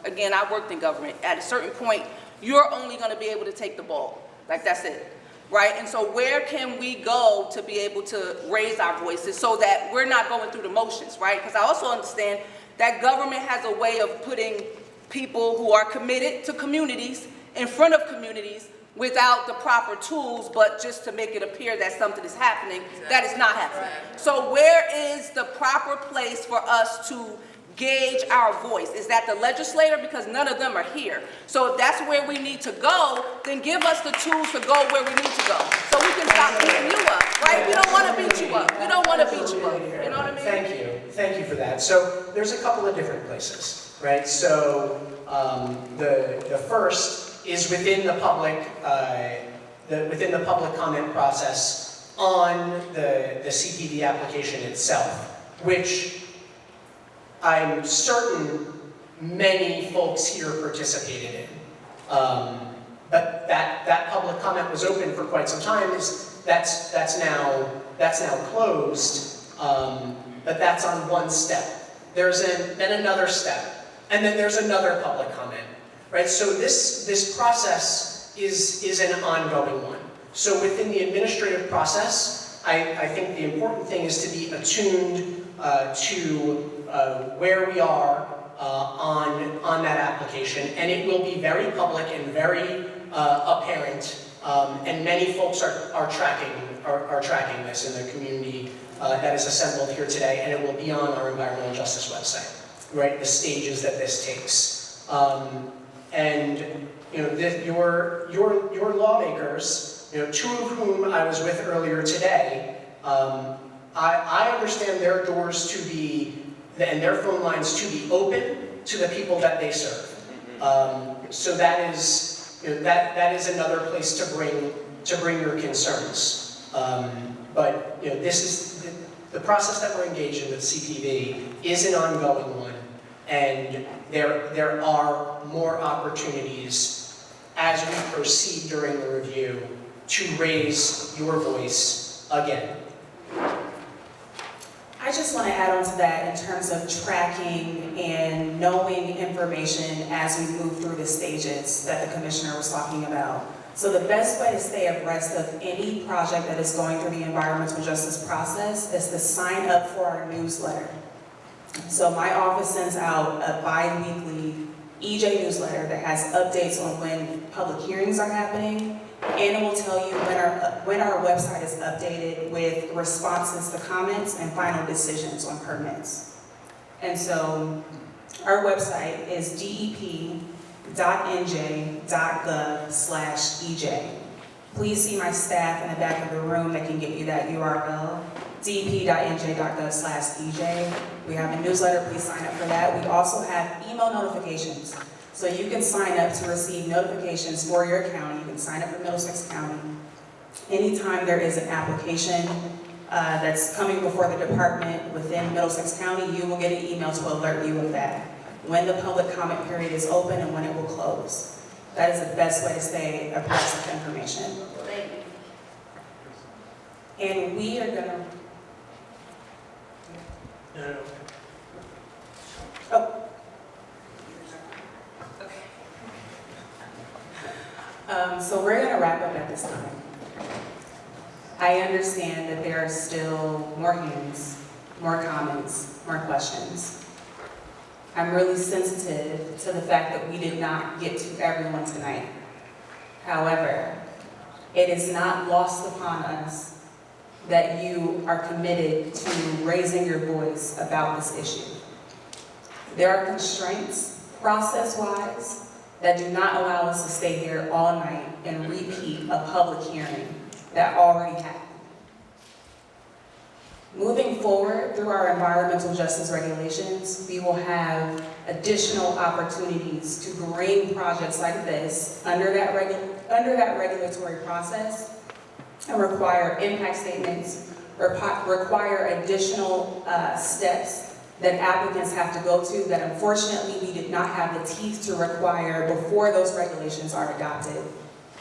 O: again, I worked in government. At a certain point, you're only going to be able to take the ball. Like, that's it. Right? And so where can we go to be able to raise our voices so that we're not going through the motions, right? Because I also understand that government has a way of putting people who are committed to communities in front of communities without the proper tools, but just to make it appear that something is happening that is not happening. So where is the proper place for us to gauge our voice? Is that the legislator? Because none of them are here. So if that's where we need to go, then give us the tools to go where we need to go. So we can stop beating you up, right? We don't want to beat you up. We don't want to beat you up. You know what I mean?
C: Thank you. Thank you for that. So there's a couple of different places, right? So the first is within the public comment process on the CPV application itself, which I'm certain many folks here participated in. But that public comment was open for quite some time. That's now closed. But that's on one step. There's then another step, and then there's another public comment. Right? So this process is an ongoing one. So within the administrative process, I think the important thing is to be attuned to where we are on that application, and it will be very public and very apparent, and many folks are tracking this in the community that is assembled here today, and it will be on our environmental justice website, right? The stages that this takes, and your lawmakers, two of whom I was with earlier today. I understand their doors to be, and their phone lines to be open to the people that they serve. So that is another place to bring your concerns. But this is the process that we're engaged in with CPV is an ongoing one, And there are more opportunities as we proceed during the review to raise your voice again.
B: I just want to add on to that in terms of tracking and knowing information as we move through the stages that the commissioner was talking about. So the best way to stay abreast of any project that is going through the environmental justice process is to sign up for our newsletter. So my office sends out a bi-weekly EJ newsletter that has updates on when public hearings are happening, and it will tell you when our website is updated with responses to comments and final decisions on permits. And so our website is dep.nj.gov/EJ. Please see my staff in the back of the room that can get you that URL, dep.nj.gov/EJ. We have a newsletter, please sign up for that. We also have email notifications. So you can sign up to receive notifications for your county. You can sign up for Middlesex County. Anytime there is an application that's coming before the department within Middlesex County, you will get an email to alert you of that, when the public comment period is open and when it will close. That is the best way to stay abreast of information.
E: Thank you.
B: And we are gonna... Oh. So we're going to wrap up at this time. I understand that there are still more hands, more comments, more questions. I'm really sensitive to the fact that we did not get to everyone tonight. However, it is not lost upon us that you are committed to raising your voice about this issue. There are constraints, process-wise, that do not allow us to stay here all night and repeat a public hearing that already happened. Moving forward through our environmental justice regulations, we will have additional opportunities to bring projects like this under that regulatory process and require impact statements, require additional steps that applicants have to go to that unfortunately we did not have the teeth to require before those regulations are adopted.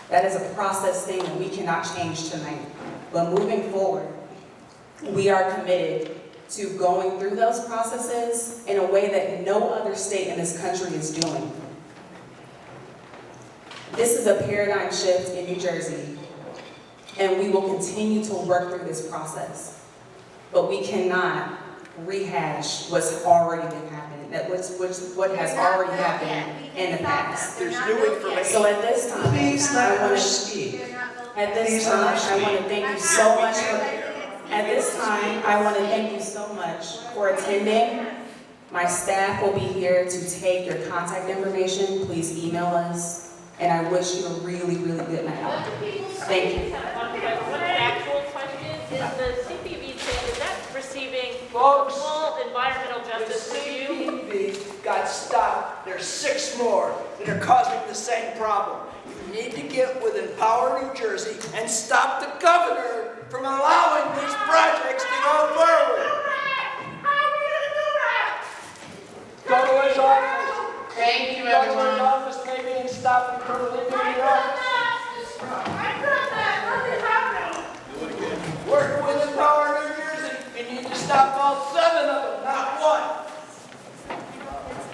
B: That is a process thing that we cannot change tonight. But moving forward, we are committed to going through those processes in a way that no other state in this country is doing. This is a paradigm shift in New Jersey, and we will continue to work through this process. But we cannot rehash what's already been happening, what has already happened in the past.
N: There's new information.
B: So at this time,
N: Please
B: I
N: let
B: want
N: her
B: to
N: speak.
B: At this time, I want to thank you so much for. At this time, I want to thank you so much for attending. My staff will be here to take your contact information. Please email us, and I wish you a really, really good night. Thank you.
P: One actual question is the CPVC, is that receiving
N: Folks,
P: full environmental justice review?
N: CPV got stopped. There's 6 more that are causing the same problem. You need to get with Empower New Jersey and stop the governor from allowing these projects to go forward. Go to his office.
A: Thank you,
N: Go to his
A: everyone.
N: office maybe and stop him from leaving the office. Work with Empower New Jersey. You need to stop all